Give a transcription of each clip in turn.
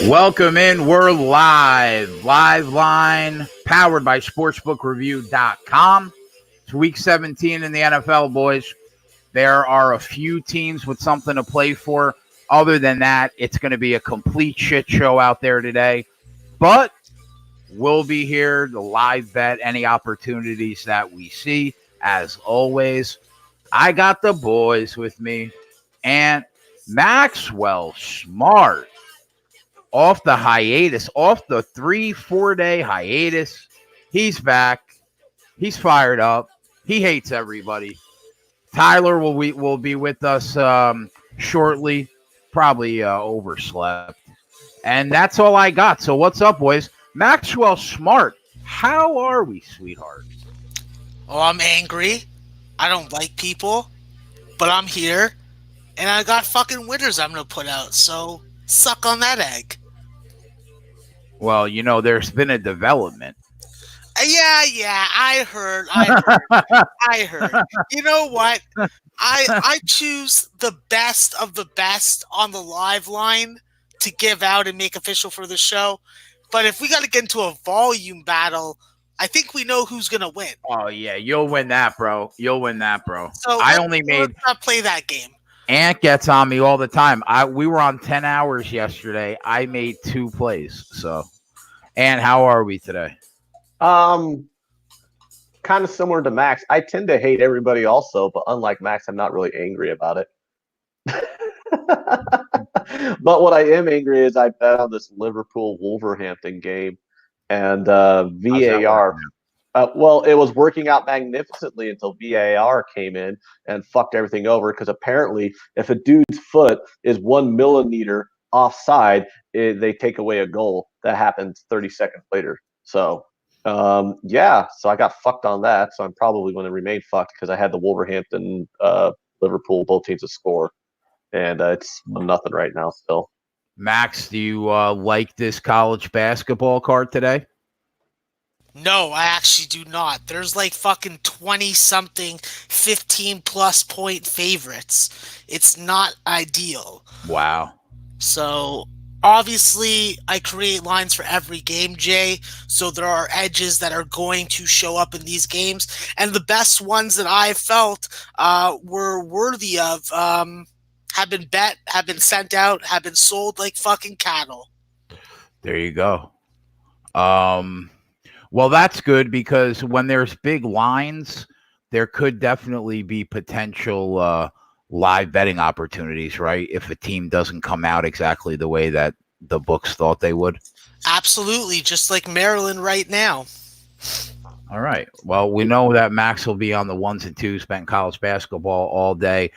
Welcome in. We're live. Live line powered by sportsbookreview.com. It's week 17 in the NFL, boys. There are a few teams with something to play for. Other than that, it's going to be a complete shit show out there today. But we'll be here to live bet any opportunities that we see. As always, I got the boys with me. And Maxwell Smart. Off the hiatus, off the 3-4 day hiatus. He's back. He's fired up. He hates everybody. Tyler will be with us shortly. Probably overslept. And that's all I got. So what's up, boys? Maxwell Smart, how are we, sweetheart? Oh, I'm angry. I don't like people. But I'm here. And I got fucking winners I'm going to put out. So suck on that egg. Well, you know, there's been a development. Yeah, I heard. You know what? I choose the best of the best on the live line to give out and make official for the show. But if we got to get into a volume battle, I think we know who's going to win. Oh, yeah, you'll win that, bro. So let's not play that game. Ant gets on me all the time. We were on 10 hours yesterday. I made 2 plays. So, Ant, how are we today? Kind of similar to Max. I tend to hate everybody also, but unlike Max, I'm not really angry about it. But what I am angry is I bet on this Liverpool-Wolverhampton game, and VAR. Well, it was working out magnificently until VAR came in and fucked everything over, because apparently if a dude's foot is 1 millimeter offside, they take away a goal. That happens 30 seconds later. So, so I got fucked on that. So I'm probably going to remain fucked because I had the Wolverhampton, Liverpool, both teams to score. And it's 1-0 right now still. Max, do you like this college basketball card today? No, I actually do not. There's like fucking 20-something, 15-plus point favorites. It's not ideal. Wow. So, obviously, I create lines for every game, Jay. So there are edges that are going to show up in these games. And the best ones that I felt were worthy of have been bet, have been sent out, have been sold like fucking cattle. There you go. Well, that's good, because when there's big lines, there could definitely be potential live betting opportunities, right? If a team doesn't come out exactly the way that the books thought they would. Absolutely, just like Maryland right now. All right. Well, we know that Max will be on the 1s and 2s, betting college basketball all day.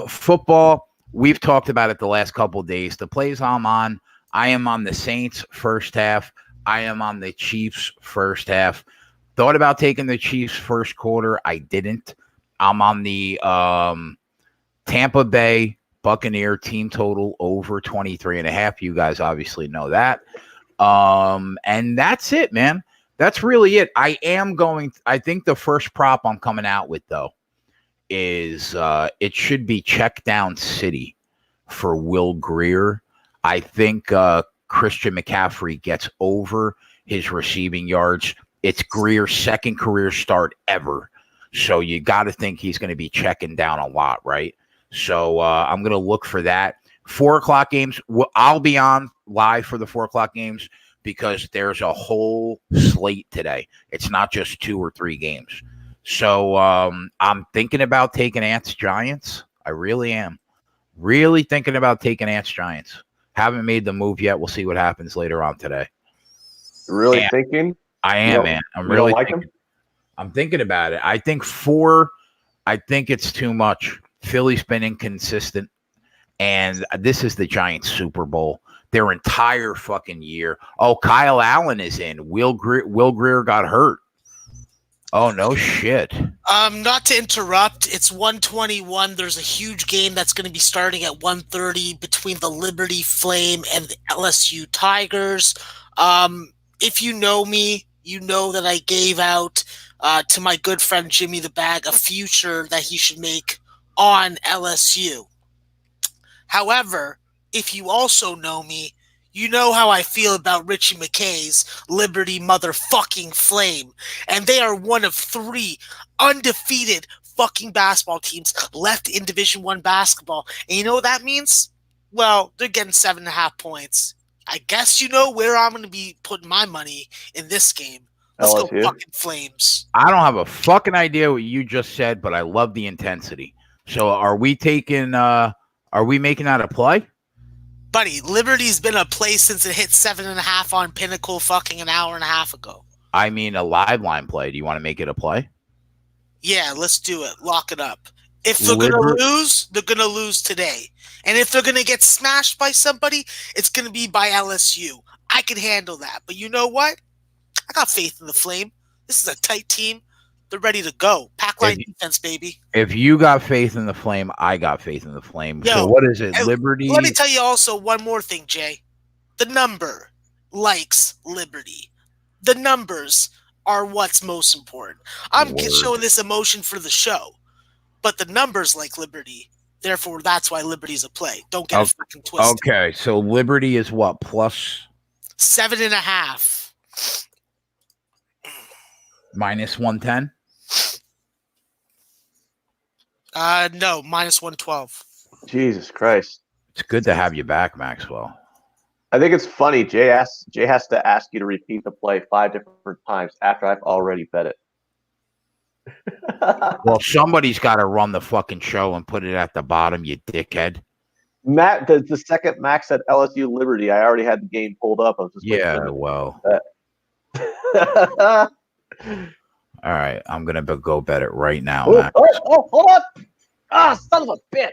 Football, we've talked about it the last couple of days. The plays I'm on, I am on the Saints first half. I am on the Chiefs first half. Thought about taking the Chiefs first quarter. I didn't. I'm on the Tampa Bay Buccaneer team total over 23.5. You guys obviously know that. And that's it, man. That's really it. I think the first prop I'm coming out with, though, is it should be check down city for Will Grier. I think Christian McCaffrey gets over his receiving yards. It's Greer's second career start ever. So you got to think he's going to be checking down a lot, right? So I'm going to look for that. 4 o'clock games, I'll be on live for the 4 o'clock games because there's a whole slate today. It's not just 2 or 3 games. So I'm thinking about taking Ants Giants. I really am. Really thinking about taking Ants Giants. Haven't made the move yet. We'll see what happens later on today. Really thinking? I am, man. I'm really thinking. I'm thinking about it. I think 4. I think it's too much. Philly's been inconsistent, and this is the Giants' Super Bowl. Their entire fucking year. Oh, Kyle Allen is in. Will Grier got hurt. Oh, no shit. Not to interrupt, it's 1:21. There's a huge game that's going to be starting at 1:30 between the Liberty Flame and the LSU Tigers. If you know me, you know that I gave out to my good friend Jimmy the Bag a future that he should make on LSU. However, if you also know me, You know how I feel about Richie McKay's Liberty motherfucking Flame. And they are one of 3 undefeated fucking basketball teams left in Division I basketball. And you know what that means? Well, they're getting 7.5 points. I guess you know where I'm going to be putting my money in this game. Let's go LSU? fucking Flames. I don't have a fucking idea what you just said, but I love the intensity. So are we making that a play? Buddy, Liberty's been a play since it hit 7.5 on Pinnacle fucking an hour and a half ago. I mean, a live line play. Do you want to make it a play? Yeah, let's do it. Lock it up. If they're going to lose, they're going to lose today. And if they're going to get smashed by somebody, it's going to be by LSU. I can handle that. But you know what? I got faith in the Flame. This is a tight team. They're ready to go. Pack line defense, baby. If you got faith in the Flame, I got faith in the Flame. Yo, so what is it? Liberty? Let me tell you also one more thing, Jay. The number likes Liberty. The numbers are what's most important. I'm showing this emotion for the show, but the numbers like Liberty. Therefore, that's why Liberty's a play. Don't get it fucking twisted. Okay, so Liberty is what? Plus 7.5. minus 110? No, minus 112. Jesus Christ. It's good to have you back, Maxwell. I think it's funny. Jay has to ask you to repeat the play 5 different times after I've already bet it. Well, somebody's got to run the fucking show and put it at the bottom, you dickhead. Matt, the second Max said LSU Liberty, I already had the game pulled up. I was just well. All right, I'm going to go bet it right now, Max. Hold on. Ah, son of a bitch.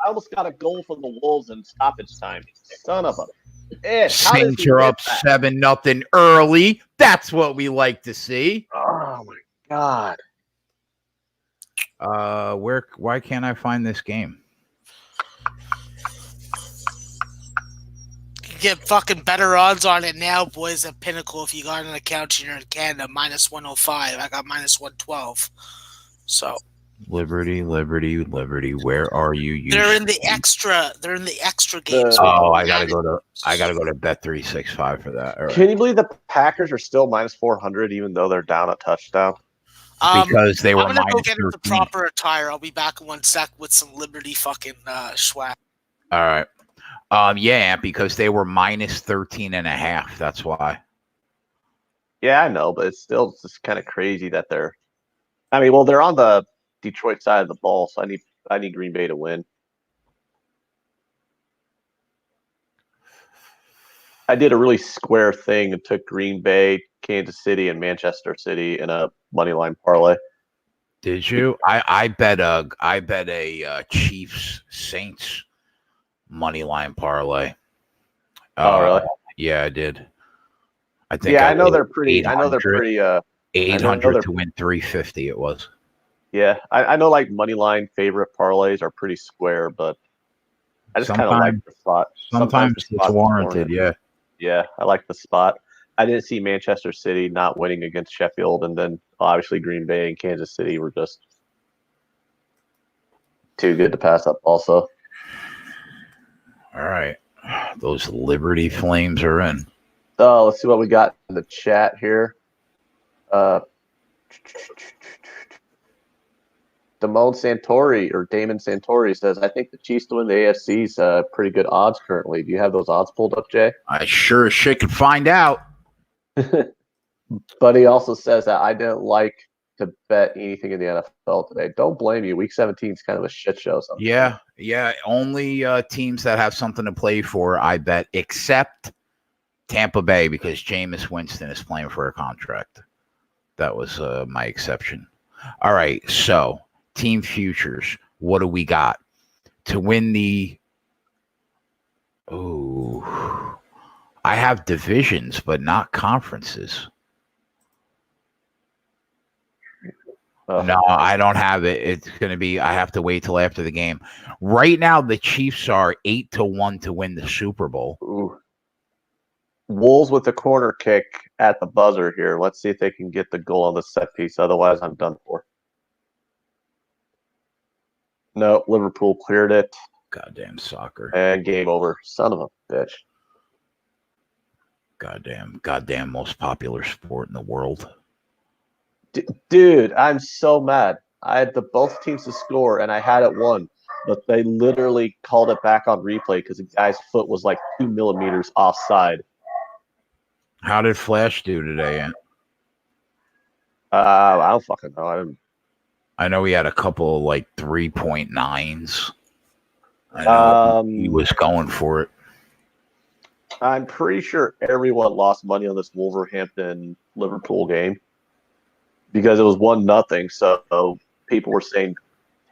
I almost got a goal from the Wolves in stoppage time. Son of a bitch. Saints are up 7-0 early. That's what we like to see. Oh, my God. Why can't I find this game? You get fucking better odds on it now, boys, at Pinnacle if you got an account and you're in Canada. Minus 105. I got minus 112. So Liberty. Where are you? They're in the extra games. I gotta go to Bet365 for that. Right. Can you believe the Packers are still minus 400 even though they're down a touchdown? Because they were I'm gonna go get 13. the proper attire. I'll be back in 1 sec with some Liberty fucking swag. All right. Yeah, because they were minus 13.5. That's why. Yeah, I know, but it's still just kind of crazy that they're. I mean, well, they're on the Detroit side of the ball, so I need Green Bay to win. I did a really square thing and took Green Bay, Kansas City, and Manchester City in a money line parlay. Did you? I bet a Chiefs Saints money line parlay. Really? Yeah, I did. I think. Yeah, I know they're pretty. 800 to win 350. It was. Yeah, I know. Like money line favorite parlays are pretty square, but I just kind of like the spot. Sometimes it's warranted. Yeah. Yeah, I like the spot. I didn't see Manchester City not winning against Sheffield, and then obviously Green Bay and Kansas City were just too good to pass up also. All right. Those Liberty Flames are in. So let's see what we got in the chat here. Damon Santori says, I think the Chiefs to win the AFC is pretty good odds currently. Do you have those odds pulled up, Jay? I sure as shit can find out. But he also says that I didn't like to bet anything in the NFL today. Don't blame you. Week 17 is kind of a shit show sometimes. Yeah. Only teams that have something to play for, I bet, except Tampa Bay, because Jameis Winston is playing for a contract. That was my exception. All right, so team futures. What do we got to win the? Oh, I have divisions, but not conferences. No, I don't have it. It's going to be. I have to wait till after the game. Right now, the Chiefs are 8-1 to win the Super Bowl. Ooh. Wolves with the corner kick at the buzzer here. Let's see if they can get the goal on the set piece. Otherwise, I'm done for. No, Liverpool cleared it. Goddamn soccer. And game over. Son of a bitch. Goddamn most popular sport in the world. Dude, I'm so mad. I had both teams to score, and I had it won. But they literally called it back on replay because the guy's foot was like 2 millimeters offside. How did Flash do today, Ant? I don't fucking know. I know he had a couple of like 3.9s. I know he was going for it. I'm pretty sure everyone lost money on this Wolverhampton Liverpool game because it was 1-0. So people were saying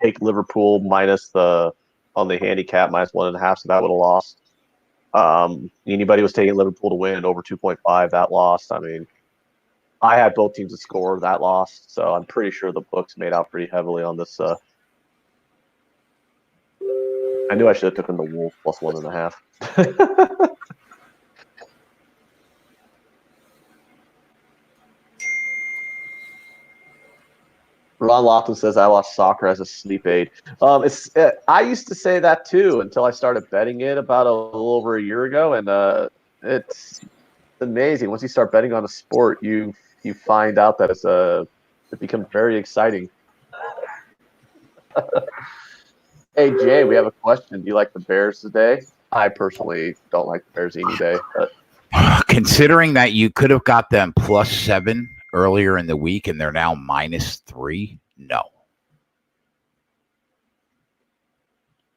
take Liverpool minus on the handicap minus 1.5, so that would have lost. Anybody was taking Liverpool to win over 2.5, that lost. I mean, I had both teams to score, that lost. So I'm pretty sure the books made out pretty heavily on this. I knew I should have taken the Wolves plus 1.5. Ron Lofton says, I watch soccer as a sleep aid. I used to say that too until I started betting it about a little over a year ago, and it's amazing. Once you start betting on a sport, you find out that it becomes very exciting. Hey, Jay, we have a question. Do you like the Bears today? I personally don't like the Bears any day. But considering that you could have got them +7 earlier in the week and they're now -3, no.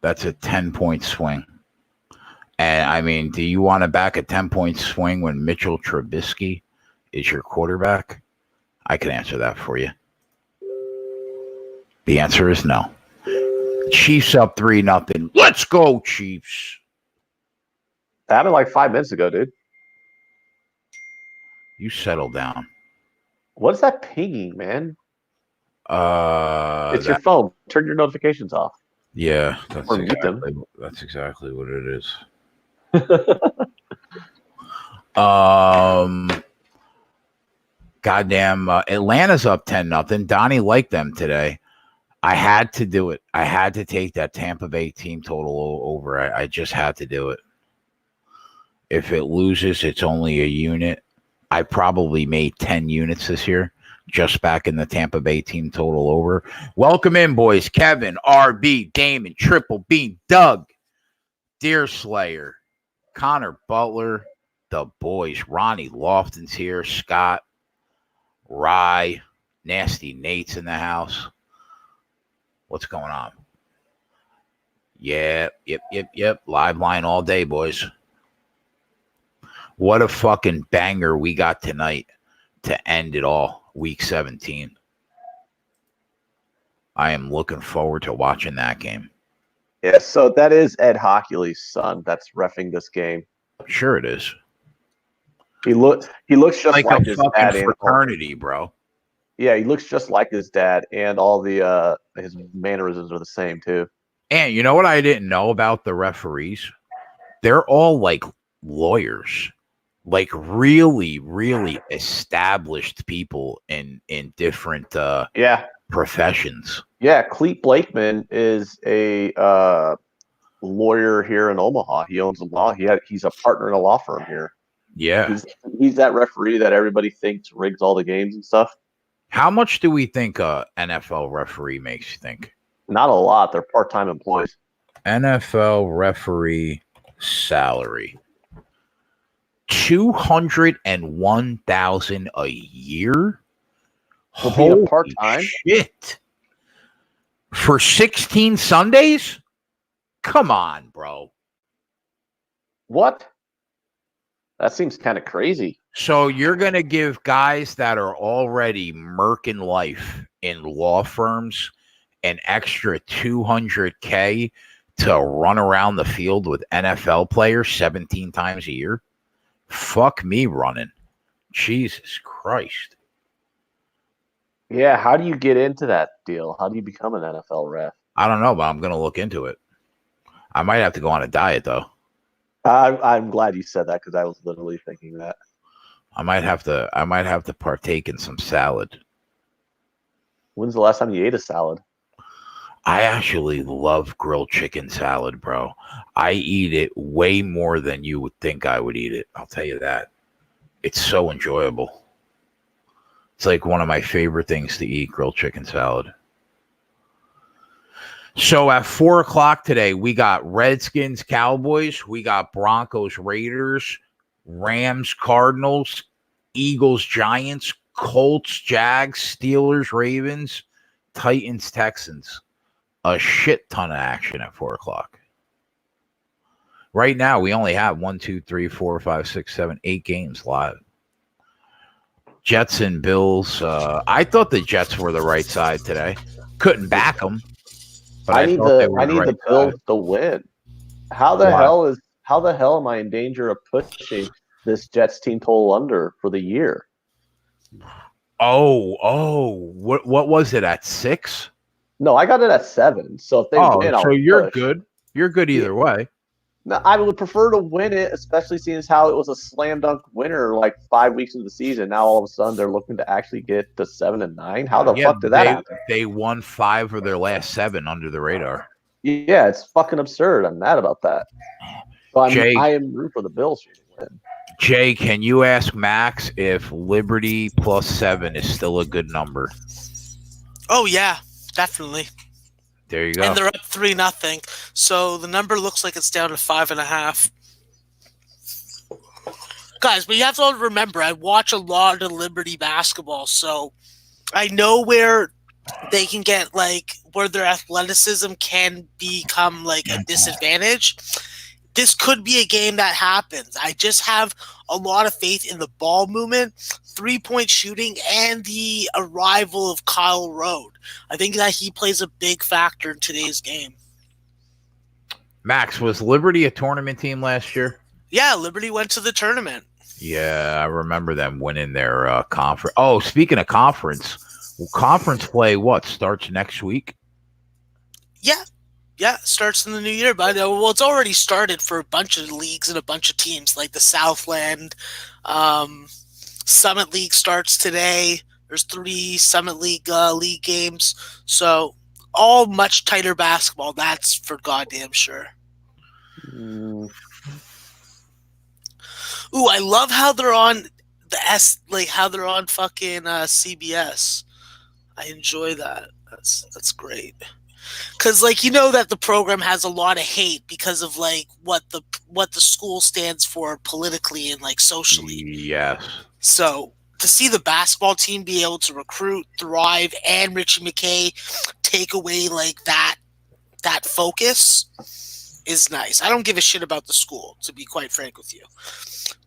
That's a 10-point swing. And, I mean, do you want to back a 10-point swing when Mitchell Trubisky is your quarterback? I can answer that for you. The answer is no. Chiefs up 3-0. Let's go, Chiefs. That happened like 5 minutes ago, dude. You settle down. What is that pinging, man? It's your phone. Turn your notifications off. Yeah, that's exactly what it is. Goddamn, Atlanta's up 10-0. Donnie liked them today. I had to do it. I had to take that Tampa Bay team total over. I just had to do it. If it loses, it's only a unit. I probably made 10 units this year, just back in the Tampa Bay team total over. Welcome in, boys. Kevin, RB, Damon, Triple B, Doug, Deer Slayer, Connor Butler, the boys. Ronnie Lofton's here. Scott, Rye, Nasty Nate's in the house. What's going on? Yep. Live line all day, boys. What a fucking banger we got tonight to end it all, week 17. I am looking forward to watching that game. Yeah, so that is Ed Hockley's son that's reffing this game. Sure it is. He looks just like his dad. Fraternity, bro. Yeah, he looks just like his dad, and all the his mannerisms are the same too. And you know what I didn't know about the referees? They're all like lawyers, like really, really established people in different professions. Yeah, Clete Blakeman is a lawyer here in Omaha. He owns a law. He's a partner in a law firm here. Yeah, he's that referee that everybody thinks rigs all the games and stuff. How much do we think a NFL referee makes, you think? Not a lot. They're part-time employees. NFL referee salary. $201,000 a year? Holy part-time? Shit. For 16 Sundays? Come on, bro. What? That seems kind of crazy. So you're going to give guys that are already murking life in law firms an extra $200K to run around the field with NFL players 17 times a year? Fuck me running. Jesus Christ. Yeah, how do you get into that deal? How do you become an NFL ref? I don't know, but I'm going to look into it. I might have to go on a diet, though. I'm glad you said that because I was literally thinking that. I might have to partake in some salad. When's the last time you ate a salad? I actually love grilled chicken salad, bro. I eat it way more than you would think I would eat it. I'll tell you that. It's so enjoyable. It's like one of my favorite things to eat, grilled chicken salad. So at 4 o'clock today, we got Redskins, Cowboys. We got Broncos, Raiders, Rams, Cardinals, Eagles, Giants, Colts, Jags, Steelers, Ravens, Titans, Texans. A shit ton of action at 4 o'clock. Right now, we only have 1, 2, 3, 4, 5, 6, 7, 8 games live. Jets and Bills. I thought the Jets were the right side today. Couldn't back them, but I thought they were the right Bills side. to win. How the hell am I in danger of pushing this Jets team total under for the year? What was it at 6? No, I got it at 7. So if they win, so I'll you're push. good. You're good either way. No, I would prefer to win it, especially seeing as how it was a slam dunk winner like 5 weeks into the season. Now all of a sudden they're looking to actually get to 7 and 9. How the fuck did that happen? They won 5 of their last 7 under the radar. Yeah, it's fucking absurd. I'm mad about that. So I am rooting for the Bills to win. Jay, can you ask Max if Liberty plus 7 is still a good number? Oh yeah, definitely. There you go. And they're up 3-0. So the number looks like it's down to 5.5. Guys, but you have to remember, I watch a lot of Liberty basketball, so I know where they can get, like, where their athleticism can become, like, a disadvantage. This could be a game that happens. I just have a lot of faith in the ball movement, 3-point shooting, and the arrival of Kyle Rode. I think that he plays a big factor in today's game. Max, was Liberty a tournament team last year? Yeah, Liberty went to the tournament. Yeah, I remember them winning their conference. Oh, speaking of conference play, what, starts next week? Yeah, it starts in the new year. But it's already started for a bunch of leagues and a bunch of teams, like the Southland. Summit League starts today. There's 3 Summit League games. So all much tighter basketball. That's for goddamn sure. Ooh, I love how they're on how they're on fucking CBS. I enjoy that. That's great. Because, like, you know that the program has a lot of hate because of, like, what the school stands for politically and, like, socially. Yes. So to see the basketball team be able to recruit, thrive, and Richie McKay take away, like, that focus is nice. I don't give a shit about the school, to be quite frank with you.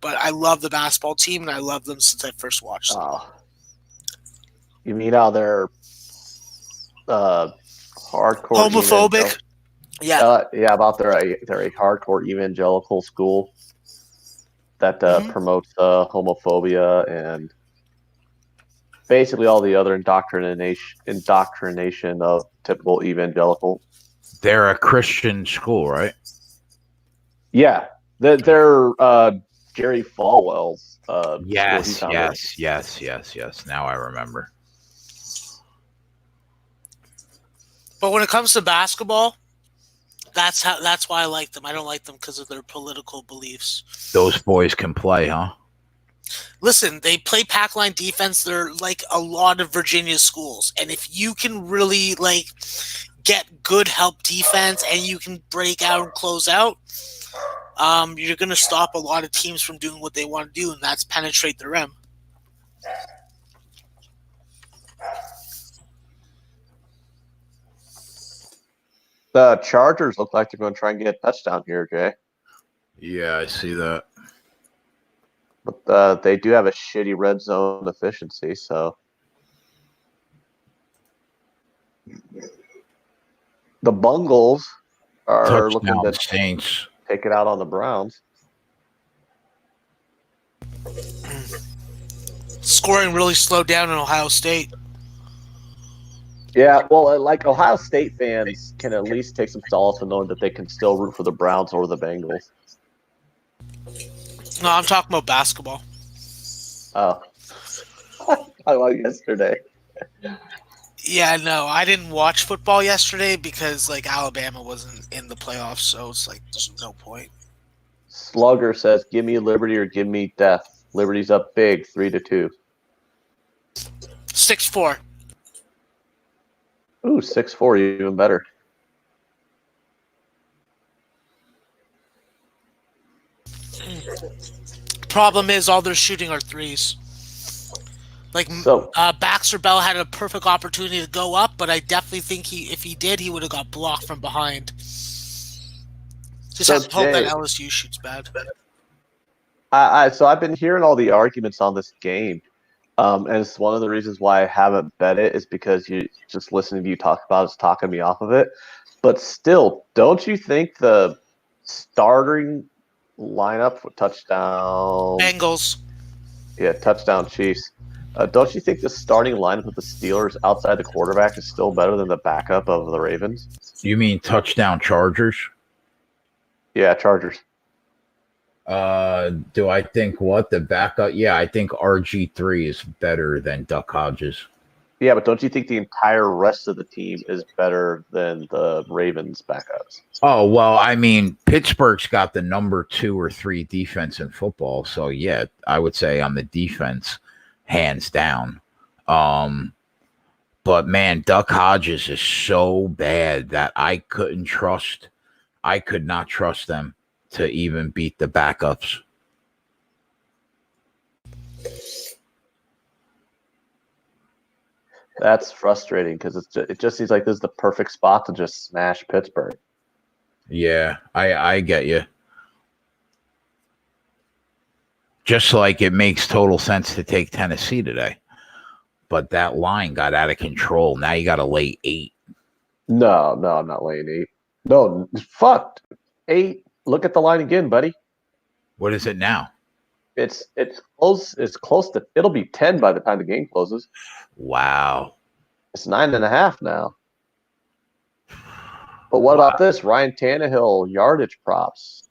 But I love the basketball team, and I love them since I first watched them. Oh. You mean how they're hardcore homophobic? Yeah. About they're a hardcore evangelical school that promotes homophobia and basically all the other indoctrination of typical evangelical. They're a Christian school, right? Yeah, they're Jerry Falwell's. Yes. Now I remember. But when it comes to basketball, that's why I like them. I don't like them because of their political beliefs. Those boys can play, huh? Listen, they play pack line defense. They're like a lot of Virginia schools. And if you can really, like, get good help defense and you can break out and close out, you're going to stop a lot of teams from doing what they want to do, and that's penetrate the rim. The Chargers look like they're going to try and get a touchdown here, Jay. Yeah, I see that. But they do have a shitty red zone efficiency, so the Bungles are looking to Saints. Take it out on the Browns. Scoring really slowed down in Ohio State. Yeah, well, like Ohio State fans can at least take some solace in knowing that they can still root for the Browns or the Bengals. No, I'm talking about basketball. Oh. I like yesterday. Yeah, no, I didn't watch football yesterday because like Alabama wasn't in the playoffs, so it's like there's no point. Slugger says, "Give me Liberty or give me death." Liberty's up big, 3-2. 6-4. Ooh, 6-4, even better. Problem is, all they're shooting are threes. Like So, Baxter Bell had a perfect opportunity to go up, but I definitely think if he did, he would have got blocked from behind. Just have to hope that Jay, LSU shoots bad. so I've been hearing all the arguments on this game, and it's one of the reasons why I haven't bet it is because you just listening to you talk about it's talking me off of it. But still, don't you think the starting lineup for touchdown? Bengals. Yeah, touchdown Chiefs. Don't you think the starting lineup of the Steelers outside the quarterback is still better than the backup of the Ravens? You mean touchdown Chargers? Yeah, Chargers. Do I think what the backup? Yeah, I think RG3 is better than Duck Hodges. Yeah, but don't you think the entire rest of the team is better than the Ravens backups? Oh, well, I mean, Pittsburgh's got the number 2 or 3 defense in football. So, yeah, I would say on the defense, hands down. But, man, Duck Hodges is so bad that I could not trust them to even beat the backups. That's frustrating because it just seems like this is the perfect spot to just smash Pittsburgh. Yeah, I get you. Just like it makes total sense to take Tennessee today. But that line got out of control. Now you got to lay 8. No, I'm not laying 8. No, fuck 8. Look at the line again, buddy. What is it now? It's close. It's close to. It'll be 10 by the time the game closes. Wow. It's 9.5 now. But what about this? Ryan Tannehill yardage props.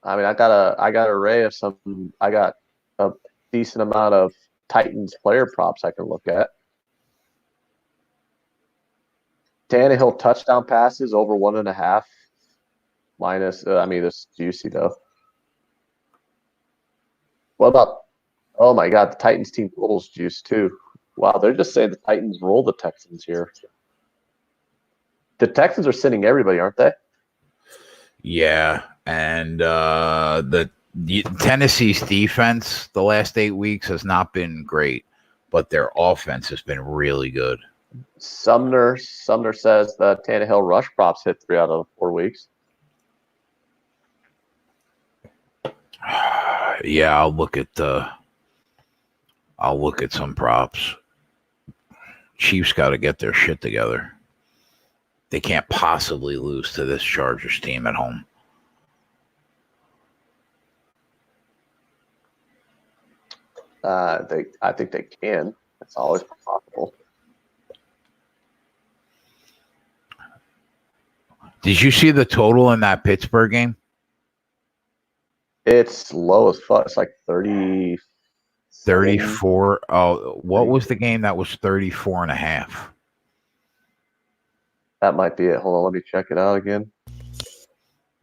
I mean, I got an array of some. I got a decent amount of Titans player props I can look at. Tannehill touchdown passes over 1.5. Minus. I mean, this is juicy though. What about? Oh my God, the Titans team totals juice too. Wow, they're just saying the Titans roll the Texans here. The Texans are sitting everybody, aren't they? Yeah, and the Tennessee's defense the last 8 weeks has not been great, but their offense has been really good. Sumner says the Tannehill rush props hit 3 out of 4 weeks. Yeah, I'll look at some props. Chiefs got to get their shit together. They can't possibly lose to this Chargers team at home. I think they can. It's always possible. Did you see the total in that Pittsburgh game? It's low as fuck. It's like 30. 34. Oh, what was the game that was 34.5? That might be it. Hold on, let me check it out again.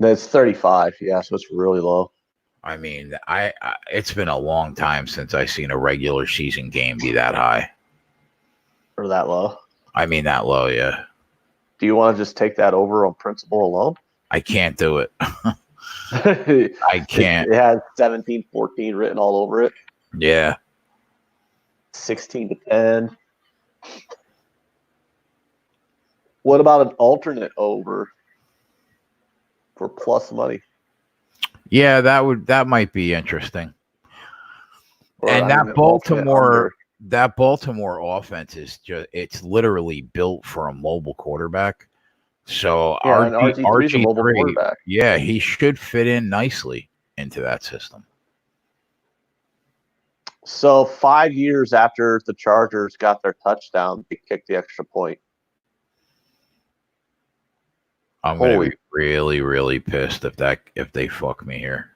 It's 35. Yeah, so it's really low. I mean, I it's been a long time since I've seen a regular season game be that high. Or that low. I mean, that low, yeah. Do you want to just take that over on principle alone? I can't do it. I can't. It has 17-14 written all over it. Yeah. 16-10. What about an alternate over for plus money? Yeah, that might be interesting. Or, and I mean, that Baltimore offense is it's literally built for a mobile quarterback. So RG3 is a mobile quarterback. Yeah, he should fit in nicely into that system. So 5 years after the Chargers got their touchdown, they kicked the extra point. I'm going to be really, really pissed if they fuck me here.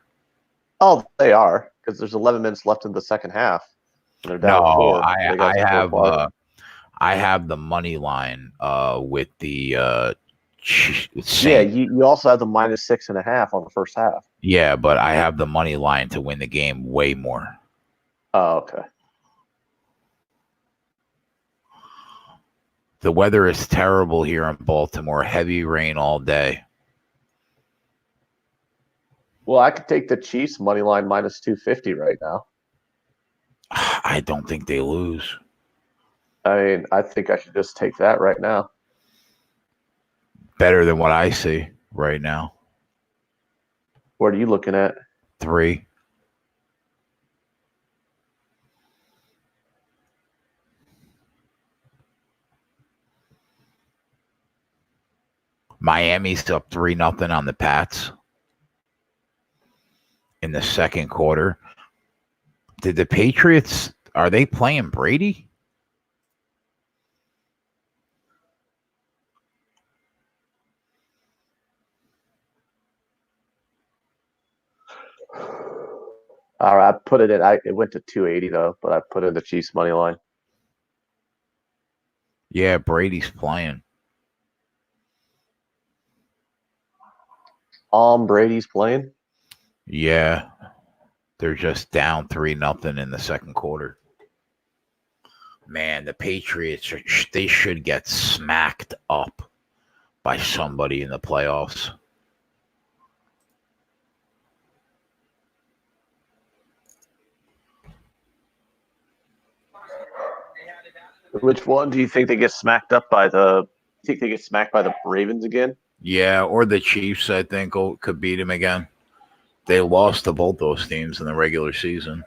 Oh, they are, because there's 11 minutes left in the second half. They're down 4. I I have the money line with the Saints. Yeah, you also have the -6.5 on the first half. Yeah, but I have the money line to win the game way more. Oh, okay. The weather is terrible here in Baltimore. Heavy rain all day. Well, I could take the Chiefs money line -250 right now. I don't think they lose. I mean, I think I should just take that right now. Better than what I see right now. What are you looking at? 3. Miami's up 3-0 on the Pats in the second quarter. Did the Patriots, are they playing Brady? All right, I put it in. It went to 280 though, but I put in the Chiefs money line. Yeah, Brady's playing. Brady's playing. Yeah, they're just down 3-0 in the second quarter. Man, the Patriots, they should get smacked up by somebody in the playoffs. Which one do you think they get smacked up by the? Think they get smacked by the Ravens again? Yeah, or the Chiefs, I think, could beat him again. They lost to both those teams in the regular season.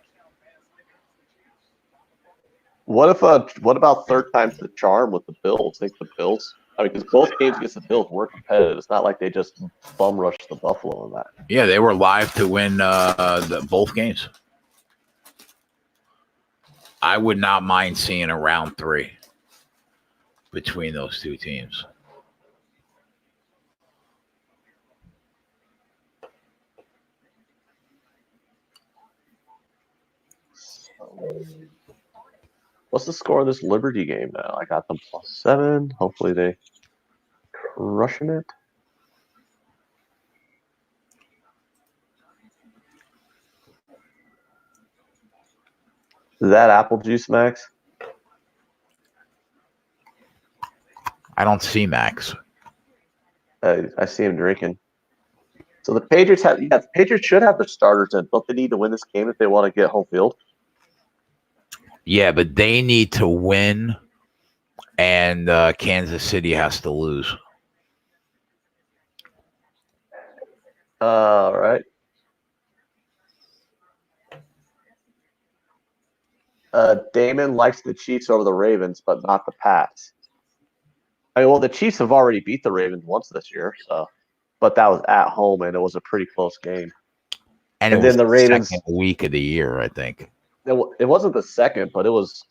What about third time's the charm with the Bills? Think the Bills? I mean, because both games against the Bills were competitive. It's not like they just bum rushed the Buffalo in that. Yeah, they were live to win both games. I would not mind seeing a round 3 between those two teams. What's the score of this Liberty game now? I got them +7. Hopefully they crushing it. Is that apple juice, Max? I don't see Max. I see him drinking. So the Patriots the Patriots should have their starters in. Don't they need to win this game if they want to get home field? Yeah, but they need to win, and Kansas City has to lose. All right. Damon likes the Chiefs over the Ravens, but not the Pats. I mean, well, the Chiefs have already beat the Ravens once this year, but that was at home, and it was a pretty close game. And it was the Ravens second week of the year, I think. It wasn't the second, but it was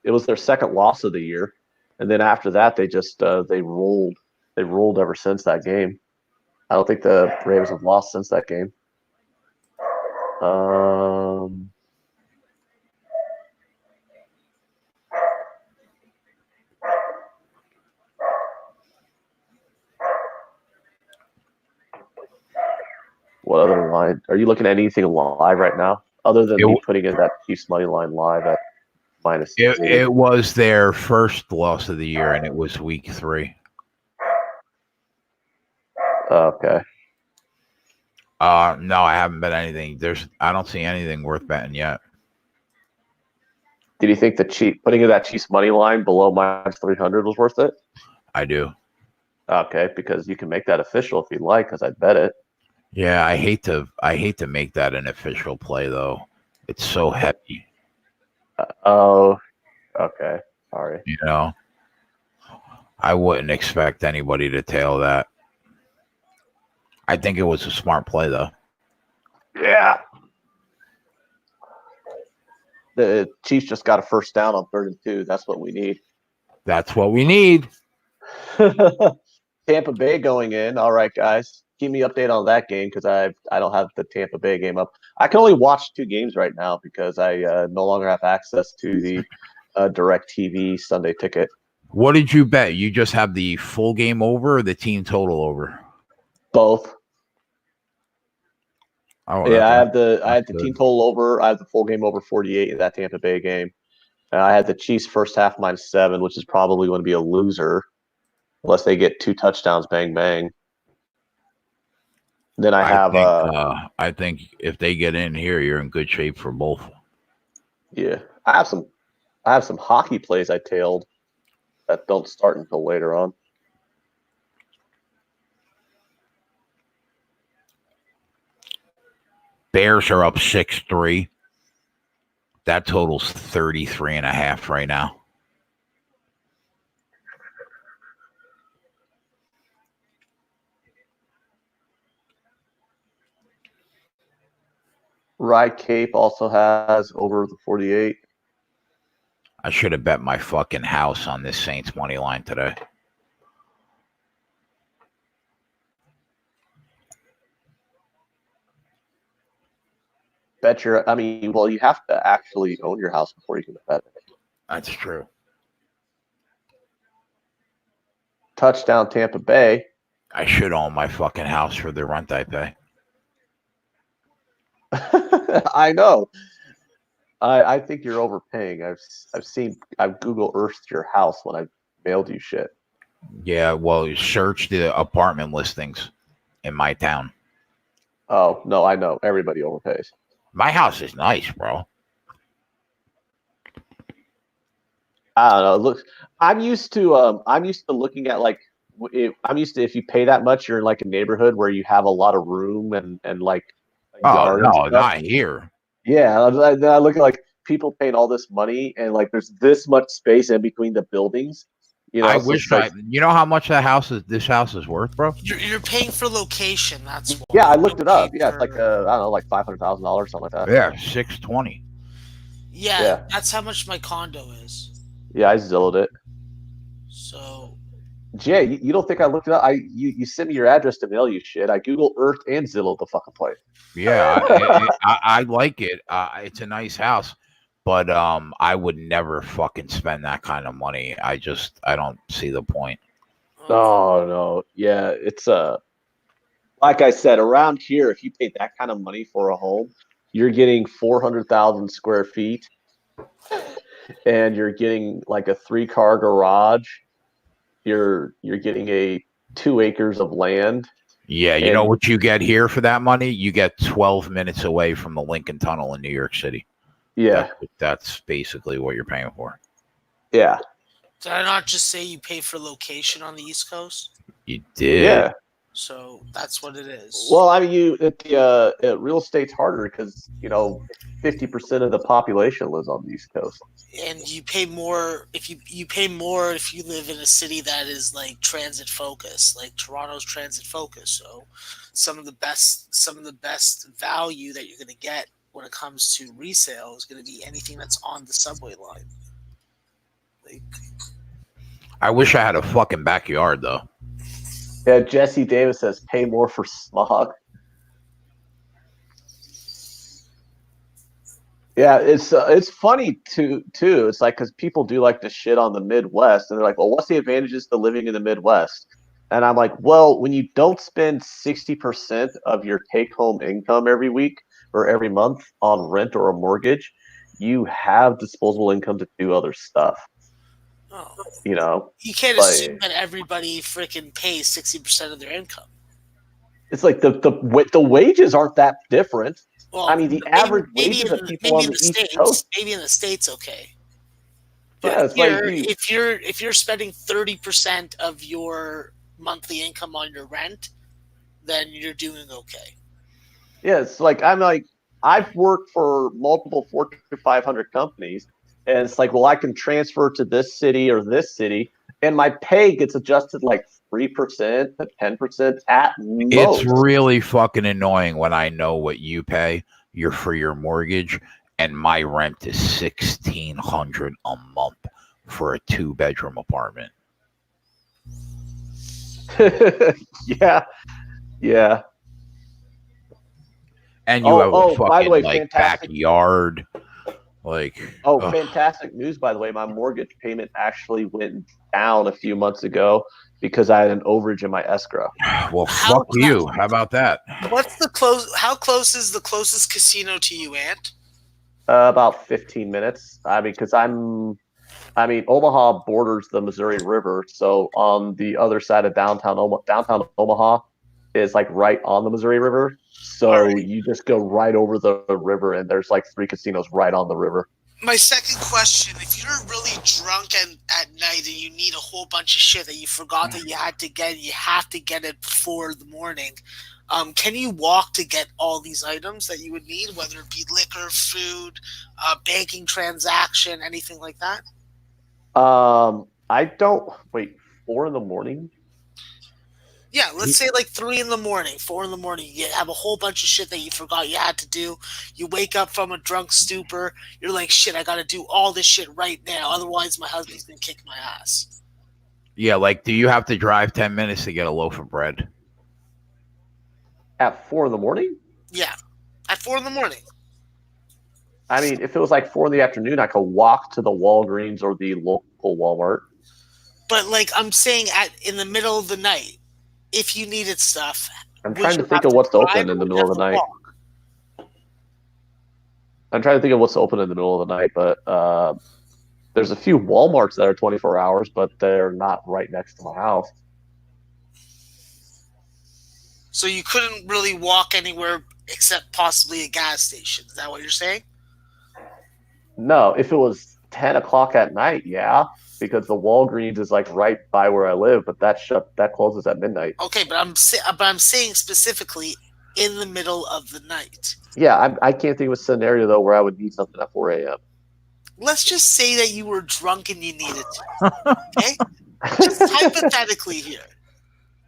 their second loss of the year, and then after that, they just they rolled ever since that game. I don't think the Ravens have lost since that game. What other line? Are you looking at anything live right now, other than me putting in that Chiefs money line live at -8? It was their first loss of the year, and it was week 3. Okay. No, I haven't bet anything. I don't see anything worth betting yet. Did you think putting in that Chiefs money line below -300 was worth it? I do. Okay, because you can make that official if you'd like, because I'd bet it. Yeah, I hate to make that an official play though. It's so heavy. Oh, okay. Sorry. You know, I wouldn't expect anybody to tail that. I think it was a smart play though. Yeah. The Chiefs just got a first down on 3rd and 2. That's what we need. That's what we need. Tampa Bay going in. All right, guys. Keep me updated on that game because I don't have the Tampa Bay game up. I can only watch 2 games right now because I no longer have access to the DirecTV Sunday Ticket. What did you bet? You just have the full game over or the team total over? Both. Oh, Yeah, I have the good. team total over. I have the full game over 48 in that Tampa Bay game. And I had the Chiefs first half -7, which is probably going to be a loser unless they get 2 touchdowns, bang bang. Then I think if they get in here, you're in good shape for both. Yeah, I have some hockey plays I tailed that don't start until later on. Bears are up 6-3. That totals 33.5 right now. Ride Cape also has over the 48. I should have bet my fucking house on this Saints money line today. Well, you have to actually own your house before you can bet it. That's true. Touchdown Tampa Bay. I should own my fucking house for the rent I pay. I know. I think you're overpaying. I've Google Earthed your house when I mailed you shit. Yeah, well, search the apartment listings in my town. Oh no, I know. Everybody overpays. My house is nice, bro. I don't know. Look, I'm used to looking at like I'm used to if you pay that much, you're in like a neighborhood where you have a lot of room and like a Oh yard and no, stuff. not here. Yeah, I look at like people paying all this money and like there's this much space in between the buildings. You know, I so wish it's like, you know how much this house is worth, bro? You're paying for location. That's why. yeah, I looked it up. Pay Yeah, it's for- like I don't know, like $500,000, something like that. Yeah, 620. Yeah, that's how much my condo is. Yeah, I Zillowed it. So Jay, you don't think I looked it up? You sent me your address to mail you shit. I Google Earth and Zillowed the fucking place. Yeah, I like it. It's a nice house, but I would never fucking spend that kind of money. I don't see the point. No. Yeah, it's like I said, around here, if you pay that kind of money for a home, you're getting 400,000 square feet, and you're getting like a 3-car garage. You're getting a 2 acres of land. Yeah, you know what you get here for that money? You get 12 minutes away from the Lincoln Tunnel in New York City. Yeah, that's basically what you're paying for. Yeah. Did I not just say you pay for location on the East Coast? You did. Yeah. So that's what it is. Well, I mean, real estate's harder because 50% of the population lives on the East Coast. And you pay more if you pay more if you live in a city that is like transit focused, like Toronto's transit focused. So some of the best value that you're going to get when it comes to resale is going to be anything that's on the subway line. Like, I wish I had a fucking backyard though. Yeah, Jesse Davis says pay more for smog. Yeah, it's funny too. It's like because people do like to shit on the Midwest, and they're like, "Well, what's the advantages to living in the Midwest?" And I'm like, "Well, when you don't spend 60% of your take-home income every week or every month on rent or a mortgage, you have disposable income to do other stuff." You can't assume that everybody freaking pays 60% of their income. It's like the wages aren't that different. Well, I mean, the average wages of people on the East Coast. Maybe in the States, okay. But Yeah, it's here, like if you're spending 30% of your monthly income on your rent, then you're doing okay. Yeah, it's like I've worked for multiple Fortune 500 companies, and it's like, well, I can transfer to this city or this city, and my pay gets adjusted like 3% to 10% at most. It's really fucking annoying when I know what you pay for your mortgage, and my rent is $1,600 a month for a 2-bedroom apartment. Yeah. And you have a fucking by the way, like fantastic. backyard. Like, Oh, fantastic news, by the way. My mortgage payment actually went down a few months ago because I had an overage in my escrow. well, fuck you. How about that? What's the close? How close is the closest casino to you, Ant? About 15 minutes. Because Omaha borders the Missouri River. So on the other side of downtown Omaha is like right on the Missouri River. So All right. you just go right over the river, and there's like 3 casinos right on the river. My second question: if you're really drunk at night and you need a whole bunch of shit that you forgot that you had to get, you have to get it before the morning. Can you walk to get all these items that you would need, whether it be liquor, food, banking transaction, anything like that? I don't wait 4 in the morning. Yeah, let's say like 3 in the morning, 4 in the morning. You have a whole bunch of shit that you forgot you had to do. You wake up from a drunk stupor. You're like, shit, I got to do all this shit right now. Otherwise, my husband's going to kick my ass. Yeah, like, do you have to drive 10 minutes to get a loaf of bread? At 4 in the morning? Yeah, at 4 in the morning. I mean, if it was like 4 in the afternoon, I could walk to the Walgreens or the local Walmart. But like I'm saying, in the middle of the night, if you needed stuff, I'm would trying you to think have of what's drive open or in the would you middle have of the to night. walk? I'm trying to think of what's open in the middle of the night, but there's a few Walmarts that are 24 hours, but they're not right next to my house. So you couldn't really walk anywhere except possibly a gas station. Is that what you're saying? No, if it was 10 o'clock at night, yeah, because the Walgreens is like right by where I live, but that closes at midnight. Okay, but I'm saying specifically in the middle of the night. Yeah, I can't think of a scenario though where I would need something at 4 a.m. Let's just say that you were drunk and you needed to. Okay? Just hypothetically here,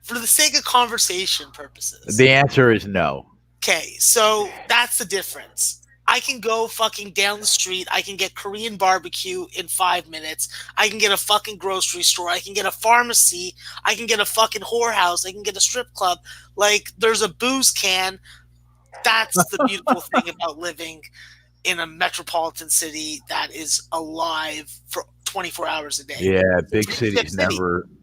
for the sake of conversation purposes. The answer is no. Okay, so that's the difference. I can go fucking down the street. I can get Korean barbecue in 5 minutes. I can get a fucking grocery store. I can get a pharmacy. I can get a fucking whorehouse. I can get a strip club. Like, there's a booze can. That's the beautiful thing about living in a metropolitan city that is alive for 24 hours a day. Yeah, big It's cities City.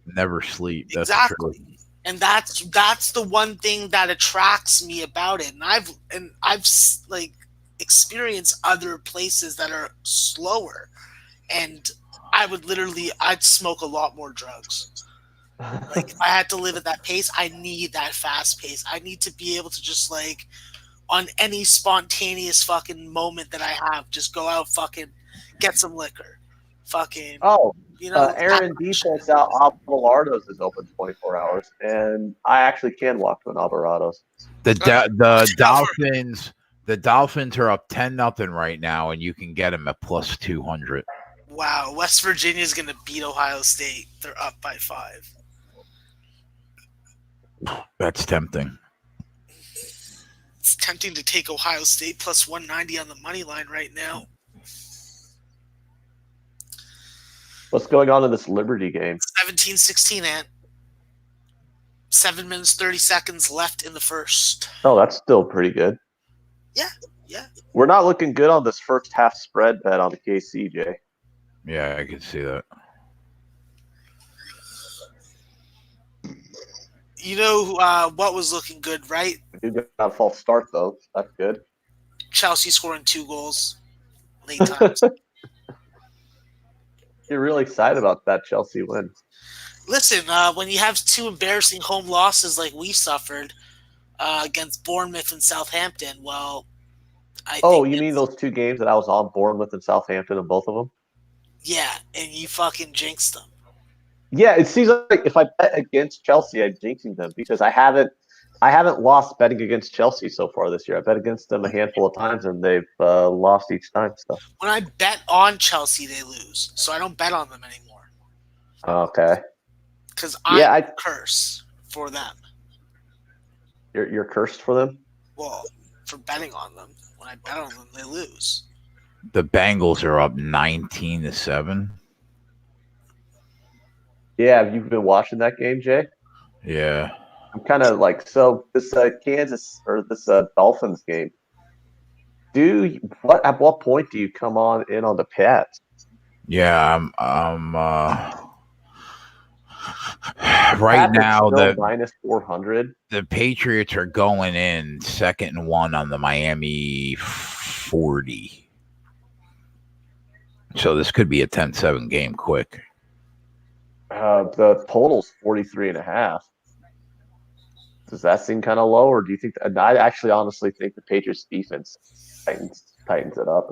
never sleep. That's Exactly. true. And that's the one thing that attracts me about it. And I've like experienced other places that are slower, and I'd smoke a lot more drugs. Like, if I had to live at that pace, I need that fast pace. I need to be able to just like on any spontaneous fucking moment that I have, just go out, fucking get some liquor, fucking. Oh, You know, Aaron D points out Alvarado's is open 24 hours, and I actually can walk to an Alvarado's. The Dolphins are up 10-0 right now, and you can get them at plus 200. Wow, West Virginia's going to beat Ohio State. They're up by 5. That's tempting. It's tempting to take Ohio State plus 190 on the money line right now. What's going on in this Liberty game? 17-16, Ant. 7 minutes, 30 seconds left in the first. Oh, that's still pretty good. Yeah. We're not looking good on this first half spread bet on the KCJ. Yeah, I can see that. You know what was looking good, right? We do got a false start, though. That's good. Chelsea scoring 2 goals late times. You're really excited about that Chelsea win. Listen, when you have 2 embarrassing home losses like we suffered against Bournemouth and Southampton, well, you mean those 2 games that I was on Bournemouth and Southampton in both of them? Yeah, and you fucking jinxed them. Yeah, it seems like if I bet against Chelsea, I'm jinxing them because I haven't lost betting against Chelsea so far this year. I bet against them a handful of times, and they've lost each time. So when I bet on Chelsea, they lose, so I don't bet on them anymore. Okay. Because I curse for them. You're cursed for them? Well, for betting on them. When I bet on them, they lose. The Bengals are up 19-7. Yeah, have you been watching that game, Jay? Yeah. I'm kind of like, so this Kansas or this Dolphins game, At what point do you come in on the Pats? Yeah, right Pats are now still minus 400. the Patriots are going in 2nd-1 on the Miami 40. So this could be a 10-7 game quick. The total's 43.5. Does that seem kind of low, or do you think? I actually honestly think the Patriots defense tightens it up.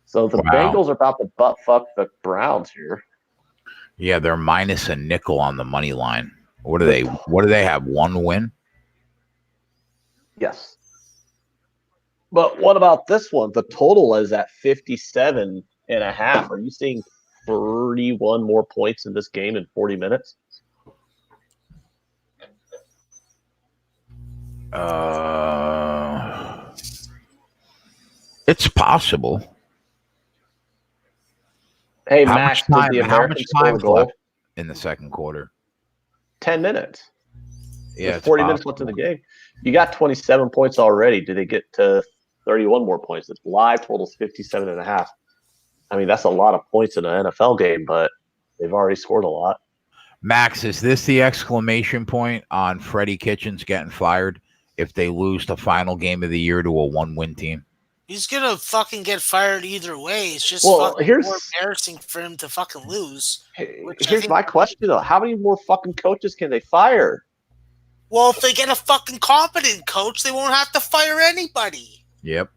So the Bengals are about to butt fuck the Browns here. Yeah, they're minus a nickel on the money line. What do they have? One win? Yes. But what about this one? The total is at 57.5. Are you seeing 31 more points in this game in 40 minutes? It's possible. Hey, Max, did the Americans score a goal in the second quarter? 10 minutes. Yeah, There's 40 minutes left in the game. You got 27 points already. Do they get to 31 more points? It's live totals 57.5. I mean, that's a lot of points in an NFL game, but they've already scored a lot. Max, is this the exclamation point on Freddie Kitchens getting fired if they lose the final game of the year to a 1-win team? He's gonna fucking get fired either way. It's just more embarrassing for him to fucking lose. Here's my question though: how many more fucking coaches can they fire? Well, if they get a fucking competent coach, they won't have to fire anybody. Yep.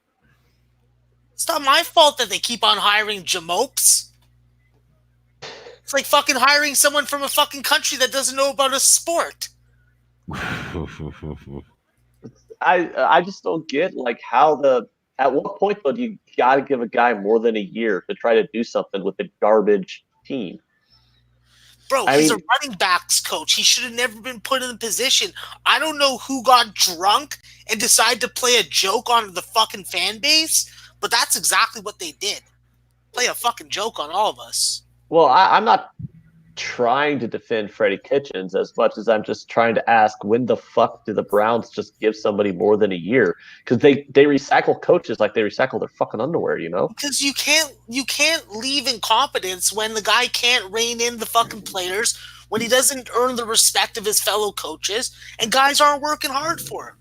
It's not my fault that they keep on hiring jamokes. It's like fucking hiring someone from a fucking country that doesn't know about a sport. I just don't get like how at what point though do you got to give a guy more than a year to try to do something with a garbage team? Bro, he's a running backs coach. He should have never been put in the position. I don't know who got drunk and decided to play a joke on the fucking fan base, but that's exactly what they did. Play a fucking joke on all of us. Well, I'm not trying to defend Freddie Kitchens as much as I'm just trying to ask, when the fuck do the Browns just give somebody more than a year? Because they recycle coaches like they recycle their fucking underwear, you know? Because you can't leave incompetence when the guy can't rein in the fucking players, when he doesn't earn the respect of his fellow coaches, and guys aren't working hard for him.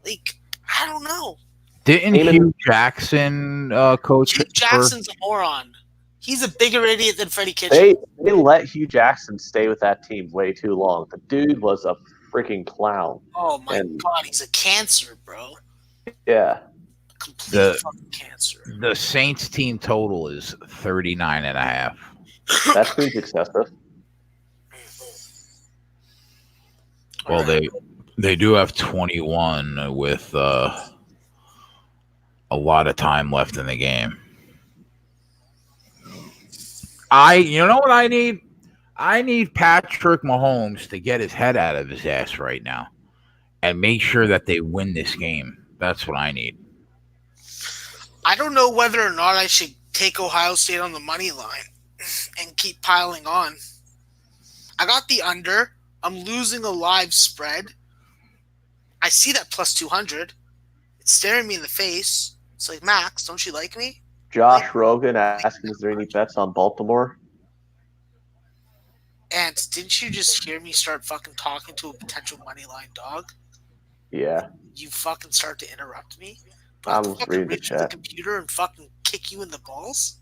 Like, I don't know. Didn't Hugh Jackson coach? Hugh Jackson's a moron. He's a bigger idiot than Freddie Kitchens. They let Hugh Jackson stay with that team way too long. The dude was a freaking clown. Oh my god, he's a cancer, bro. Yeah. Complete fucking cancer. The Saints team total is 39.5. That seems excessive. Well, they do have 21 with a lot of time left in the game. You know what I need? I need Patrick Mahomes to get his head out of his ass right now and make sure that they win this game. That's what I need. I don't know whether or not I should take Ohio State on the money line and keep piling on. I got the under. I'm losing a live spread. I see that plus 200. It's staring me in the face. It's like, Max, don't you like me? Josh Rogan asking, is there any bets on Baltimore? And didn't you just hear me start fucking talking to a potential money line dog? Yeah. You fucking start to interrupt me? I was reading the chat. The computer and fucking kick you in the balls?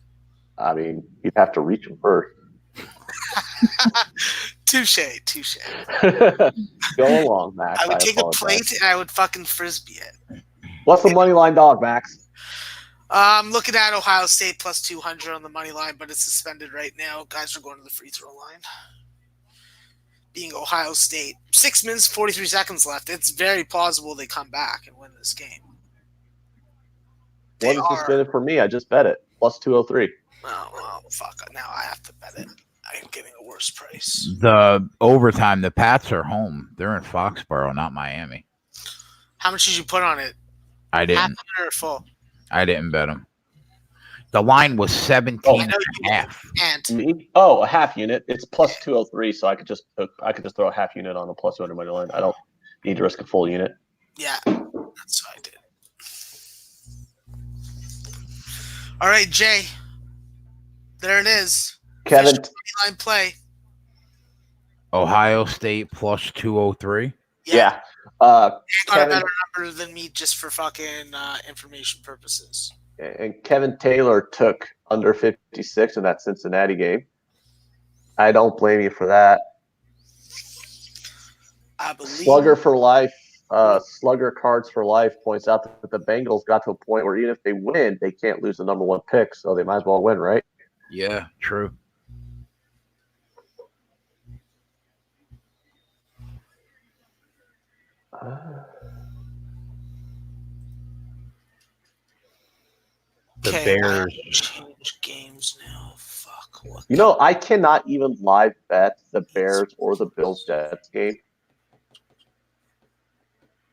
I mean, you'd have to reach him first. Touche. Go along, Max. I would take a plate and I would fucking frisbee it. What's the money line dog, Max? I'm looking at Ohio State plus 200 on the money line, but it's suspended right now. Guys are going to the free throw line. Being Ohio State. 6 minutes, 43 seconds left. It's very plausible they come back and win this game. Wasn't suspended for me. I just bet it. Plus 203. Oh, well, fuck. Now I have to bet it. I am getting a worse price. The overtime, the Pats are home. They're in Foxborough, not Miami. How much did you put on it? I didn't. Half or full? I didn't bet them. The line was 17 and a half. A half unit. It's plus 203, so I could just throw a half unit on a plus 200 money line. I don't need to risk a full unit. Yeah, that's what I did. All right, Jay. There it is. Kevin, Line play. Ohio State plus 203. yeah. Got Kevin, a better number than me just for fucking information purposes. and Kevin Taylor took under 56 in that Cincinnati game. I don't blame you for that. I believe. Slugger for life. Slugger Cards for Life points out that the Bengals got to a point where even if they win, they can't lose the number 1 pick, so they might as well win, right? Yeah, true. The Bears change games now. Fuck. What you know, I cannot even live bet the Bears or the Bills Jets game.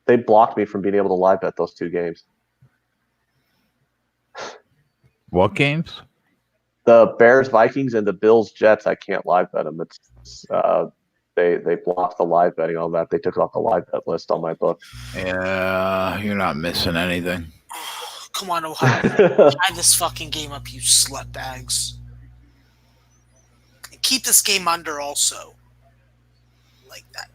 They blocked me from being able to live bet those 2 games. What games? The Bears Vikings and the Bills Jets, I can't live bet them. It's they blocked the live betting on that. They took it off the live bet list on my book. Yeah, you're not missing anything. Come on, Ohio. Tie this fucking game up, you slut bags. And keep this game under also. Like that.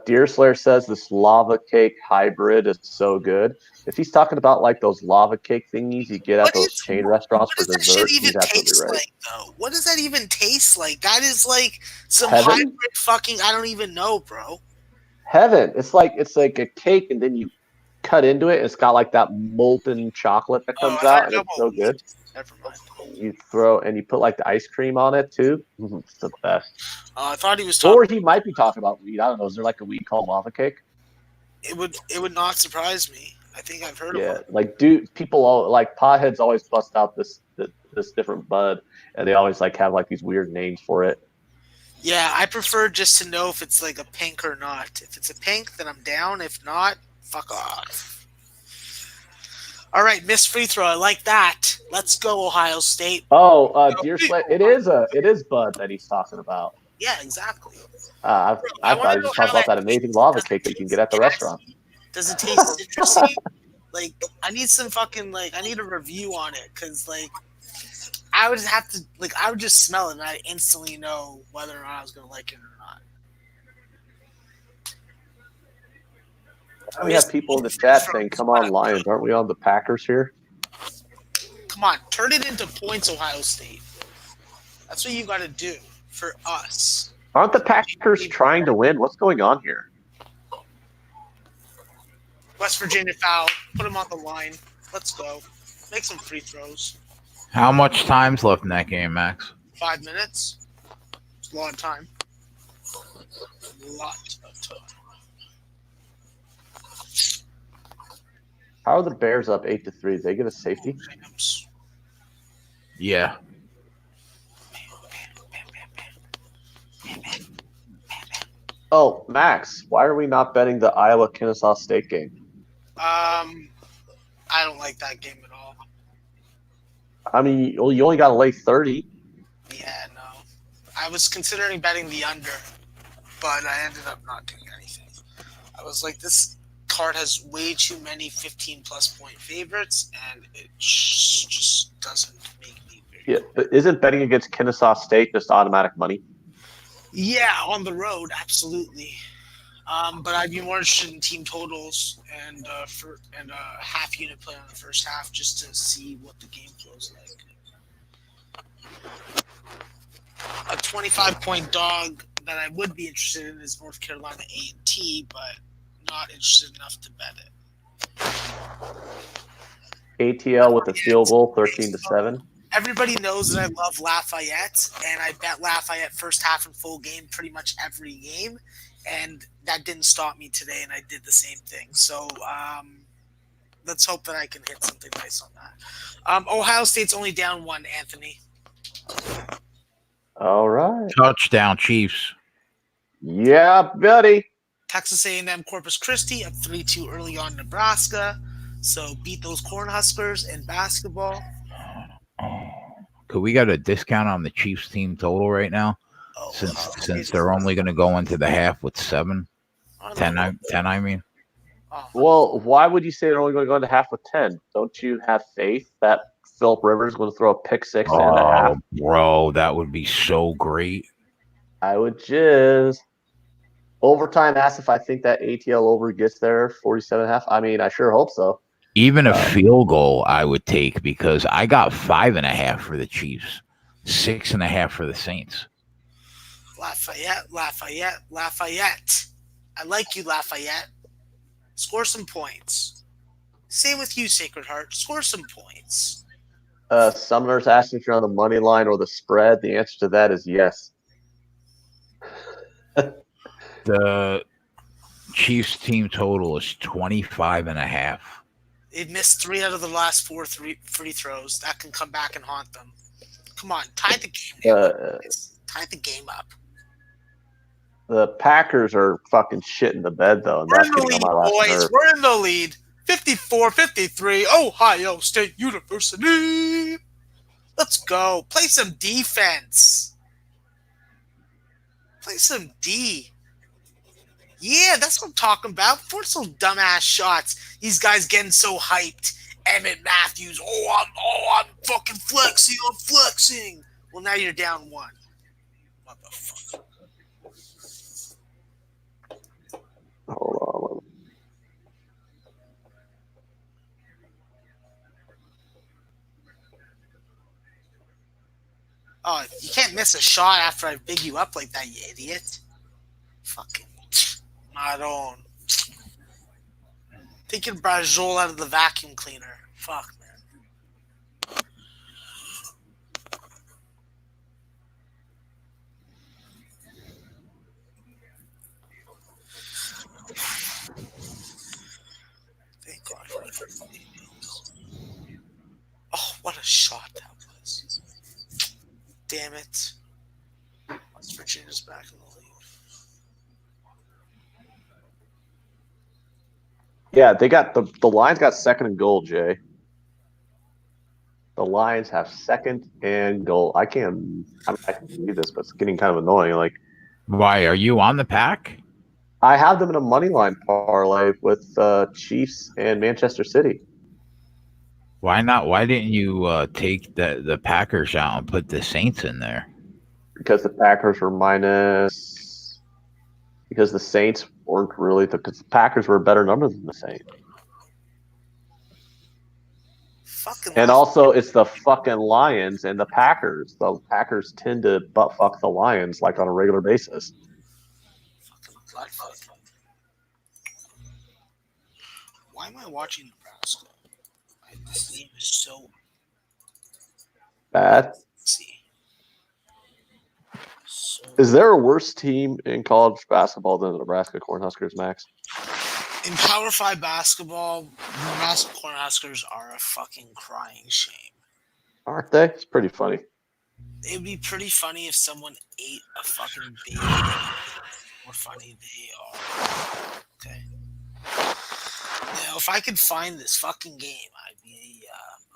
Deerslayer says this lava cake hybrid is so good. If he's talking about like those lava cake thingies you get at those chain restaurants for dessert, he's absolutely right. Like, though? What does that even taste like? That is like some Heaven? hybrid fucking. I don't even know, bro. Heaven. It's like a cake, and then you cut into it. And it's got like that molten chocolate that comes out, and it's so good. Never mind. You put like the ice cream on it too. It's the best. I thought he was talking. Or he might be talking about weed. I don't know. Is there like a weed called lava cake? It would not surprise me. I think I've heard of it. Yeah, like people like potheads always bust out this different bud, and they always like have like these weird names for it. Yeah, I prefer just to know if it's like a pink or not. If it's a pink, then I'm down. If not, fuck off. All right, missed free throw. I like that. Let's go, Ohio State. Oh, Deerslayer. It is bud that he's talking about. Yeah, exactly. I thought he was talking about that amazing lava cake that you can get at the restaurant. Does it taste citrusy? Like, I need some fucking I need a review on it because I would have to I would just smell it and I'd instantly know whether or not I was gonna like it or not. We have people in the chat saying, "Come on, Lions! Aren't we on the Packers here?" Come on, turn it into points, Ohio State. That's what you got to do for us. Aren't the Packers trying to win? What's going on here? West Virginia foul. Put them on the line. Let's go. Make some free throws. How much time's left in that game, Max? 5 minutes. It's a lot of time. A lot of time. How are the Bears up 8-3? Did they get a safety? Yeah. Oh, Max, why are we not betting the Iowa-Kennesaw State game? I don't like that game at all. I mean, you only got to lay 30. Yeah, no. I was considering betting the under, but I ended up not doing anything. I was like, this card has way too many 15-plus point favorites, and it just doesn't make me very Yeah, but isn't betting against Kennesaw State just automatic money? Yeah, on the road, absolutely. But I'd be more interested in team totals and half unit play on the first half just to see what the game flows like. A 25-point dog that I would be interested in is North Carolina A&T, but not interested enough to bet it. ATL with a field goal, 13-7. Everybody knows that I love Lafayette, and I bet Lafayette first half and full game pretty much every game, and that didn't stop me today, and I did the same thing. So let's hope that I can hit something nice on that. Ohio State's only down 1, Anthony. All right. Touchdown, Chiefs. Yeah, buddy. Texas A&M Corpus Christi up 3-2 early on Nebraska. So beat those Cornhuskers in basketball. Could we get a discount on the Chiefs team total right now? Since they're only going to go into the half with 7. 10, I mean. Oh, Well, why would you say they're only going to go into half with 10? Don't you have faith that Philip Rivers is going to throw a pick six and a half? Oh, bro, that would be so great. I would just overtime ask if I think that ATL over gets there 47.5. I mean, I sure hope so. Even a field goal I would take because I got 5.5 for the Chiefs, 6.5 for the Saints. Lafayette. I like you, Lafayette. Score some points. Same with you, Sacred Heart. Score some points. Sumner's asking if you're on the money line or the spread. The answer to that is yes. The Chiefs team total is 25.5. They've missed 3 out of the last 4 free throws. That can come back and haunt them. Come on, tie the game up. Tie the game up. The Packers are fucking shit in the bed, though. And We're that's in the getting lead, on my last boys. nerve. We're in the lead. 54-53. Ohio State University. Let's go. Play some defense. Play some D. Yeah, that's what I'm talking about. Force some dumbass shots. These guys getting so hyped. Emmett Matthews. I'm fucking flexing. I'm flexing. Well, now you're down 1. Motherfucker. Hold on. Oh, you can't miss a shot after I big you up like that, you idiot. Fucking not on. Taking Brajol out of the vacuum cleaner. Fuck, man. Thank God for everybody. Oh, what a shot that was. Damn it. West Virginia's back in the league. Yeah, they got the Lions got second and goal, Jay. The Lions have second and goal. I can read this, but it's getting kind of annoying. Like, Why are you on the pack? I have them in a money line parlay with Chiefs and Manchester City. Why not? Why didn't you take the Packers out and put the Saints in there? Because the Packers were minus. Because the Saints weren't really because the Packers were a better number than the Saints. And also, it's the fucking Lions and the Packers. The Packers tend to butt fuck the Lions like on a regular basis. Why am I watching Nebraska? This game is so bad. Is there a worse team in college basketball than the Nebraska Cornhuskers, Max? In Power 5 basketball, Nebraska Cornhuskers are a fucking crying shame. Aren't they? It's pretty funny. It would be pretty funny if someone ate a fucking baby. More funny they are. Okay. Now, if I could find this fucking game, I'd be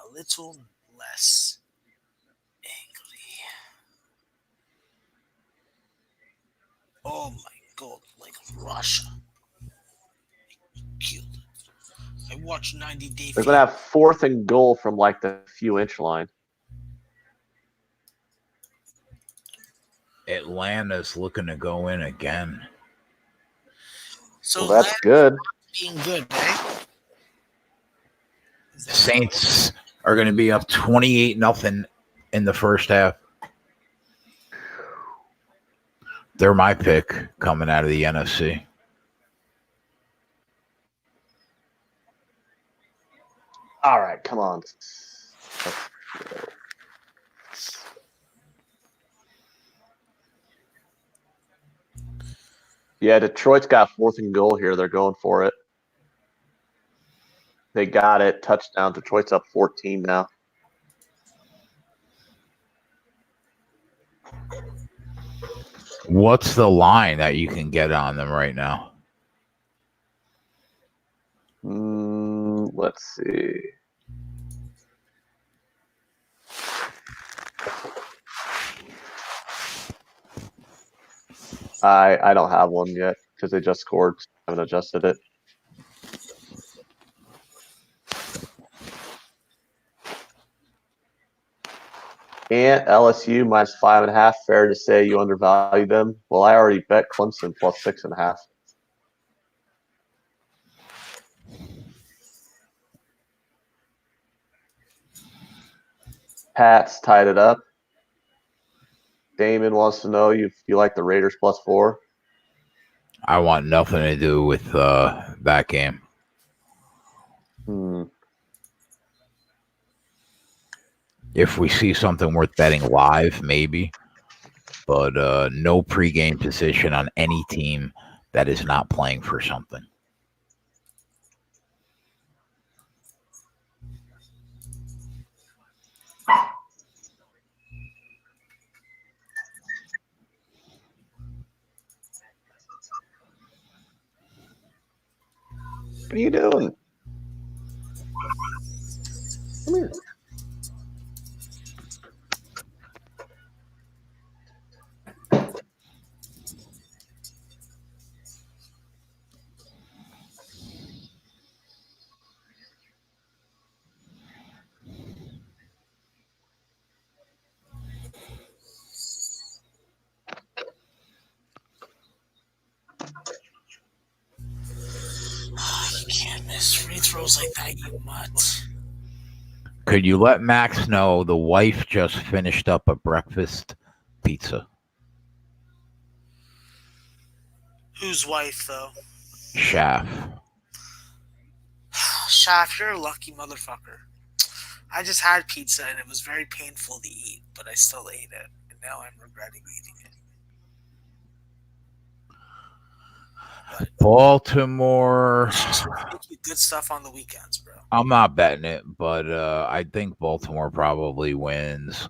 a little less angry. Oh my God, like Russia. Killed it. I watched 90 Day They're going to have fourth and goal from like the few-inch line. Atlanta's looking to go in again. So well, that's good. Being good, eh? Saints are going to be up 28-0 in the first half. They're my pick coming out of the NFC. All right, come on. Yeah, Detroit's got fourth and goal here. They're going for it. They got it. Touchdown. Detroit's up 14 now. What's the line that you can get on them right now? Let's see. I don't have one yet because they just scored. I haven't adjusted it. And LSU minus 5.5. Fair to say you undervalue them. Well, I already bet Clemson plus 6.5. Pats tied it up. Damon wants to know if you like the Raiders plus 4. I want nothing to do with that game. If we see something worth betting live, maybe. But no pregame position on any team that is not playing for something. What are you doing? Come here. You can't miss free throws like that, you mutt. Could you let Max know the wife just finished up a breakfast pizza? Whose wife, though? Shaft. Shaft, you're a lucky motherfucker. I just had pizza and it was very painful to eat, but I still ate it, and now I'm regretting eating it. But Baltimore. it's just making good stuff on the weekends, bro. I'm not betting it, but I think Baltimore probably wins.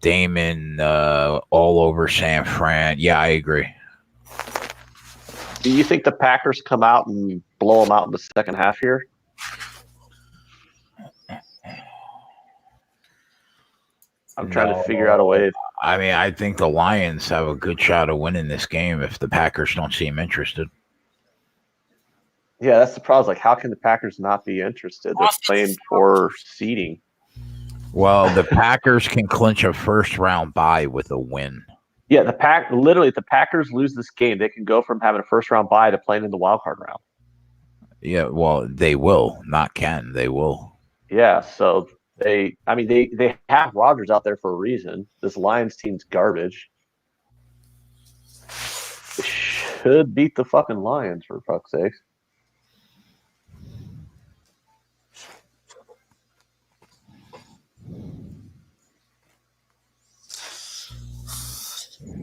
Damon all over San Fran. Yeah, I agree. Do you think the Packers come out and blow them out in the second half here? I'm trying to figure out a way. I mean, I think the Lions have a good shot of winning this game if the Packers don't seem interested. Yeah, that's the problem. Like, how can the Packers not be interested? They're playing for seeding. Well, the Packers can clinch a first-round bye with a win. Yeah, literally, if the Packers lose this game, they can go from having a first-round bye to playing in the wild card round. Yeah, well, they will, not can. They will. Yeah, so they have Rodgers out there for a reason. This Lions team's garbage. They should beat the fucking Lions, for fuck's sake.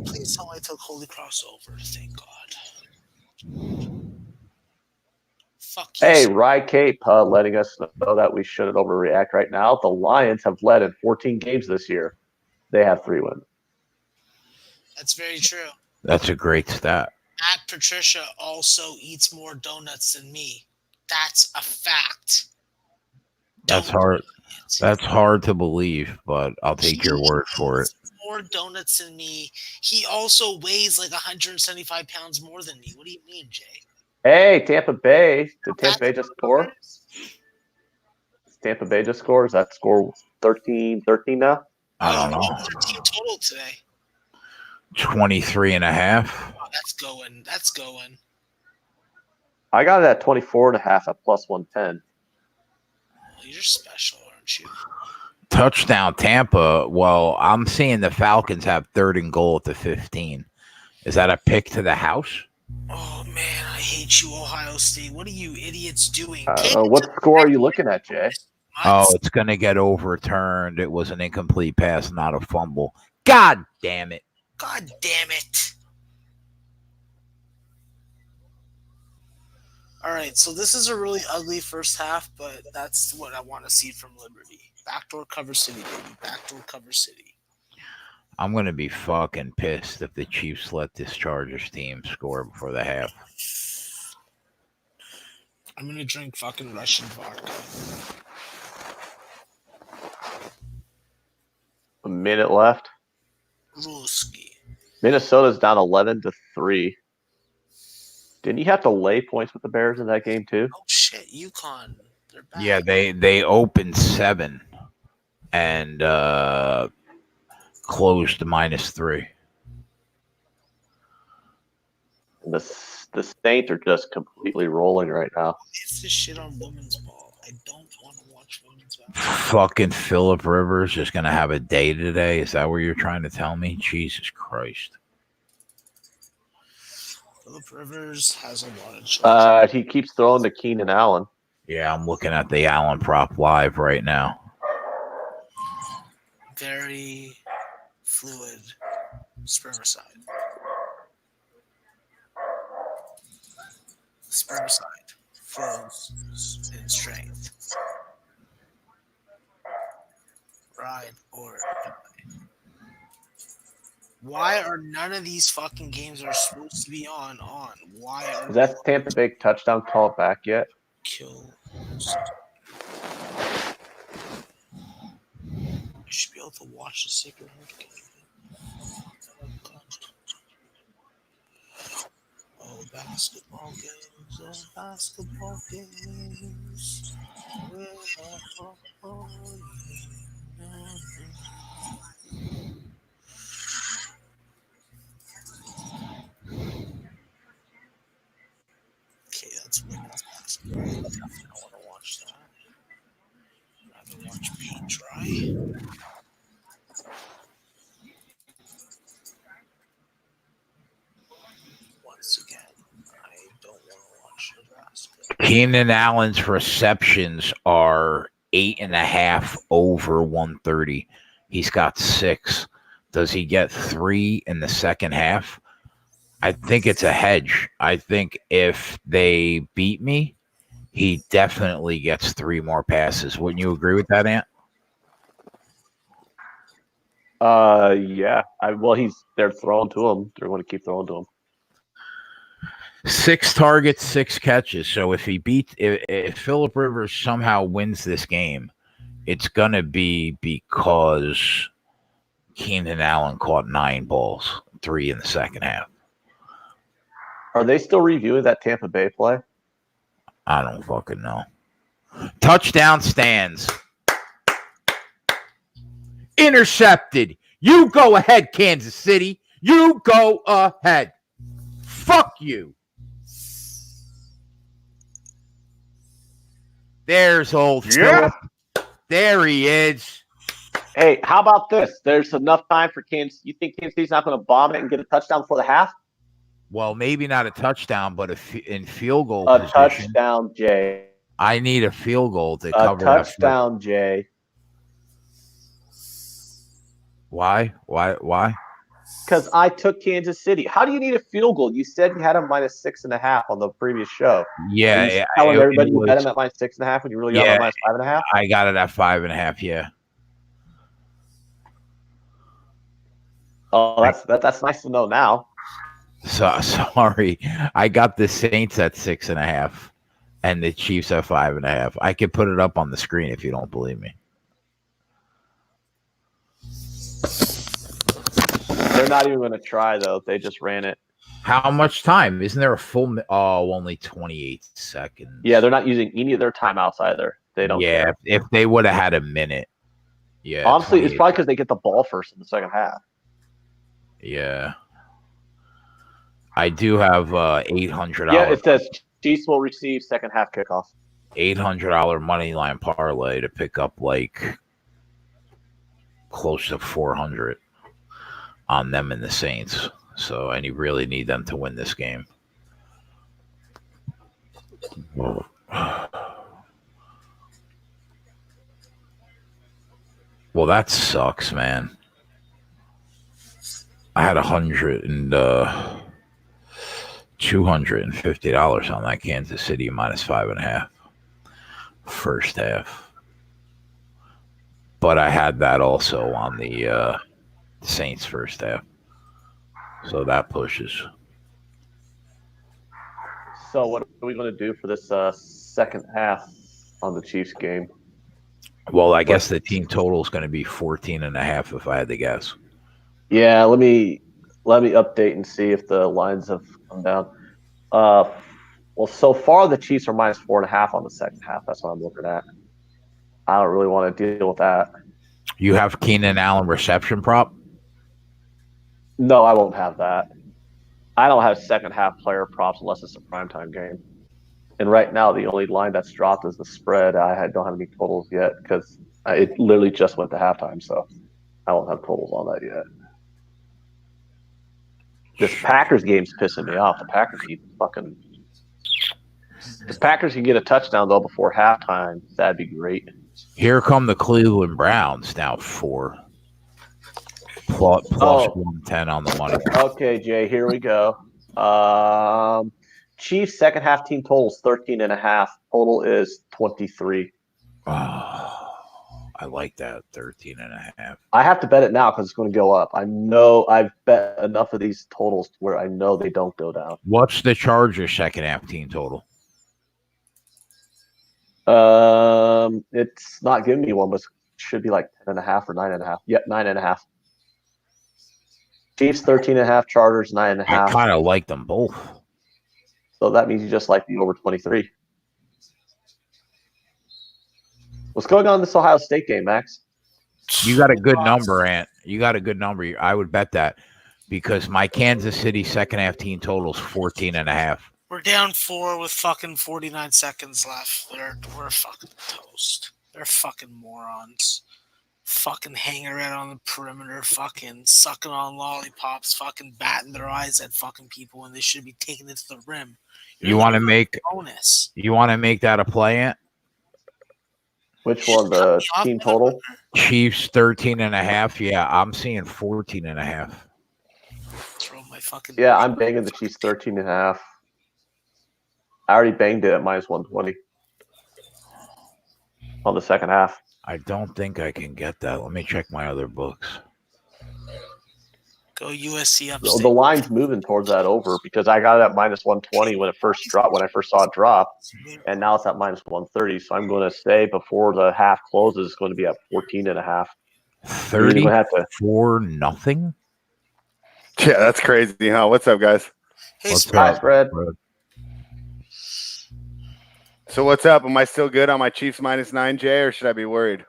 Please tell me I took Holy Cross over. Thank God. Fuck you. Hey, Rye Cape letting us know that we shouldn't overreact right now. The Lions have led in 14 games this year. They have 3 wins. That's very true. That's a great stat. Matt Patricia also eats more donuts than me. That's a fact. That's hard. That's hard to believe, but I'll take your word for it. More donuts than me. He also weighs like 175 pounds more than me. What do you mean, Jay? Hey, Tampa Bay. Did Tampa Bay just score? Tampa Bay just scores. That score 13 now? I don't know. 13 total today. 23.5. Oh, that's going. That's going. I got it at 24.5 at plus 110. Well, you're special, aren't you? Touchdown Tampa. Well, I'm seeing the Falcons have 3rd and goal at the 15. Is that a pick to the house? Oh man, I hate you, Ohio State. What are you idiots doing? What score are you looking at, Jay? Oh, it's going to get overturned. It was an incomplete pass, not a fumble. God damn it. God damn it. All right, so this is a really ugly first half, but that's what I want to see from Liberty. Backdoor cover city, baby. Backdoor cover city. I'm going to be fucking pissed if the Chiefs let this Chargers team score before the half. I'm going to drink fucking Russian vodka. A minute left. Ruski. Minnesota's down 11-3. Didn't you have to lay points with the Bears in that game too? Oh shit, UConn. They're back. Yeah, they opened 7, and closed to -3. The Saints are just completely rolling right now. It's this shit on women's ball. I don't want to watch women's basketball. Fucking Phillip Rivers is going to have a day today. Is that what you're trying to tell me? Jesus Christ. Phillip Rivers has a lot of choices. He keeps throwing to Keenan Allen. Yeah, I'm looking at the Allen prop live right now. Very fluid spermicide. Spermicide flows in strength. Ride or die. Why are none of these fucking games that are supposed to be on? Why are Is that Tampa Bay touchdown called back yet? kill? I should be able to watch the Sacred Heart game. Oh, basketball games. Okay, that's women's basketball. I definitely don't want to watch that. I'd rather watch paint dry. Once again, I don't want to watch Nebraska. Keenan Allen's receptions are 8.5 over 130. He's got 6. Does he get 3 in the second half? I think it's a hedge. I think if they beat me, he definitely gets 3 more passes. Wouldn't you agree with that, Ant? Yeah. They're throwing to him. They're going to keep throwing to him. 6 targets, 6 catches. So if Phillip Rivers somehow wins this game, it's gonna be because Keenan Allen caught 9 balls, 3 in the second half. Are they still reviewing that Tampa Bay play? I don't fucking know. Touchdown stands. Intercepted. You go ahead, Kansas City. You go ahead. Fuck you. There's old Phillip. There he is. Hey, how about this? There's enough time for Kansas. You think Kansas City's not going to bomb it and get a touchdown before the half? Well, maybe not a touchdown, but in field goal A position. touchdown, Jay. I need a field goal to A cover touchdown, Jay. Why? Because I took Kansas City. How do you need a field goal? You said you had him -6.5 on the previous show. Yeah, you telling everybody you bet him at -6.5 when you really got him at -5.5. I got it at 5.5. Yeah. Oh, that's nice to know now. So sorry, I got the Saints at 6.5, and the Chiefs at 5.5. I could put it up on the screen if you don't believe me. They're not even going to try though. They just ran it. How much time? Isn't there a full? Only 28 seconds. Yeah, they're not using any of their timeouts either. They don't. Yeah, care. if they would have had a minute. Yeah. Honestly, it's probably because they get the ball first in the second half. Yeah. I do have $800. Yeah, it says Chiefs will receive second half kickoff. $800 money line parlay to pick up like close to 400 on them and the Saints. So, and you really need them to win this game. Well, that sucks, man. I had $250 on that Kansas City -5.5 first half, but I had that also on the Saints first half, so that pushes. So what are we going to do for this second half on the Chiefs game? Well, I guess the team total is going to be 14.5 if I had to guess. Yeah, let me update and see if the lines have come down. Well, so far the Chiefs are -4.5 on the second half. That's what I'm looking at. I don't really want to deal with that. You have Keenan Allen reception prop? No, I won't have that. I don't have second half player props unless it's a primetime game. And right now, the only line that's dropped is the spread. Don't have any totals yet because it literally just went to halftime, so I won't have totals on that yet. This Packers game's pissing me off. The Packers keep fucking. If Packers can get a touchdown though before halftime, that'd be great. Here come the Cleveland Browns now plus 110 on the money. Okay, Jay, here we go. Chiefs second half team totals 13.5. Total is 23. Oh, I like that 13.5. I have to bet it now because it's going to go up. I know I've bet enough of these totals where I know they don't go down. What's the Chargers second half team total? It's not giving me one, but it should be like 10.5 or 9.5. Yep, 9.5. Chiefs 13.5, Chargers 9.5. I kind of like them both. So that means you just like the over 23. What's going on in this Ohio State game, Max? You got a good number, Ant. You got a good number. I would bet that because my Kansas City second half team total is 14.5. We're down 4 with fucking 49 seconds left. We're fucking toast. They're fucking morons. Fucking hanging around on the perimeter, fucking sucking on lollipops, fucking batting their eyes at fucking people when they should be taking it to the rim. You want to make bonus. You want to make that a play, Ant? Which one? The team total? Chiefs 13.5. Yeah, I'm seeing 14.5. Throw my fucking. Yeah, I'm banging the Chiefs 13.5. I already banged it at minus 120 on the second half. I don't think I can get that. Let me check my other books. Go USC upstate. The line's moving towards that over because I got it at minus 120 when it first dropped. When I first saw it drop, and now it's at minus 130. So I'm going to say before the half closes, it's going to be at 14.5. 34-0. Yeah, that's crazy, huh? What's up, guys? Hey, Hi, Fred. So what's up? Am I still good on my Chiefs -9, Jay, or should I be worried?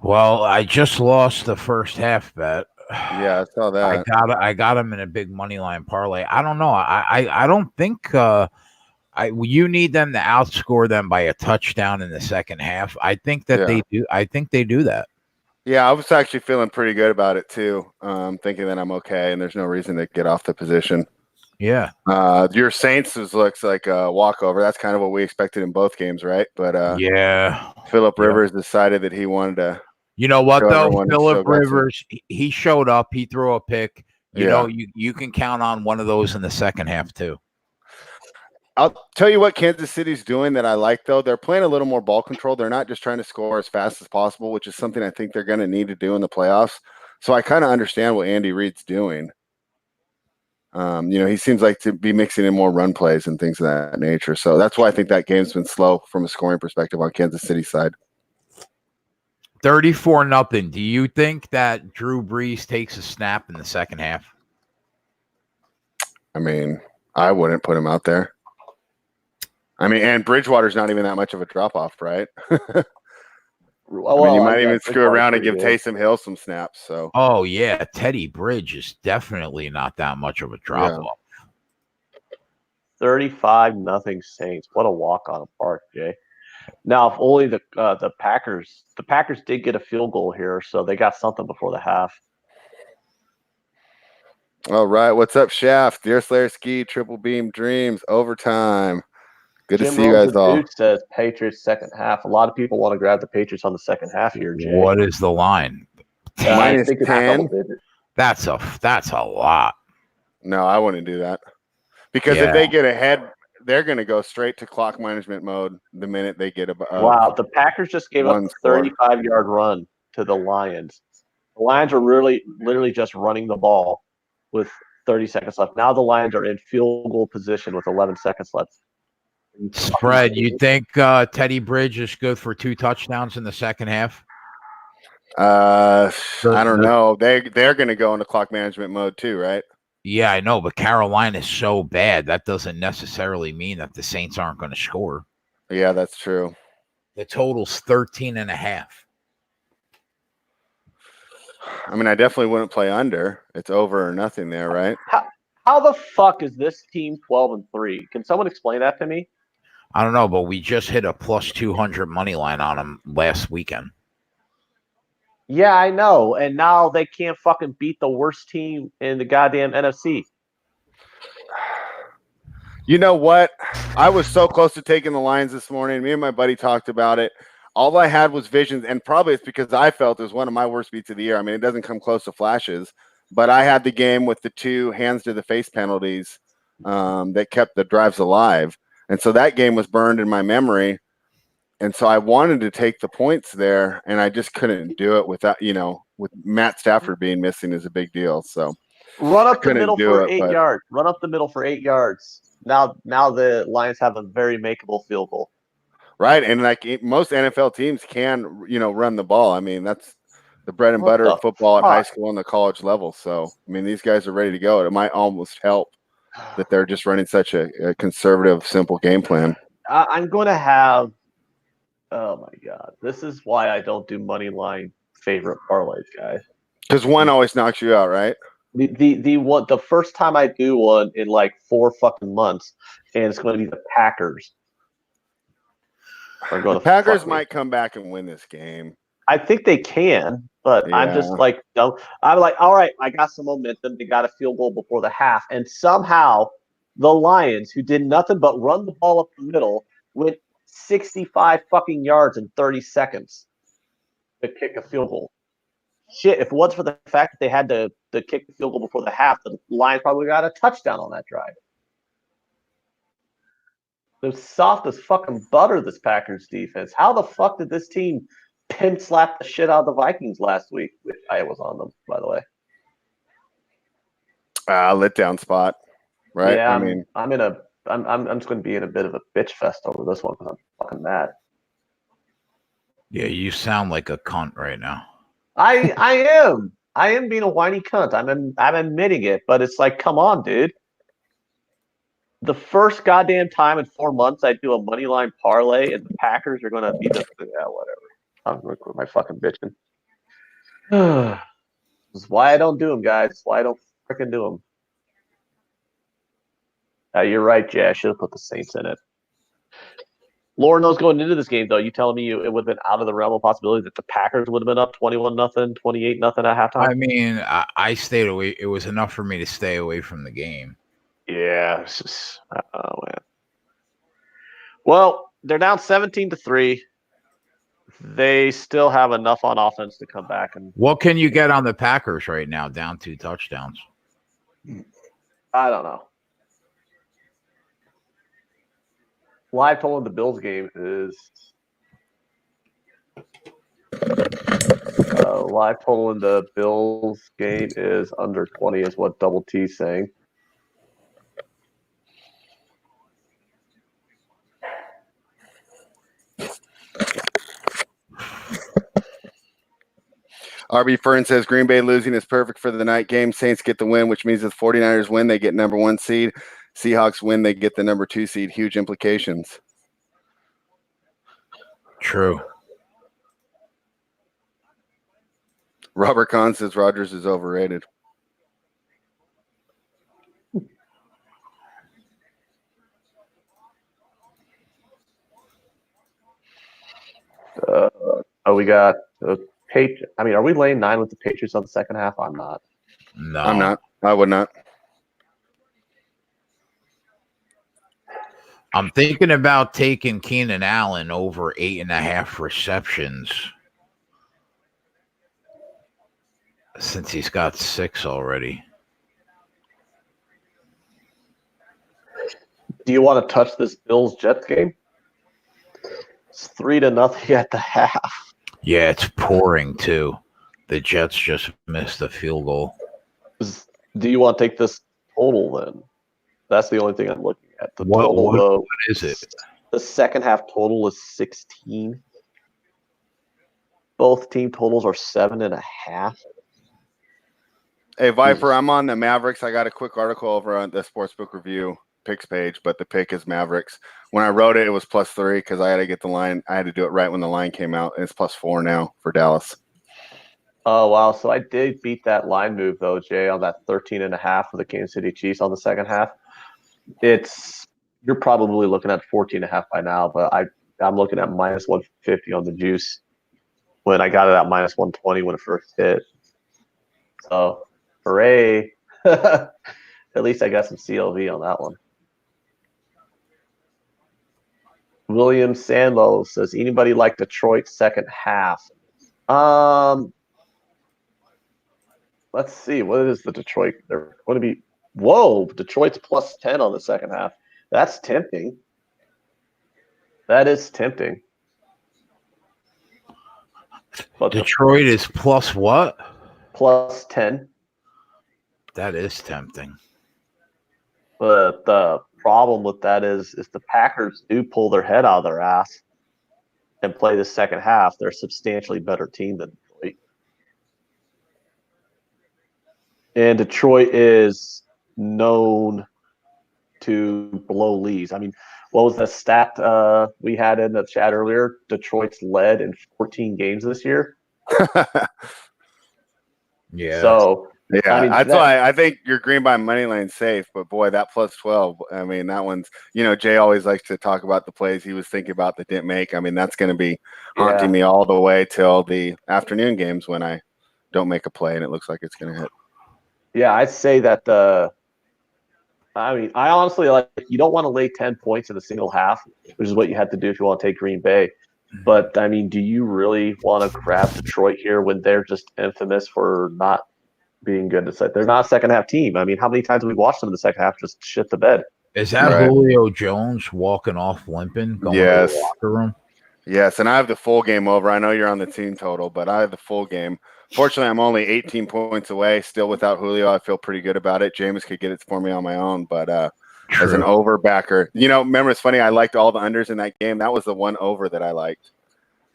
Well, I just lost the first half bet. Yeah, I saw that. I got him in a big money line parlay. I don't know. I don't think you need them to outscore them by a touchdown in the second half. I think that they do. I think they do that. Yeah, I was actually feeling pretty good about it too. Thinking that I'm okay, and there's no reason to get off the position. Yeah. Your Saints looks like a walkover. That's kind of what we expected in both games, right? But yeah, Phillip Rivers decided that he wanted to. You know what though, Phillip Rivers, he showed up. He threw a pick. You know, you can count on one of those in the second half too. I'll tell you what Kansas City's doing that I like, though. They're playing a little more ball control. They're not just trying to score as fast as possible, which is something I think they're going to need to do in the playoffs. So I kind of understand what Andy Reid's doing. He seems like to be mixing in more run plays and things of that nature. So that's why I think that game's been slow from a scoring perspective on Kansas City's side. 34-0. Do you think that Drew Brees takes a snap in the second half? I mean, I wouldn't put him out there. I mean, and Bridgewater's not even that much of a drop-off, right? You might even screw around and give Taysom Hill some snaps. So. Oh, yeah. Teddy Bridge is definitely not that much of a drop-off. 35-0 Saints. What a walk on a park, Jay. Now, if only the Packers did get a field goal here, so they got something before the half. All right, what's up, Shaft? Dear Slayer Ski, Triple Beam Dreams, overtime. Good to see you guys all. Dude says Patriots second half. A lot of people want to grab the Patriots on the second half here, Jay. What is the line? Minus 10. That's a lot. No, I wouldn't do that because if they get ahead, they're going to go straight to clock management mode the minute they get wow, the Packers just gave up a 35-yard run to the Lions. The Lions are literally just running the ball with 30 seconds left. Now the Lions are in field goal position with 11 seconds left. Spread, you think Teddy Bridge is good for 2 touchdowns in the second half? I don't know. They're going to go into clock management mode too, right? Yeah, I know, but Carolina is so bad that doesn't necessarily mean that the Saints aren't going to score. Yeah, that's true. The total's 13.5. I mean, I definitely wouldn't play under. It's over or nothing there, right? How the fuck is this team 12-3? Can someone explain that to me? I don't know, but we just hit a plus 200 money line on them last weekend. Yeah, I know. And now they can't fucking beat the worst team in the goddamn NFC. You know what? I was so close to taking the Lions this morning. Me and my buddy talked about it. All I had was visions, and probably it's because I felt it was one of my worst beats of the year. I mean, it doesn't come close to flashes, but I had the game with the 2 hands to the face penalties that kept the drives alive. And so that game was burned in my memory. And so I wanted to take the points there, and I just couldn't do it without, with Matt Stafford being missing is a big deal. So run up the middle for 8 but... yards. Run up the middle for 8 yards. Now the Lions have a very makeable field goal. Right, and like most NFL teams can, run the ball. I mean, that's the bread and butter of football at high school and the college level. So, I mean, these guys are ready to go. It might almost help that they're just running such a conservative, simple game plan. I'm going to have – oh, my God. This is why I don't do money line favorite parlays, guys. Because one always knocks you out, right? The first time I do one in like 4 fucking months, and it's going to be the Packers. The Packers might come back and win this game. I think they can, but yeah. I'm just like, I'm like, all right, I got some momentum. They got a field goal before the half, and somehow the Lions, who did nothing but run the ball up the middle, went 65 fucking yards in 30 seconds to kick a field goal. Shit, if it wasn't for the fact that they had to kick the field goal before the half, the Lions probably got a touchdown on that drive. They're soft as fucking butter, this Packers defense. How the fuck did this team pin slap the shit out of the Vikings last week? I was on them, by the way. Letdown spot, right? Yeah, I'm just going to be in a bit of a bitch fest over this one because I'm fucking mad. Yeah, you sound like a cunt right now. I am. I am being a whiny cunt. I'm admitting it, but it's like, come on, dude. The first goddamn time in 4 months I do a money line parlay and the Packers are going to be whatever. I'm going to quit my fucking bitching. This is why I don't do them, guys. That's why I don't freaking do them. You're right, Jay. I should have put the Saints in it. Lord knows going into this game, though, you telling me it would have been out of the realm of possibility that the Packers would have been up 21-0, 28-0 at halftime? I mean, I stayed away. It was enough for me to stay away from the game. Yeah. Oh, man. Well, they're down 17-3. They still have enough on offense to come back. And what can you get on the Packers right now, down 2 touchdowns? I don't know. Live total in the Bills game is under 20 is what Double T is saying. RB Fern says Green Bay losing is perfect for the night game. Saints get the win, which means if the 49ers win, they get number 1 seed. Seahawks win, they get the number 2 seed. Huge implications. True. Robert Kahn says Rodgers is overrated. We got are we laying 9 with the Patriots on the second half? I'm not. No, I'm not. I would not. I'm thinking about taking Keenan Allen over 8.5 receptions since he's got 6 already. Do you want to touch this Bills-Jets game? It's 3-0 at the half. Yeah, it's pouring too. The Jets just missed a field goal. Do you want to take this total then? That's the only thing I'm looking at. The total, though, what is it? The second half total is 16. Both team totals are 7.5. Hey, Viper, I'm on the Mavericks. I got a quick article over on the Sportsbook Review picks page, but the pick is Mavericks. When I wrote it, it was +3 because I had to get the line. I had to do it right when the line came out, and it's +4 now for Dallas. Oh, wow. So I did beat that line move, though, Jay, on that 13.5 for the Kansas City Chiefs on the second half. You're probably looking at 14.5 by now, but I'm looking at minus 150 on the juice when I got it at minus 120 when it first hit. So, hooray. At least I got some CLV on that one. William Sandlow says, anybody like Detroit second half? Let's see. What is the Detroit? They're going to be. Whoa, Detroit's plus 10 on the second half. That's tempting. That is tempting. But Detroit is plus what? Plus 10. That is tempting. But the problem with that is the Packers do pull their head out of their ass and play the second half. They're a substantially better team than Detroit. And Detroit is known to blow leads. I mean, what was the stat we had in the chat earlier? Detroit's led in 14 games this year. Yeah. So yeah, I mean, that's why I think your green by money lane's safe. But boy, that plus 12. I mean, that one's. Jay always likes to talk about the plays he was thinking about that didn't make. I mean, that's going to be haunting me all the way till the afternoon games when I don't make a play and it looks like it's going to hit. Yeah, I'd say that I mean, I honestly you don't want to lay 10 points in a single half, which is what you have to do if you want to take Green Bay. But I mean, do you really want to grab Detroit here when they're just infamous for not being good? It's like they're not a second half team. I mean, how many times have we watched them in the second half just shit the bed? Is that Julio Jones walking off limping, going to the locker room? Yes, and I have the full game over. I know you're on the team total, but I have the full game. Fortunately, I'm only 18 points away, still without Julio. I feel pretty good about it. Jameis could get it for me on my own, but as an over backer, remember, it's funny, I liked all the unders in that game. That was the one over that I liked,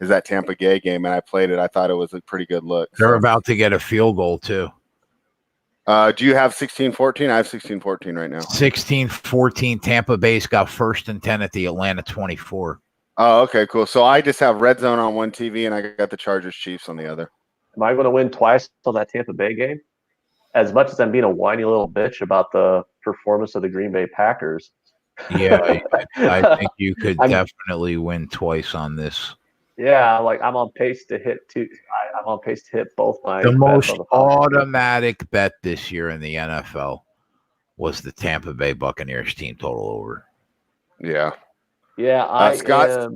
is that Tampa Bay game, and I played it. I thought it was a pretty good look. They're about to get a field goal, too. Do you have 16-14? I have 16-14 right now. 16-14. Tampa Bay's got 1st and 10 at the Atlanta 24. Oh, okay, cool. So I just have Red Zone on one TV, and I got the Chargers Chiefs on the other. Am I going to win twice on that Tampa Bay game? As much as I'm being a whiny little bitch about the performance of the Green Bay Packers. Yeah, I think you could definitely win twice on this. Yeah, I'm on pace to hit I'm on pace to hit both my. The most automatic bet this year in the NFL was the Tampa Bay Buccaneers team total over. Yeah. Yeah, Scott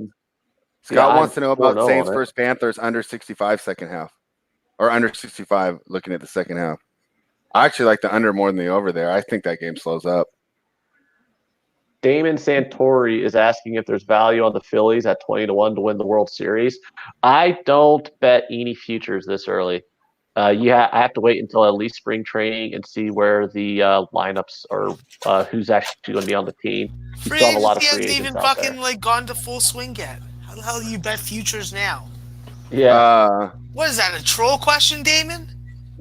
wants to know about Saints versus Panthers under 65 second half, or under 65 looking at the second half. I actually like the under more than the over there. I think that game slows up. Damon Santori is asking if there's value on the Phillies at 20-1 to win the World Series. I don't bet any futures this early. I have to wait until at least spring training and see where the lineups are, who's actually going to be on the team. Free still have a lot of agents free hasn't agents even out fucking there. gone to full swing yet. How the hell do you bet futures now? Yeah. What is that, a troll question, Damon?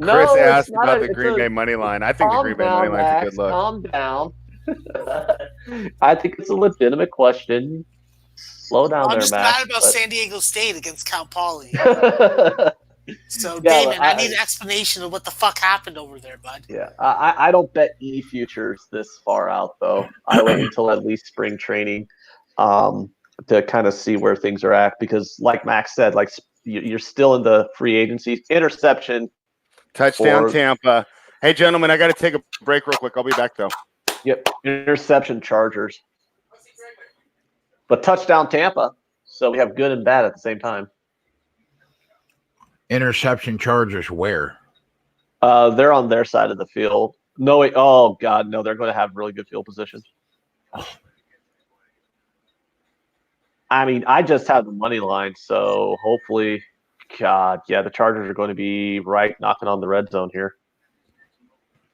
Chris asked about the Green Bay money line. I think the Green Bay money line's a good look. Calm down. I think it's a legitimate question. Slow down there, Max. I'm just mad about San Diego State against Cal Poly. So, Damon, I need an explanation of what the fuck happened over there, bud. Yeah, I don't bet any futures this far out, though. I wait until at least spring training to kind of see where things are at. Because, like Max said, you're still in the free agency. Interception. Touchdown, Tampa. Hey, gentlemen, I got to take a break real quick. I'll be back, though. Yep, interception, Chargers. But touchdown, Tampa. So we have good and bad at the same time. Interception, Chargers where? They're on their side of the field. No, wait. Oh, God, no. They're going to have really good field position. I mean, I just have the money line, so hopefully, God, yeah, the Chargers are going to be right knocking on the red zone here.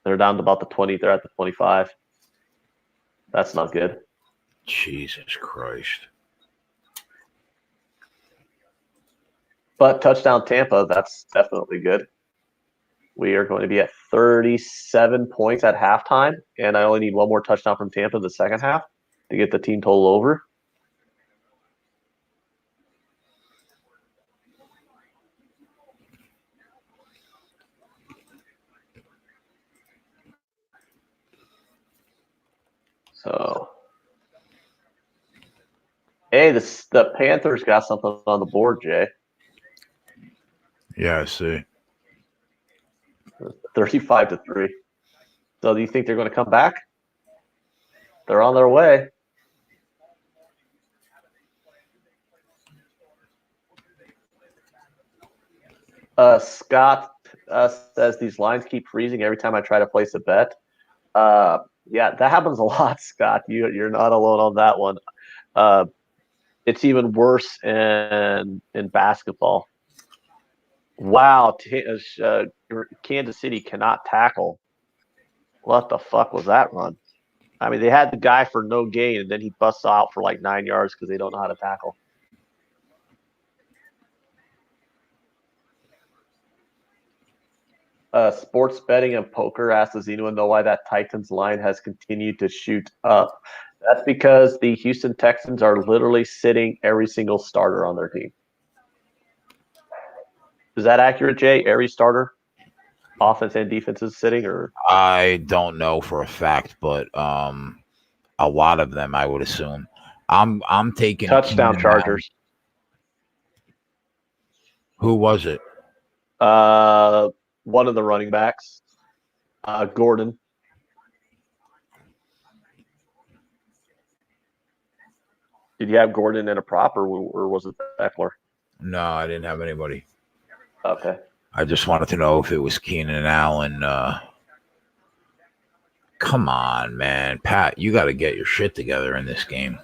They're down to about the 20. They're at the 25. That's not good. Jesus Christ. But touchdown Tampa, that's definitely good. We are going to be at 37 points at halftime, and I only need one more touchdown from Tampa in the second half to get the team total over. So, hey, the Panthers got something on the board, Jay. Yeah, I see. 35-3. So, do you think they're going to come back? They're on their way. Scott says these lines keep freezing every time I try to place a bet. Yeah, that happens a lot, Scott. You're not alone on that one. It's even worse in basketball. Wow, Kansas City cannot tackle. What the fuck was that run? I mean, they had the guy for no gain, and then he busts out for like 9 yards because they don't know how to tackle. Sports betting and poker asks, does anyone know why that Titans line has continued to shoot up? That's because the Houston Texans are literally sitting every single starter on their team. Is that accurate, Jay? Every starter, offense and defense, is sitting, or I don't know for a fact, but a lot of them, I would assume. I'm taking touchdown Keenan Chargers. Allen. Who was it? One of the running backs, Gordon. Did you have Gordon in a prop, or was it Eckler? No, I didn't have anybody. Okay. I just wanted to know if it was Keenan Allen. Come on, man. Pat, you got to get your shit together in this game.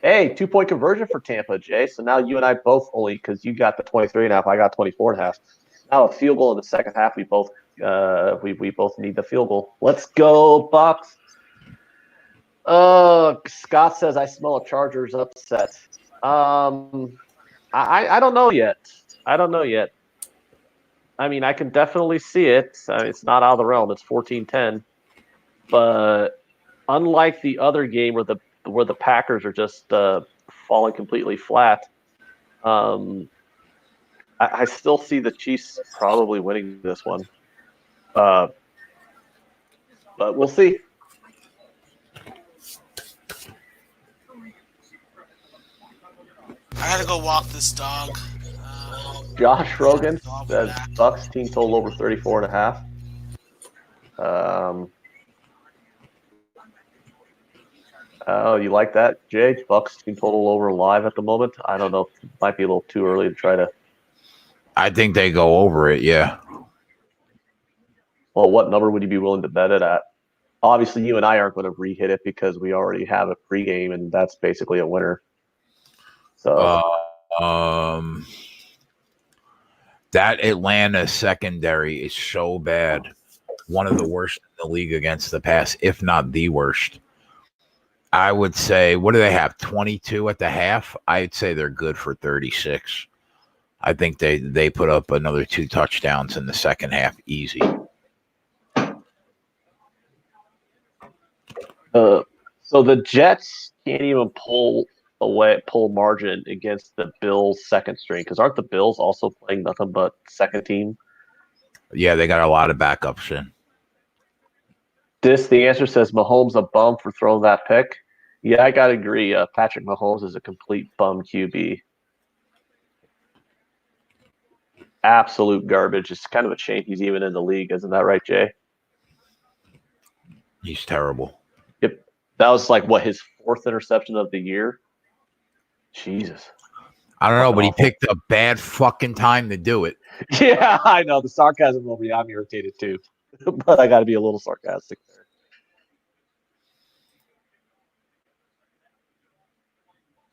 Hey, 2-point conversion for Tampa, Jay. So now you and I both only, because you got the 23.5, I got 24.5. Now a field goal in the second half. We both need the field goal. Let's go, Bucks. Scott says I smell a Chargers upset. I don't know yet. I mean, I can definitely see it. It's not out of the realm. It's 14-10. But unlike the other game where the Packers are just falling completely flat, I still see the Chiefs probably winning this one. But we'll see. I gotta go walk this dog. Josh Rogan says Bucks team total over 34.5. Oh, you like that, Jay? Bucks team total over live at the moment. I don't know. It might be a little too early to try to. I think they go over it. Yeah. Well, what number would you be willing to bet it at? Obviously, you and I aren't going to re-hit it because we already have a pregame, and that's basically a winner. So, that Atlanta secondary is so bad. One of the worst in the league against the pass, if not the worst. I would say, what do they have? 22 at the half? I'd say they're good for 36. I think they put up another 2 touchdowns in the second half, easy. So the Jets can't even pull margin against the Bills' second string, because aren't the Bills also playing nothing but second team? Yeah, they got a lot of backups in. The answer says Mahomes a bum for throwing that pick. Yeah, I gotta agree. Patrick Mahomes is a complete bum QB. Absolute garbage. It's kind of a shame he's even in the league, isn't that right, Jay? He's terrible. Yep. That was like his 4th interception of the year. Jesus. I don't know, but he picked a bad fucking time to do it. Yeah, I know. The sarcasm will be. I'm irritated too, but I got to be a little sarcastic there.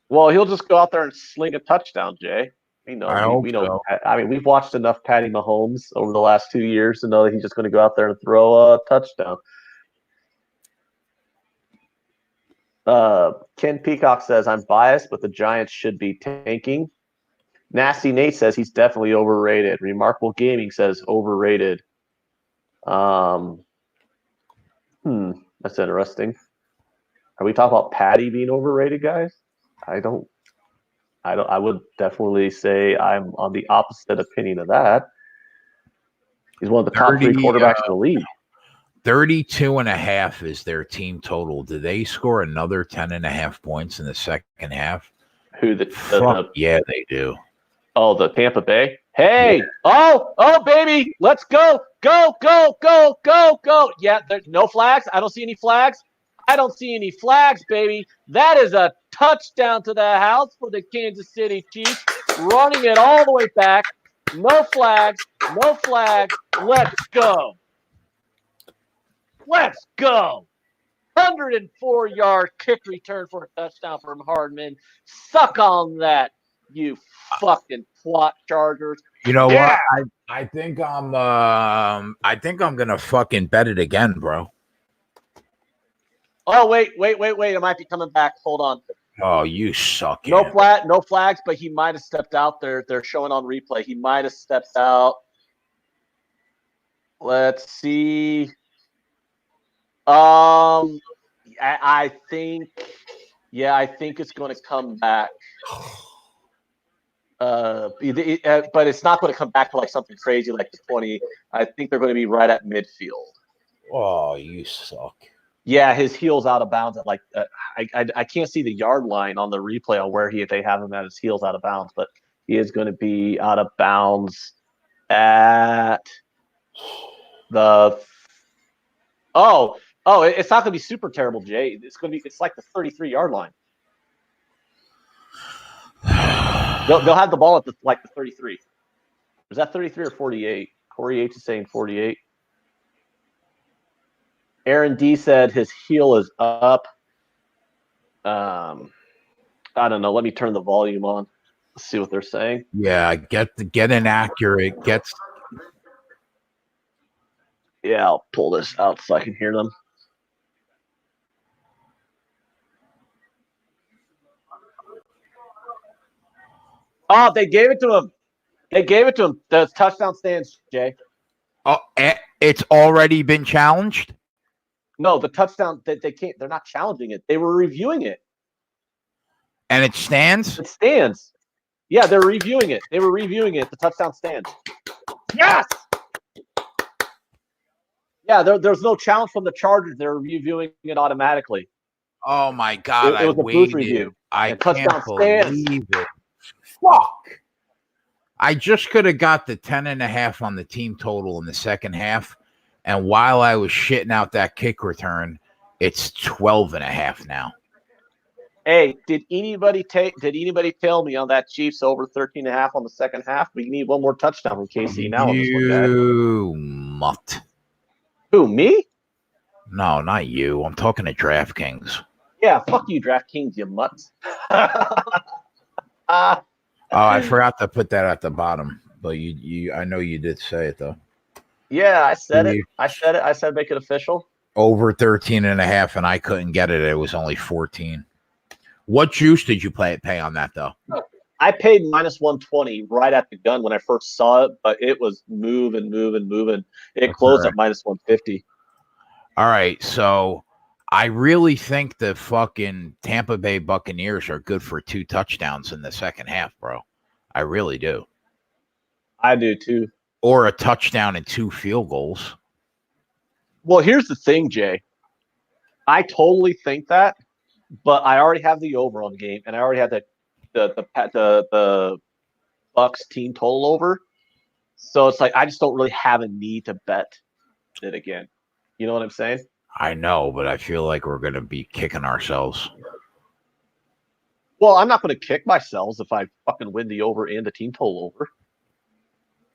Well, he'll just go out there and sling a touchdown, Jay. We know. So. I mean, we've watched enough Patty Mahomes over the last 2 years to know that he's just going to go out there and throw a touchdown. Ken Peacock says, I'm biased, but the Giants should be tanking. Nasty Nate says he's definitely overrated. Remarkable Gaming says overrated. That's interesting. Are we talking about Patty being overrated, guys? I would definitely say I'm on the opposite opinion of that. He's one of the top 3 quarterbacks in the league. 32.5 is their team total. Do they score another 10.5 points in the second half? Who Yeah, they do. Oh, the Tampa Bay. Hey, oh, baby, let's go. Yeah, there's no flags. I don't see any flags. Baby. That is a touchdown to the house for the Kansas City Chiefs, running it all the way back. No flags. Let's go. 104-yard kick return for a touchdown from Hardman. Suck on that, you fucking twat Chargers. You know what? I think I'm gonna fucking bet it again, bro. Oh, wait. It might be coming back. Hold on. Oh, you suck. No flags, but he might have stepped out there. They're showing on replay. He might have stepped out. Let's see. I think it's going to come back. But it's not going to come back to like something crazy like the 20. I think they're going to be right at midfield. Oh, you suck. Yeah, his heel's out of bounds at like I can't see the yard line on the replay on where they have him at his heel's out of bounds, but he is going to be out of bounds at the it's not going to be super terrible, Jay. It's like the 33-yard line. They'll have the ball at the 33. Was that 33 or 48? Corey H is saying 48. Aaron D said his heel is up. I don't know. Let me turn the volume on. Let's see what they're saying. Yeah, get an accurate. Yeah, I'll pull this out so I can hear them. Oh, they gave it to him. The touchdown stands, Jay. Oh, it's already been challenged? No, the touchdown, they can't. They're not challenging it. They were reviewing it. And it stands? It stands. Yeah, they're reviewing it. They were reviewing it. The touchdown stands. Yes! Yeah, there's no challenge from the Chargers. They're reviewing it automatically. Oh, my God. It was a booth review. I can't believe it. Fuck. I just could have got the 10.5 on the team total in the second half. And while I was shitting out that kick return, it's 12.5 now. Hey, did anybody tell me on that Chiefs over 13.5 on the second half? We need one more touchdown from KC now. You mutt. Who, me? No, not you. I'm talking to DraftKings. Yeah, fuck you, DraftKings, you mutts. I forgot to put that at the bottom, but I know you did say it though. Yeah, I said it. I said make it official. Over 13.5, and I couldn't get it. It was only 14. What juice did you pay on that though? I paid minus 120 right at the gun when I first saw it, but it was moving. It closed at minus 150. All right, so I really think the fucking Tampa Bay Buccaneers are good for 2 touchdowns in the second half, bro. I really do. I do too. Or a touchdown and 2 field goals. Well, here's the thing, Jay. I totally think that, but I already have the over on the game, and I already have the Bucks team total over. So it's like I just don't really have a need to bet it again. You know what I'm saying? I know, but I feel like we're going to be kicking ourselves. Well, I'm not going to kick myself if I fucking win the over and the team total over.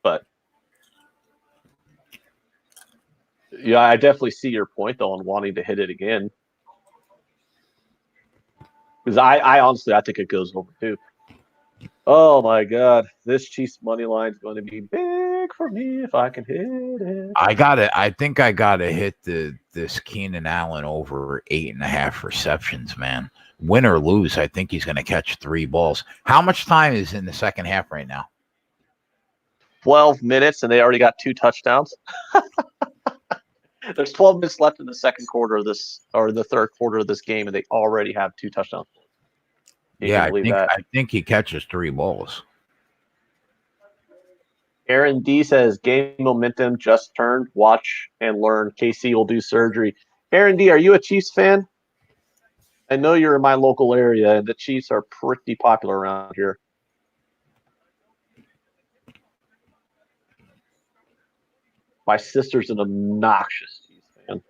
But yeah, I definitely see your point though on wanting to hit it again. Because I honestly think it goes over too. Oh my God, this Chiefs money line is going to be big for me if I can hit it. I think I gotta hit this Keenan Allen over 8.5 receptions, man. Win or lose, I think he's going to catch 3 balls. How much time is in the second half right now? 12 minutes, and they already got 2 touchdowns. There's 12 minutes left in the second quarter of this, or the third quarter of this game, and they already have 2 touchdowns. I think he catches 3 balls. Aaron D says game momentum just turned. Watch and learn. KC will do surgery. Aaron D, are you a Chiefs fan? I know you're in my local area, and the Chiefs are pretty popular around here. My sister's an obnoxious Chiefs fan.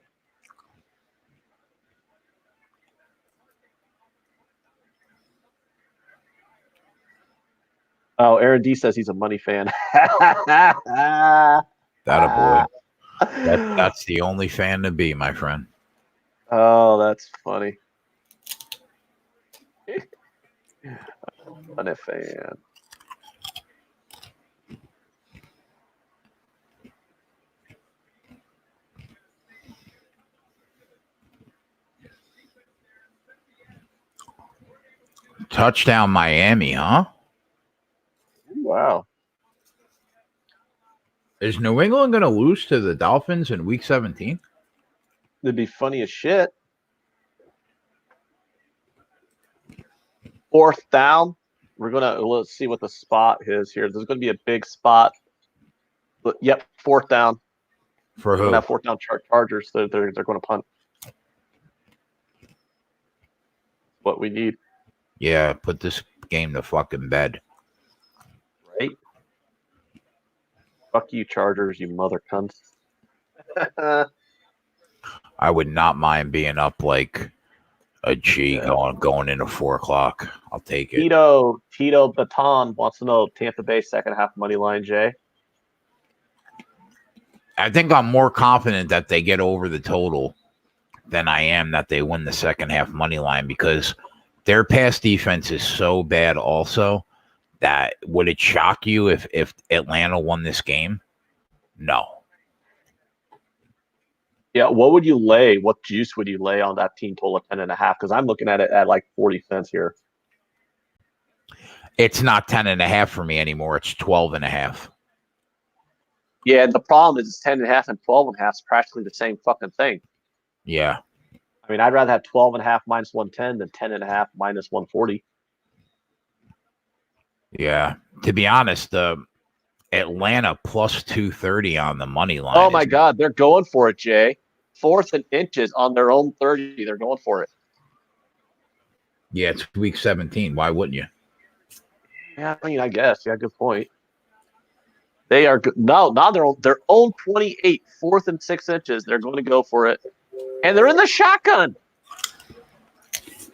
Oh, Aaron D says he's a money fan. That a boy. That's the only fan to be, my friend. Oh, that's funny. Money fan. Touchdown Miami, huh? Wow. Is New England going to lose to the Dolphins in Week 17? It'd be funny as shit. Fourth down. Let's see what the spot is here. There's going to be a big spot. But, yep, fourth down. For who? We're going to have fourth down Chargers. They're going to punt. What we need. Yeah, put this game to fucking bed. Right? Fuck you, Chargers, you mother cunts. I would not mind being up like a G going into 4 o'clock. I'll take it. Tito Baton wants to know Tampa Bay second half money line, Jay. I think I'm more confident that they get over the total than I am that they win the second half money line, because their pass defense is so bad also that would it shock you if Atlanta won this game? No. Yeah, what would you lay? What juice would you lay on that team total of 10.5? Because I'm looking at it at like 40 cents here. It's not 10.5 for me anymore. It's 12.5. Yeah, the problem is it's 10.5 and 12.5 is practically the same fucking thing. Yeah. I mean, I'd rather have 12.5 minus 110 than 10.5 minus 140. Yeah. To be honest, Atlanta plus 230 on the money line. Oh my God, they're going for it, Jay. 4th and inches on their own 30. They're going for it. Yeah, it's Week 17. Why wouldn't you? Yeah, I mean, I guess. Yeah, good point. They are good. No, now they're their own 28, 4th and 6 inches. They're going to go for it. And they're in the shotgun.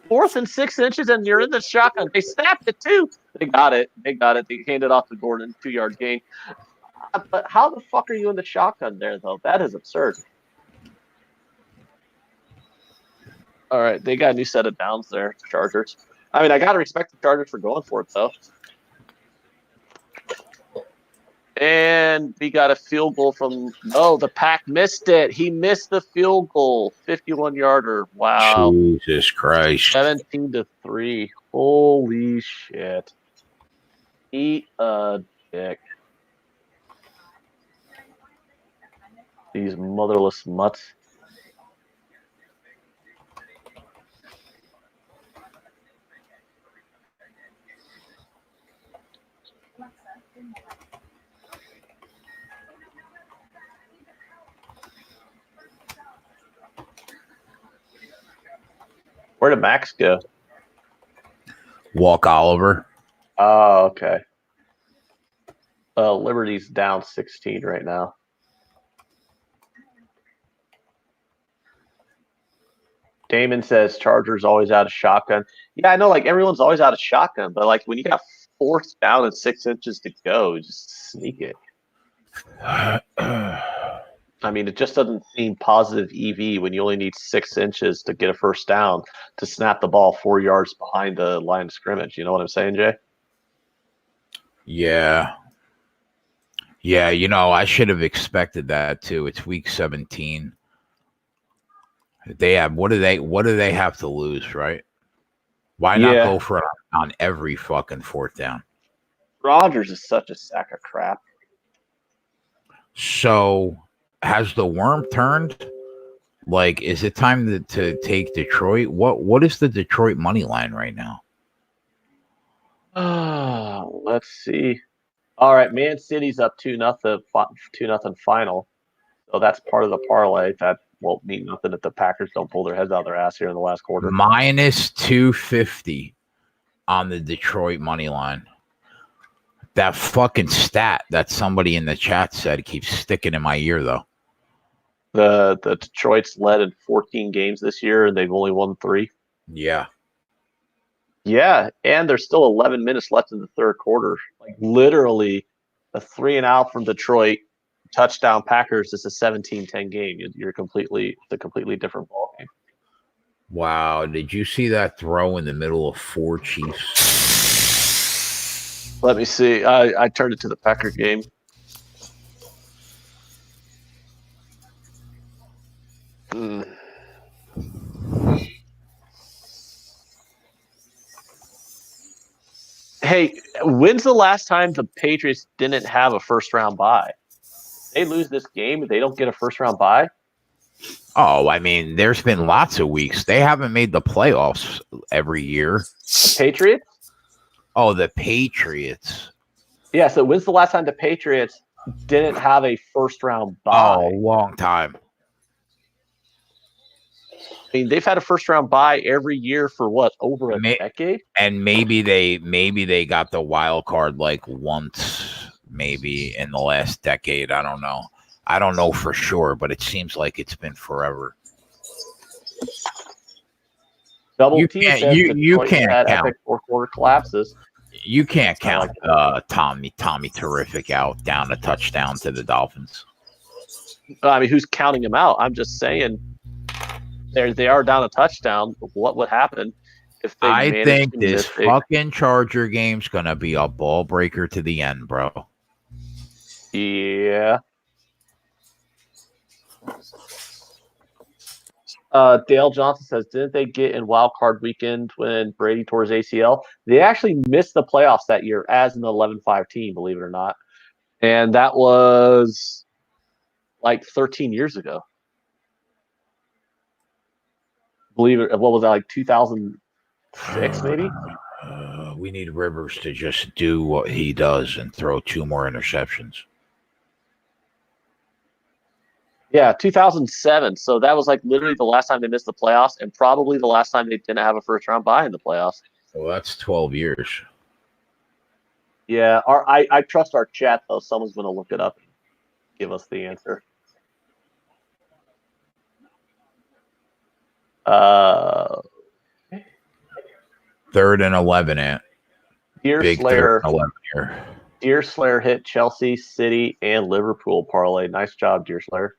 4th and 6 inches, and you're in the shotgun. They snapped it too. They got it. They handed off to Gordon, 2-yard gain. But how the fuck are you in the shotgun there, though? That is absurd. All right, they got a new set of downs there, Chargers. I mean, I got to respect the Chargers for going for it, though. And we got a field goal from – the Pack missed it. He missed the field goal, 51-yarder. Wow. Jesus Christ. 17-3. Holy shit. Eat a dick. These motherless mutts. Where did Max go? Walk Oliver. Oh, okay. Liberty's down 16 right now. Damon says Chargers always out of shotgun. Yeah, I know, like everyone's always out of shotgun, but like when you got 4th down and 6 inches to go, just sneak it. I mean, it just doesn't seem positive EV when you only need 6 inches to get a first down to snap the ball 4 yards behind the line of scrimmage. You know what I'm saying, Jay? Yeah. Yeah, I should have expected that too. It's Week 17. They have what do they have to lose, right? Why not go for it on every fucking 4th down? Rodgers is such a sack of crap. So has the worm turned? Like, is it time to take Detroit? What is the Detroit money line right now? Let's see. All right, Man City's up 2-0, 2-0 final. So that's part of the parlay. That won't mean nothing if the Packers don't pull their heads out of their ass here in the last quarter. Minus 250 on the Detroit money line. That fucking stat that somebody in the chat said keeps sticking in my ear, though. The Detroit's led in 14 games this year, and they've only won 3. Yeah. Yeah, and there's still 11 minutes left in the third quarter. Like literally, a 3-and-out from Detroit, touchdown Packers is a 17-10 game. It's a completely different ball game. Wow. Did you see that throw in the middle of 4 Chiefs? Let me see. I turned it to the Packer game. Hey, when's the last time the Patriots didn't have a first-round bye? They lose this game, they don't get a first-round bye? Oh, I mean, there's been lots of weeks. They haven't made the playoffs every year. The Patriots? Oh, the Patriots. Yeah, so when's the last time the Patriots didn't have a first-round bye? Oh, a long time. I mean, they've had a first-round bye every year for what, over a decade? And maybe they got the wild card like once, maybe in the last decade. I don't know. I don't know for sure, but it seems like it's been forever. Double T says you can't count epic fourth-quarter collapses. You can't count Tommy Terrific out down a touchdown to the Dolphins. I mean, who's counting him out? I'm just saying they are down a touchdown. What would happen if they? I think this fucking Charger game's gonna be a ball breaker to the end, bro. Yeah. Dale Johnson says, didn't they get in wild card weekend when Brady tore his ACL? They actually missed the playoffs that year as an 11-5 team, believe it or not. And that was like 13 years ago. Believe it. What was that, like 2006 maybe? We need Rivers to just do what he does and throw 2 more interceptions. Yeah, 2007. So that was like literally the last time they missed the playoffs, and probably the last time they didn't have a first-round bye in the playoffs. Well, that's 12 years. Yeah, I trust our chat, though. Someone's going to look it up and give us the answer. 3rd and 11, Ant. Big Slayer, 3rd and 11 here. Deer Slayer hit Chelsea, City, and Liverpool parlay. Nice job, Deer Slayer.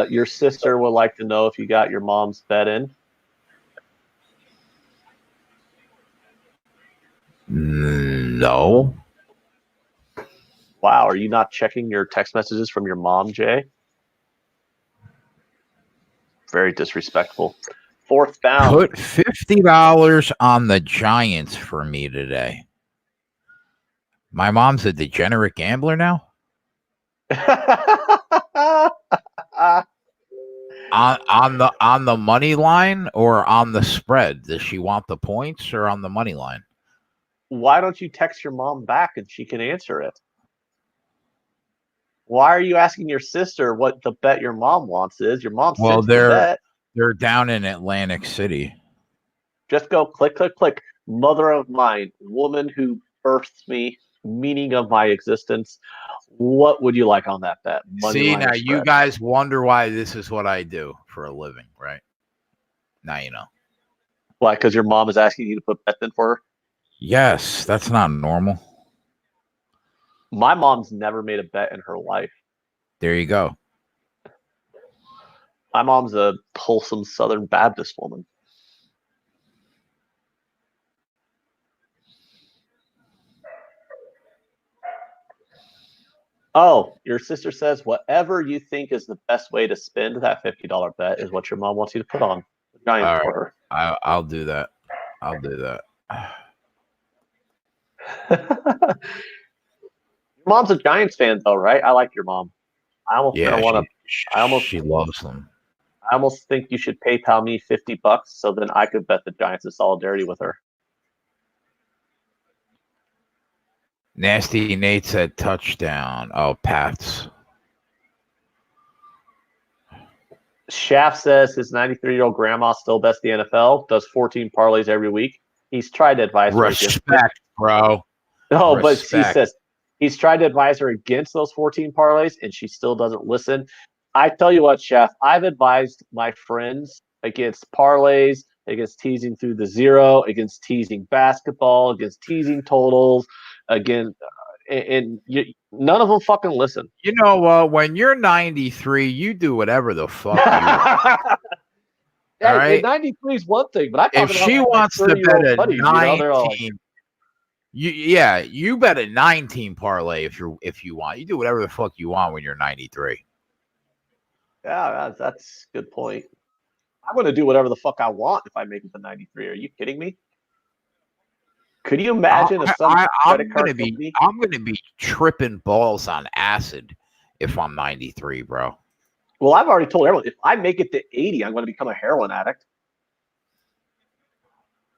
Your sister would like to know if you got your mom's bet in. No. Wow, are you not checking your text messages from your mom, Jay? Very disrespectful. 4th down. Put $50 on the Giants for me today. My mom's a degenerate gambler now. on the money line or on the spread? Does she want the points or on the money line? Why don't you text your mom back and she can answer it? Why are you asking your sister what the bet your mom wants is? Your mom sent the bet. They're down in Atlantic City. Just go click, click, click. Mother of mine, woman who birthed me, meaning of my existence. What would you like on that bet? See, now you guys wonder why this is what I do for a living, right? Now you know. Why? Because your mom is asking you to put bets in for her? Yes, that's not normal. My mom's never made a bet in her life. There you go. My mom's a wholesome Southern Baptist woman. Oh, your sister says whatever you think is the best way to spend that $50 bet is what your mom wants you to put on the Giants for her. I'll do that. I'll do that. Your mom's a Giants fan, though, right? I like your mom. I almost she loves them. I almost think you should PayPal me $50 so then I could bet the Giants in solidarity with her. Nasty Nate said touchdown. Oh, Pats. Shaft says his 93-year-old grandma still bets the NFL, does 14 parlays every week. He's tried to advise her against it. Respect, bro. No, but he Respect. says he's tried to advise her against those 14 parlays, and she still doesn't listen. I tell you what, Chef, I've advised my friends against parlays, against teasing through the zero, against teasing basketball, against teasing totals, again, none of them fucking listen. You know, when you're 93, you do whatever the fuck you want. Hey, All right? 93 is one thing, but I talk If about she my wants to 30-year-old bet a buddies, 19, you bet a 19 parlay if you want. You do whatever the fuck you want when you're 93. Yeah, that's a good point. I'm going to do whatever the fuck I want if I make it to 93. Are you kidding me? Could you imagine if some credit card company? I'm gonna be tripping balls on acid if I'm 93, bro. Well, I've already told everyone if I make it to 80, I'm going to become a heroin addict.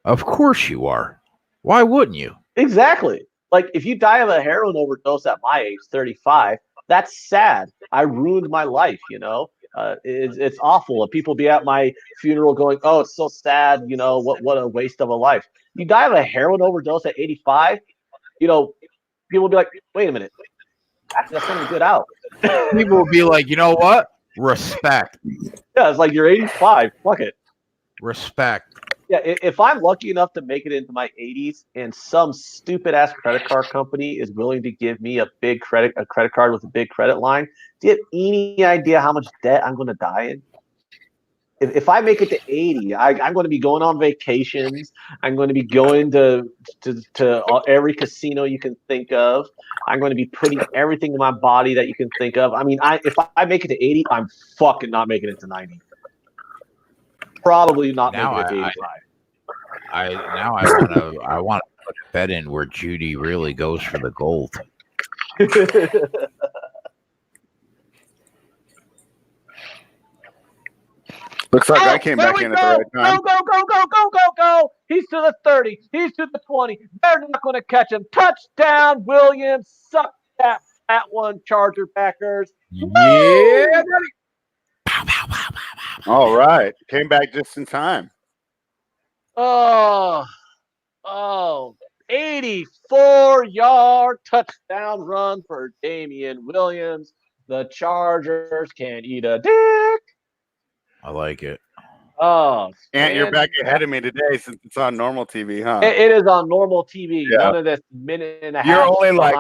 Of course you are. Why wouldn't you? Exactly. Like if you die of a heroin overdose at my age, 35, that's sad. I ruined my life. It's awful. And people be at my funeral going, "Oh, it's so sad. What a waste of a life." You die of a heroin overdose at 85. People will be like, "Wait a minute, that's not a good out." People will be like, you know what? Respect. Yeah, it's like you're 85. Fuck it. Respect. Yeah, if I'm lucky enough to make it into my 80s and some stupid ass credit card company is willing to give me a credit card with a big credit line, do you have any idea how much debt I'm going to die in? If I make it to 80, I'm going to be going on vacations. I'm going to be going to every casino you can think of. I'm going to be putting everything in my body that you can think of. I mean, if I make it to 80, I'm fucking not making it to 90. Probably not making it to 85. I want to put a bet in where Judy really goes for the gold. Looks like I came back in at the right time. Go. He's to the 30. He's to the 20. They're not going to catch him. Touchdown, Williams. Suck that one, Charger Packers. Yeah, buddy. All right. Came back just in time. Oh, 84-yard touchdown run for Damian Williams. The Chargers can eat a dick. I like it. Oh, and you're back ahead of me today since it's on normal TV, huh? It is on normal TV. Yeah. None of this minute and a half. You're only like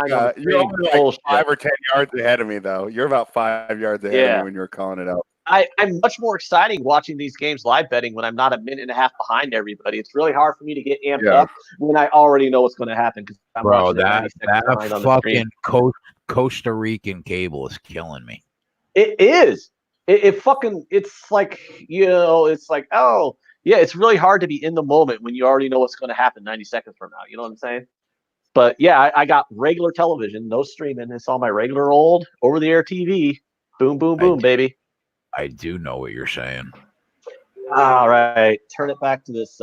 bullshit. 5 or 10 yards ahead of me, though. You're about 5 yards ahead of me when you were calling it out. I'm much more exciting watching these games live betting when I'm not a minute and a half behind everybody. It's really hard for me to get amped up when I already know what's going to happen. Bro, that fucking Costa Rican cable is killing me. It is. It's like, it's like, oh, yeah, it's really hard to be in the moment when you already know what's going to happen 90 seconds from now. You know what I'm saying? But yeah, I got regular television, no streaming. It's on my regular old over-the-air TV. Boom, boom, boom, baby. I do know what you're saying. All right. Turn it back to this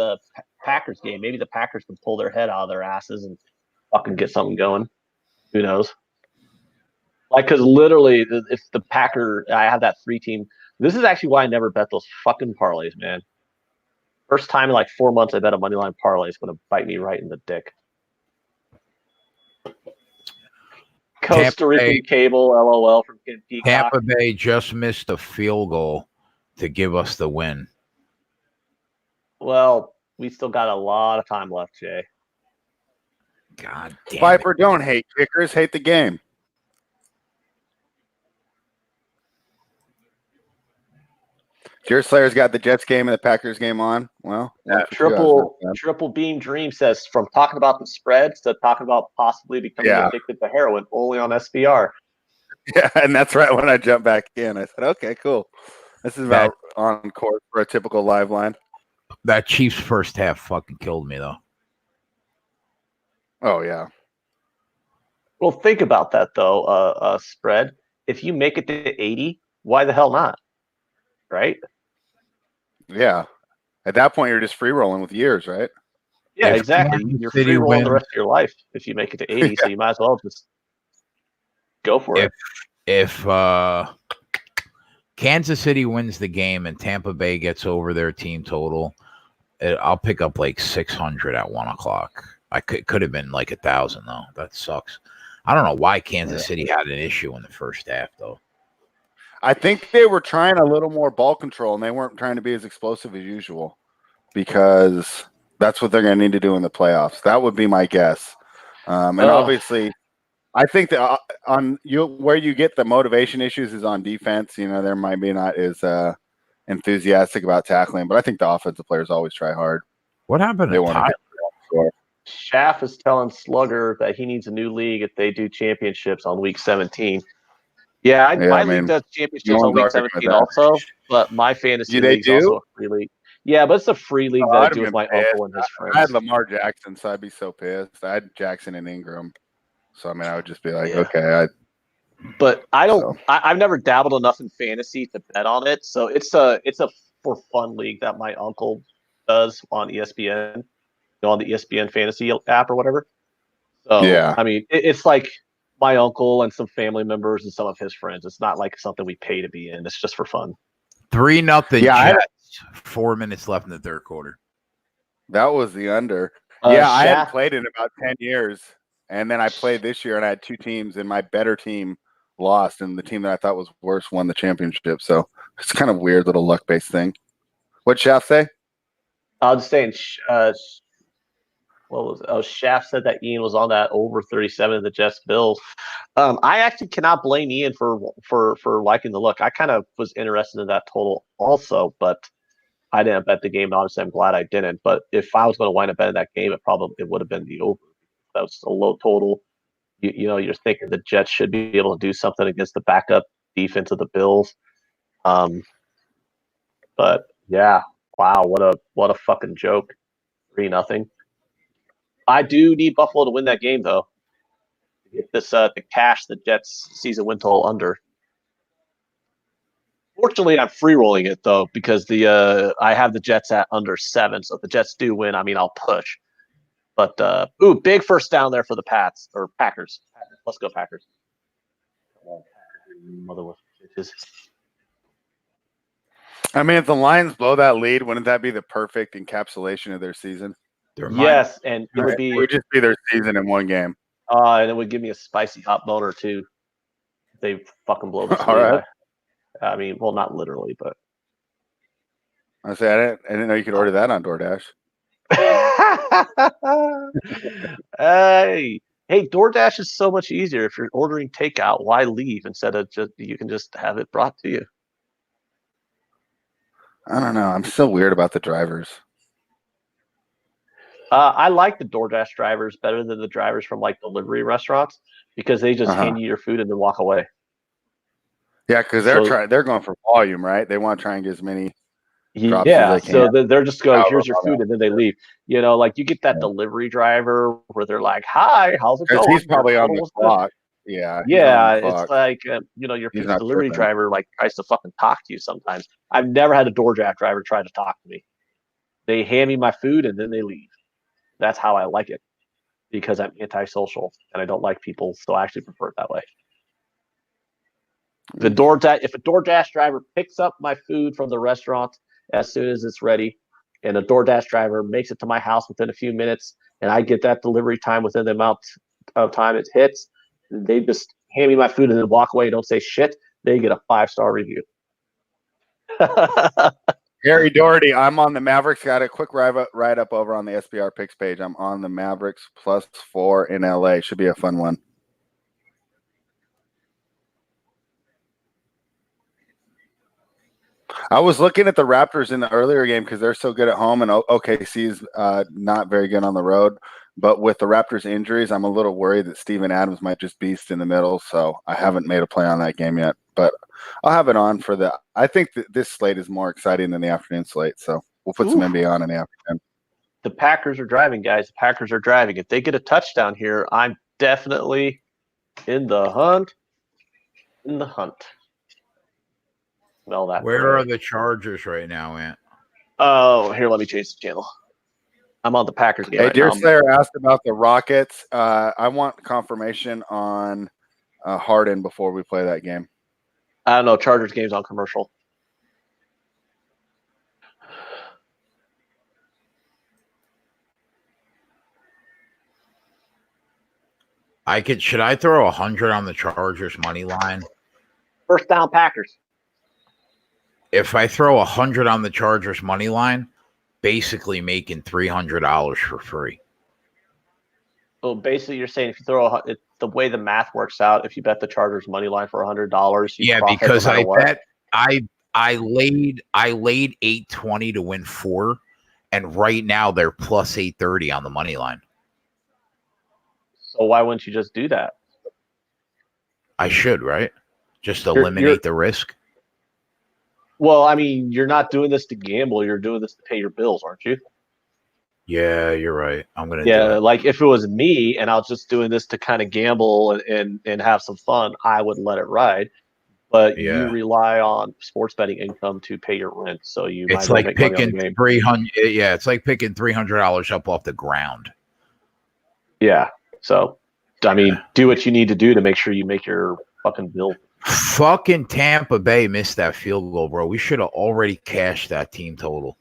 Packers game. Maybe the Packers can pull their head out of their asses and fucking get something going. Who knows? Because literally, if the I have that 3-team. This is actually why I never bet those fucking parlays, man. First time in like 4 months I bet a moneyline parlay is going to bite me right in the dick. Costa Rican cable, LOL from Peacock. Tampa Bay just missed a field goal to give us the win. Well, we still got a lot of time left, Jay. God damn Viper, it. don't hate kickers, hate the game. Deerslayer's got the Jets game and the Packers game on. Well, Triple Beam Dream says from talking about the spreads to talking about possibly becoming addicted to heroin only on SBR. Yeah, and that's right when I jumped back in. I said, okay, cool. This is about on course for a typical live line. That Chiefs first half fucking killed me, though. Oh, yeah. Well, think about that, though, spread. If you make it to 80, why the hell not? Right? Yeah. At that point, you're just free rolling with years, right? Yeah, If exactly. Kansas You're City free rolling the wins- rest of your life if you make it to 80, so you might as well just go for it. If Kansas City wins the game and Tampa Bay gets over their team total, I'll pick up like 600 at 1:00. I could have been like 1,000 though. That sucks. I don't know why Kansas City had an issue in the first half though. I think they were trying a little more ball control, and they weren't trying to be as explosive as usual because that's what they're going to need to do in the playoffs. That would be my guess. And obviously, I think that where you get the motivation issues is on defense. There might be not as enthusiastic about tackling, but I think the offensive players always try hard. What happened They to want to Tyler? get the score. Schaff is telling Slugger that he needs a new league if they do championships on week 17. Yeah, my league does championships on week 17 also, but my fantasy league is also a free league. Yeah, but it's a free league that I do with my uncle and his friends. I had Lamar Jackson, so I'd be so pissed. I had Jackson and Ingram. So, I mean, I would just be like, okay. But I don't. So. I've never dabbled enough in fantasy to bet on it. So it's a for fun league that my uncle does on ESPN, on the ESPN fantasy app or whatever. So yeah, I mean, it's like my uncle and some family members and some of his friends. It's not like something we pay to be in. It's just for fun. 3-0 Jets. 4 minutes left in the third quarter. That was the under. I hadn't played in about 10 years. And then I played this year, and I had two teams, and my better team lost, and the team that I thought was worse won the championship. So it's kind of weird little luck-based thing. What'd Shaft say? I was saying, Shaft said that Ian was on that over 37 of the Jets Bills. I actually cannot blame Ian for liking the look. I kind of was interested in that total also, but I didn't bet the game. Obviously, I'm glad I didn't. But if I was going to wind up betting that game, it would have been the over. That was a low total. You're thinking the Jets should be able to do something against the backup defense of the Bills. But yeah, wow, what a fucking joke. 3-0. I do need Buffalo to win that game though. To get this to cash the Jets season win total under. Fortunately, I'm free rolling it though because I have the Jets at under 7. So if the Jets do win, I mean I'll push. But big first down there for the Packers. Let's go Packers. Mother with bitches. I mean, if the Lions blow that lead, wouldn't that be the perfect encapsulation of their season? Yes, and it would just be their season in one game. And it would give me a spicy hot boner too. They fucking blow this lead. Right. I mean, well, not literally, but I didn't know you could order that on DoorDash. Hey, DoorDash is so much easier. If you're ordering takeout, why leave instead of you can just have it brought to you? I don't know. I'm still weird about the drivers. I like the DoorDash drivers better than the drivers from like delivery restaurants because they just hand you your food and then walk away. Yeah, because they're going for volume, right? They want to try and get as many drops as they can. So they're just going, here's your food, and then they leave. Like you get that delivery driver where they're like, "Hi, how's it going?" He's probably on the clock. Yeah. It's like your delivery driver like tries to fucking talk to you sometimes. I've never had a DoorDash driver try to talk to me. They hand me my food and then they leave. That's how I like it because I'm antisocial and I don't like people, so I actually prefer it that way. If a DoorDash driver picks up my food from the restaurant as soon as it's ready, and a DoorDash driver makes it to my house within a few minutes, and I get that delivery time within the amount of time it hits, they just hand me my food and then walk away and don't say shit, they get a 5-star review. Gary Doherty, I'm on the Mavericks. Got a quick write up over on the SBR picks page. I'm on the Mavericks +4 in LA. Should be a fun one. I was looking at the Raptors in the earlier game because they're so good at home, and OKC's not very good on the road. But with the Raptors' injuries, I'm a little worried that Steven Adams might just beast in the middle. So I haven't made a play on that game yet. But I'll have it on for the – I think that this slate is more exciting than the afternoon slate. So we'll put some NBA on in the afternoon. The Packers are driving, guys. The Packers are driving. If they get a touchdown here, I'm definitely in the hunt. Smell that. Where are the Chargers right now, Ant? Oh, here, let me change the channel. I'm on the Packers game Hey, right now. Deerslayer asked about the Rockets. I want confirmation on Harden before we play that game. I don't know. Chargers game's on commercial. Should I throw 100 on the Chargers money line? First down Packers. If I throw 100 on the Chargers money line, basically making $300 for free. So basically, you're saying if you throw the way the math works out, if you bet the Chargers money line for $100, you Yeah, profit because no matter I what. bet I laid 820 to win 4, and right now they're plus 830 on the money line. So why wouldn't you just do that? I should, right? Just eliminate the risk. Well, I mean, you're not doing this to gamble. You're doing this to pay your bills, aren't you? Yeah, you're right. I'm gonna do Yeah, it. like if it was me and I was just doing this to kind of gamble and have some fun, I would let it ride. But you rely on sports betting income to pay your rent, so you might It's as well like make money on the picking game. 300. Yeah, it's like picking $300 up off the ground. Yeah. So, I mean, do what you need to do to make sure you make your fucking bill. Fucking Tampa Bay missed that field goal, bro. We should have already cashed that team total.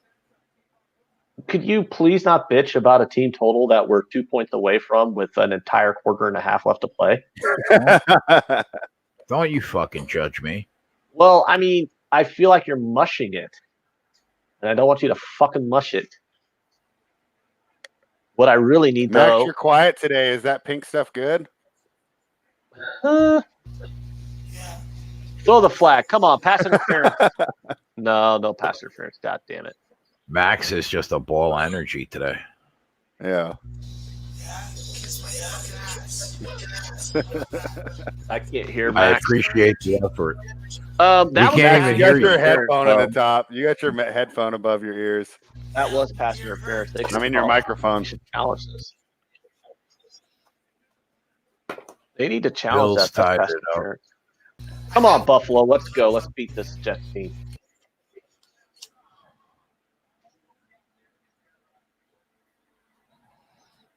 Could you please not bitch about a team total that we're 2 points away from with an entire quarter and a half left to play? Don't you fucking judge me. Well, I mean, I feel like you're mushing it. And I don't want you to fucking mush it. What I really need, Max, though... you're quiet today. Is that pink stuff good? Throw the flag. Come on, pass interference. No pass interference. God damn it. Max is just a ball of energy today. Yeah. I can't hear I Max. appreciate the effort. That We was can't even hear You got your you. headphone on the top. You got your headphone above your ears. That was pass interference. They I mean, your microphone. should challenge this. They need to challenge Bills that. That's tied pass it up. interference. Come on, Buffalo. Let's go. Let's beat this Jets team.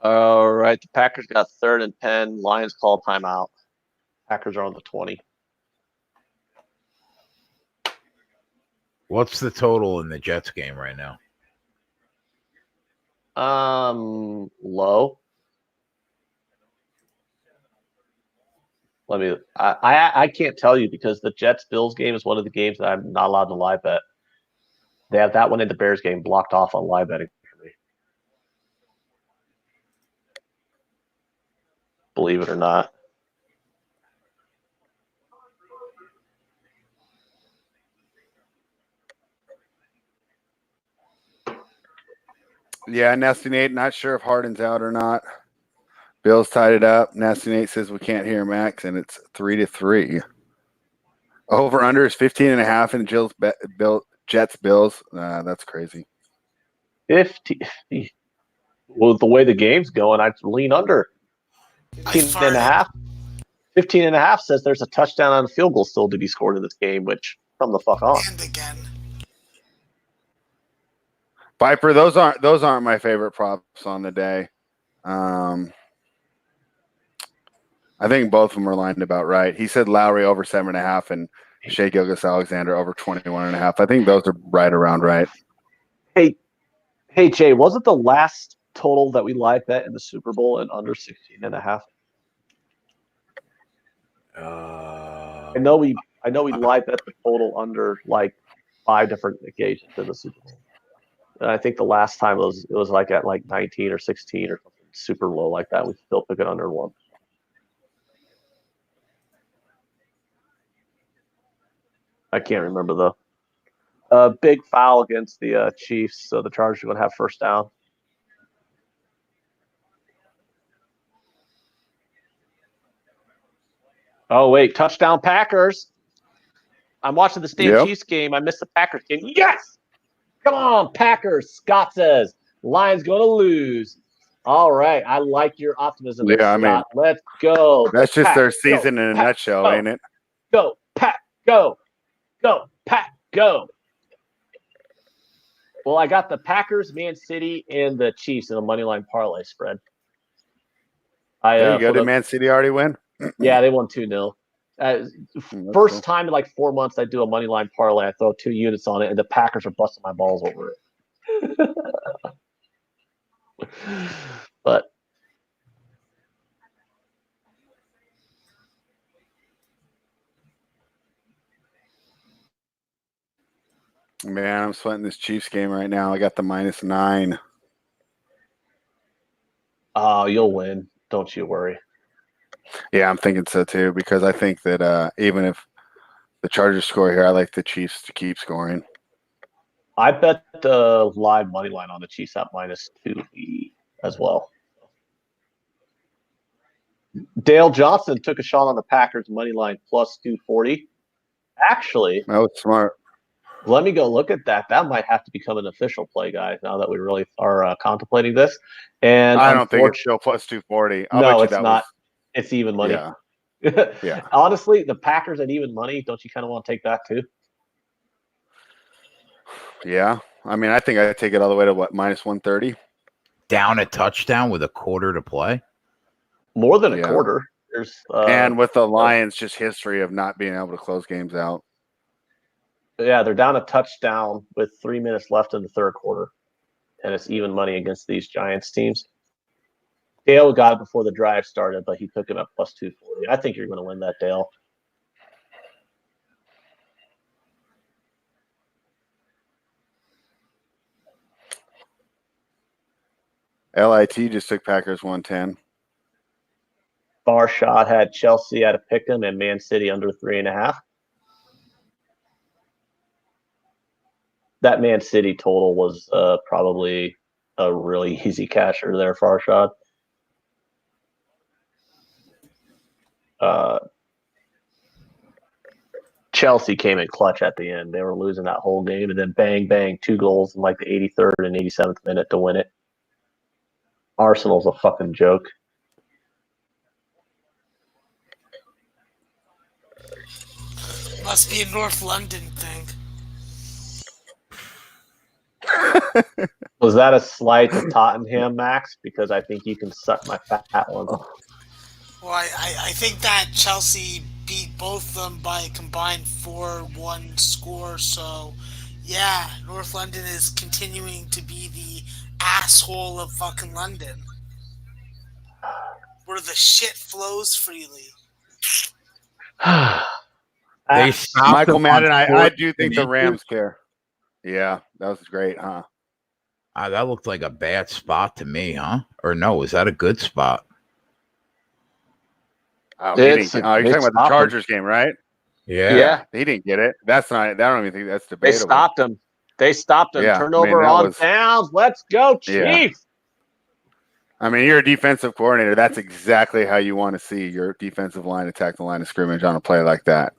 All right. The Packers got 3rd and 10. Lions call timeout. Packers are on the 20. What's the total in the Jets game right now? Low. I can't tell you because the Jets Bills game is one of the games that I'm not allowed to live bet. They have that one in the Bears game blocked off on live betting for me. Believe it or not. Yeah, Nasty Nate, not sure if Harden's out or not. Bills tied it up. Nasty Nate says we can't hear Max, and it's 3-3. Over under is 15.5 in Jets Bills. That's crazy. 50. Well, the way the game's going, I'd lean under. 15.5. 15.5 says there's a touchdown on a field goal still to be scored in this game, which come the fuck on. And again. Viper, those aren't my favorite props on the day. I think both of them are lined about right. He said Lowry over 7.5 and Shea Gilgeous-Alexander over 21.5. I think those are right around right. Hey, Jay, wasn't the last total that we live bet in the Super Bowl in under 16.5? I know we live bet the total under like 5 different occasions in the Super Bowl. And I think the last time it was like at like 19 or 16 or something super low like that. We still took it under 1. I can't remember though. Big foul against the Chiefs, so the Chargers are going to have first down. Oh wait, touchdown Packers! I'm watching the state Chiefs game. I missed the Packers game. Yes! Come on, Packers. Scott says Lions going to lose. All right, I like your optimism, Yeah, Scott. I mean, Let's go. That's just Pack, their season go, in a Pack, nutshell, go. ain't it? Go, Pack, go. Go, Pack, go. Well, I got the Packers, Man City, and the Chiefs in a money line parlay spread. There you go. Did Man City already win? Yeah, they won 2-0. First time in like 4 months I do a money line parlay. I throw 2 units on it, and the Packers are busting my balls over it. But man, I'm sweating this Chiefs game right now. I got the -9. oh, you'll win. Don't you worry. Yeah, I'm thinking so too, because I think that even if the Chargers score here, I like the Chiefs to keep scoring. I bet the live money line on the Chiefs at -2 as well. Dale Johnson took a shot on the Packers money line +240. Actually, That was smart. let me go look at that. That might have to become an official play, guys, now that we really are contemplating this. And I don't think it's still +240. I'll no, bet you it's that not. was, It's even money. Yeah. Yeah. Honestly, the Packers at even money, don't you kind of want to take that too? Yeah. I mean, I think I'd take it all the way to what, -130? Down a touchdown with a quarter to play. More than a quarter. There's and with the Lions, just history of not being able to close games out. Yeah, they're down a touchdown with 3 minutes left in the third quarter, and it's even money against these Giants teams. Dale got it before the drive started, but he took him at +240. I think you're going to win that, Dale. LIT just took Packers 110. Bar shot had Chelsea at a pick 'em and Man City under 3.5. That Man City total was probably a really easy casher there, far shot. Chelsea came in clutch at the end. They were losing that whole game, and then bang, bang, 2 goals in like the 83rd and 87th minute to win it. Arsenal's a fucking joke. Must be a North London thing. Was that a slight to Tottenham, Max? Because I think you can suck my fat one. Well, I think that Chelsea beat both of them by a combined 4-1 score. So, yeah, North London is continuing to be the asshole of fucking London, where the shit flows freely. They stopped Michael them Madden, on I do think the inches. Rams care. Yeah, that was great, huh? That looked like a bad spot to me, huh? Or no, was that a good spot? Oh, you're talking about the Chargers game, right? Yeah. He didn't get it. That's not. I don't even think that's debatable. They stopped him. Yeah, Turnover on downs. Let's go, Chiefs. Yeah. I mean, you're a defensive coordinator. That's exactly how you want to see your defensive line attack the line of scrimmage on a play like that.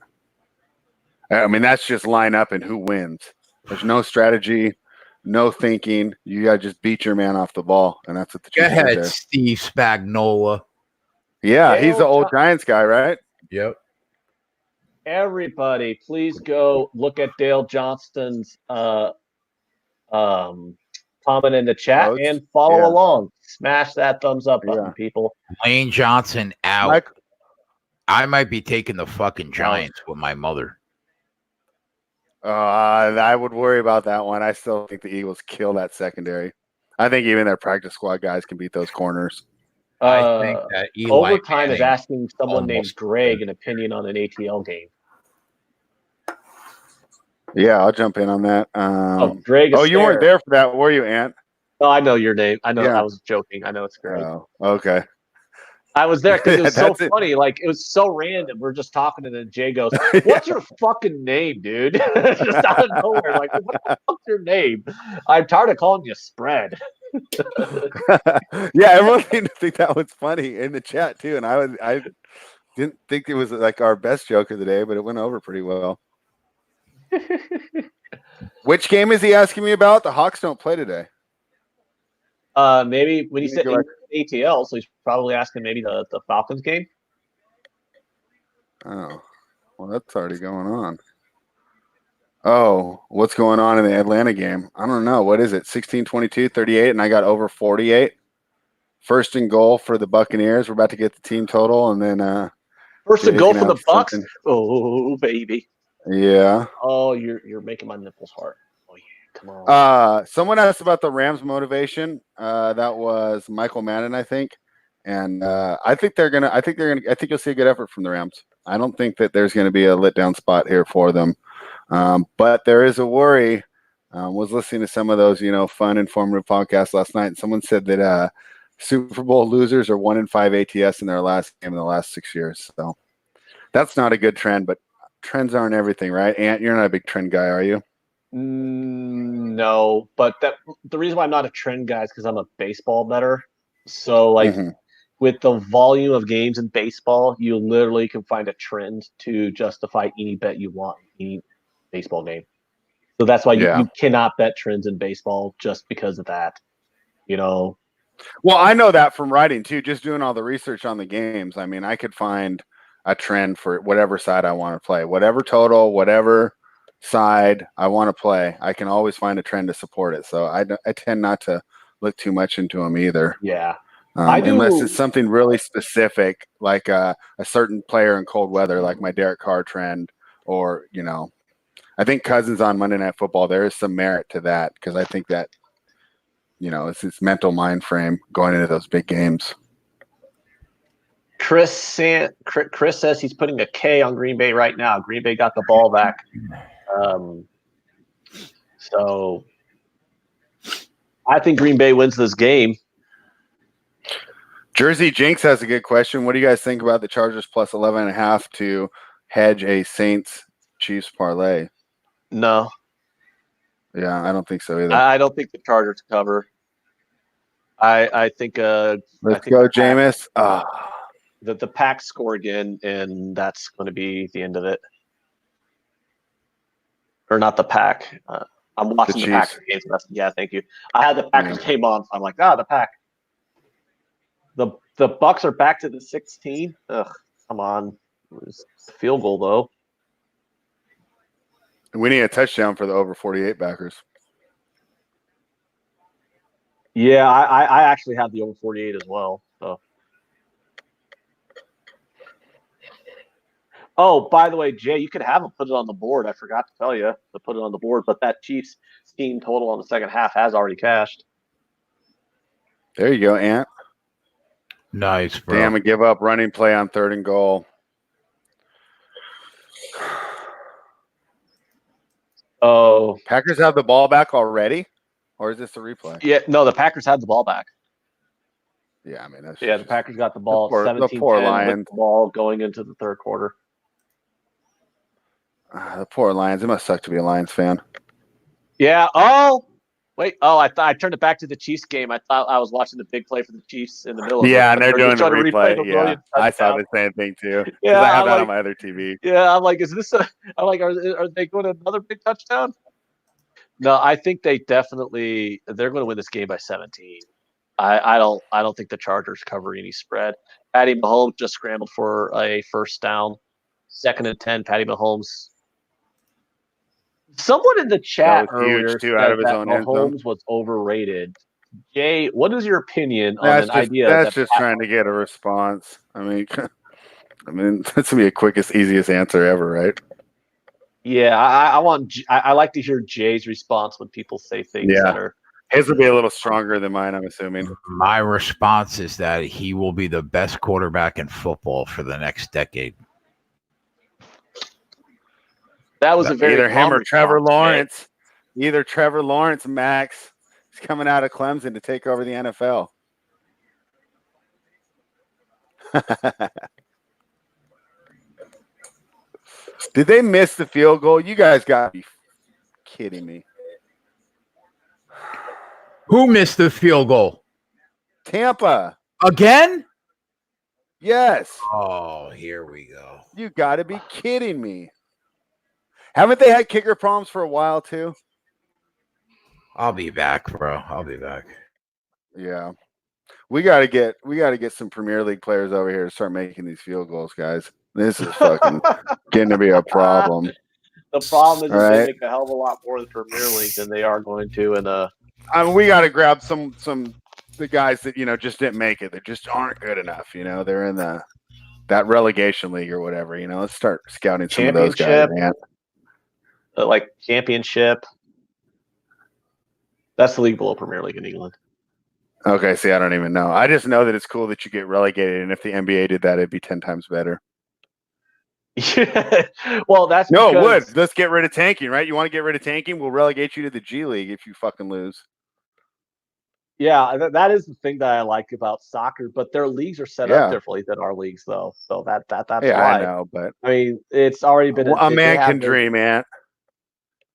I mean, that's just line up and who wins. There's no strategy, no thinking. You got to just beat your man off the ball, and that's what the Chiefs Go ahead, did. Steve Spagnuolo. Yeah, he's the old Giants guy, right? Yep. Everybody, please go look at Dale Johnston's comment in the chat and follow along. Smash that thumbs up button, people. Lane Johnson out. I might be taking the fucking Giants with my mother. I would worry about that one. I still think the Eagles kill that secondary. I think even their practice squad guys can beat those corners. I think that Overtime is asking someone named Greg an opinion on an ATL game. Yeah, I'll jump in on that. Greg. You weren't there for that, were you, Ant? No, I know your name. I know. I was joking. I know it's Greg. Oh, okay. I was there because it was so funny. Like, it was so random. We're just talking, and then Jay goes, "What's your fucking name, dude?" Just out of nowhere. Like, what the fuck's your name? I'm tired of calling you Spread. Yeah, everyone seemed to think that was funny in the chat too, and I didn't think it was like our best joke of the day, but it went over pretty well. Which game is he asking me about? The Hawks don't play today. Maybe when he said ATL, so he's probably asking maybe the Falcons game. Oh, well, that's already going on. Oh, what's going on in the Atlanta game? I don't know. What is it? 16-22, 38, and I got over 48. First and goal for the Buccaneers. We're about to get the team total, and then First and Jay's goal gonna for the have Bucks. something. Oh, baby. Yeah. Oh, you're making my nipples hard. Oh yeah, come on. Someone asked about the Rams' motivation. That was Michael Madden, I think, and I think you'll see a good effort from the Rams. I don't think that there's going to be a letdown spot here for them, but there is a worry. Was listening to some of those, fun, informative podcasts last night, and someone said that Super Bowl losers are 1-5 ATS in their last game in the last 6 years. So that's not a good trend, but trends aren't everything, right? Ant, you're not a big trend guy, are you? No, but the reason why I'm not a trend guy is because I'm a baseball bettor. So with the volume of games in baseball, you literally can find a trend to justify any bet you want in any baseball game. So that's why you cannot bet trends in baseball just because of that. Well, I know that from writing too, just doing all the research on the games. I mean, I could find a trend for whatever side I want to play, whatever total, whatever side I want to play. I can always find a trend to support it. So I tend not to look too much into them either. Yeah. Unless it's something really specific, like a certain player in cold weather, like my Derek Carr trend, or, I think Cousins on Monday Night Football, there is some merit to that because I think that, it's his mental mind frame going into those big games. Chris says he's putting a K on Green Bay right now. Green Bay got the ball back. So I think Green Bay wins this game. Jersey Jinx has a good question. What do you guys think about the Chargers plus 11.5 to hedge a Saints Chiefs parlay? No. Yeah, I don't think so either. I don't think the Chargers cover. I think let's go, Jameis. The Packs score again, and that's going to be the end of it. Or not the Pack. I'm watching the Packers game. Yeah, thank you. I had the Packers game on, so I'm like, the Pack. The Bucks are back to the 16. Ugh, come on. Field goal though. We need a touchdown for the over 48 backers. Yeah, I actually have the over 48 as well. So. Oh, by the way, Jay, you could have them put it on the board. I forgot to tell you to put it on the board, but that Chiefs team total on the second half has already cashed. There you go, Ant. Nice, bro. Damn, and give up running play on 3rd and goal. Oh, Packers have the ball back already, or is this a replay? Yeah, no, the Packers had the ball back. Yeah, I mean, that's the Packers got the ball. The poor Lions. With the ball going into the third quarter. The poor Lions. It must suck to be a Lions fan. Yeah. Oh, wait. Oh, I thought I turned it back to the Chiefs game. I thought I was watching the big play for the Chiefs in the middle. Yeah, and they're doing the replay. Yeah, I saw the same thing too. Yeah, I have that on my other TV. Yeah, I'm like, is this I'm like, are they going to another big touchdown? No, I think they're going to win this game by 17. I don't think the Chargers cover any spread. Patty Mahomes just scrambled for a first down. 2nd and 10. Patty Mahomes. Someone in the chat earlier said that Mahomes was overrated. Jay, what is your opinion on idea? That's just trying to get a response. I mean, that's gonna be the quickest, easiest answer ever, right? Yeah, I like to hear Jay's response when people say things that are. His will be a little stronger than mine, I'm assuming. My response is that he will be the best quarterback in football for the next decade. That was either him or Trevor Lawrence. Either Trevor Lawrence, Max, is coming out of Clemson to take over the NFL. Did they miss the field goal? You guys got to be kidding me. Who missed the field goal? Tampa. Again? Yes. Oh, here we go. You got to be kidding me. Haven't they had kicker problems for a while too? I'll be back, bro. I'll be back. Yeah. We gotta get some Premier League players over here to start making these field goals, guys. This is fucking getting to be a problem. The problem is that Right. they make a hell of a lot more in the Premier League than they are going to in a. I mean, we got to grab some the guys that just didn't make it. They just aren't good enough. They're in that relegation league or whatever. Let's start scouting some of those guys, man. Like Championship. That's the league below Premier League in England. Okay, see, I don't even know. I just know that it's cool that you get relegated, and if the NBA did that, it'd be 10 times better. Well, that's no, because... it would. Let's get rid of tanking, right? You want to get rid of tanking? We'll relegate you to the G League if you fucking lose. Yeah, that is the thing that I like about soccer, but their leagues are set up differently than our leagues, though. So that's why. I know, but I mean, it's already been a man can dream, man.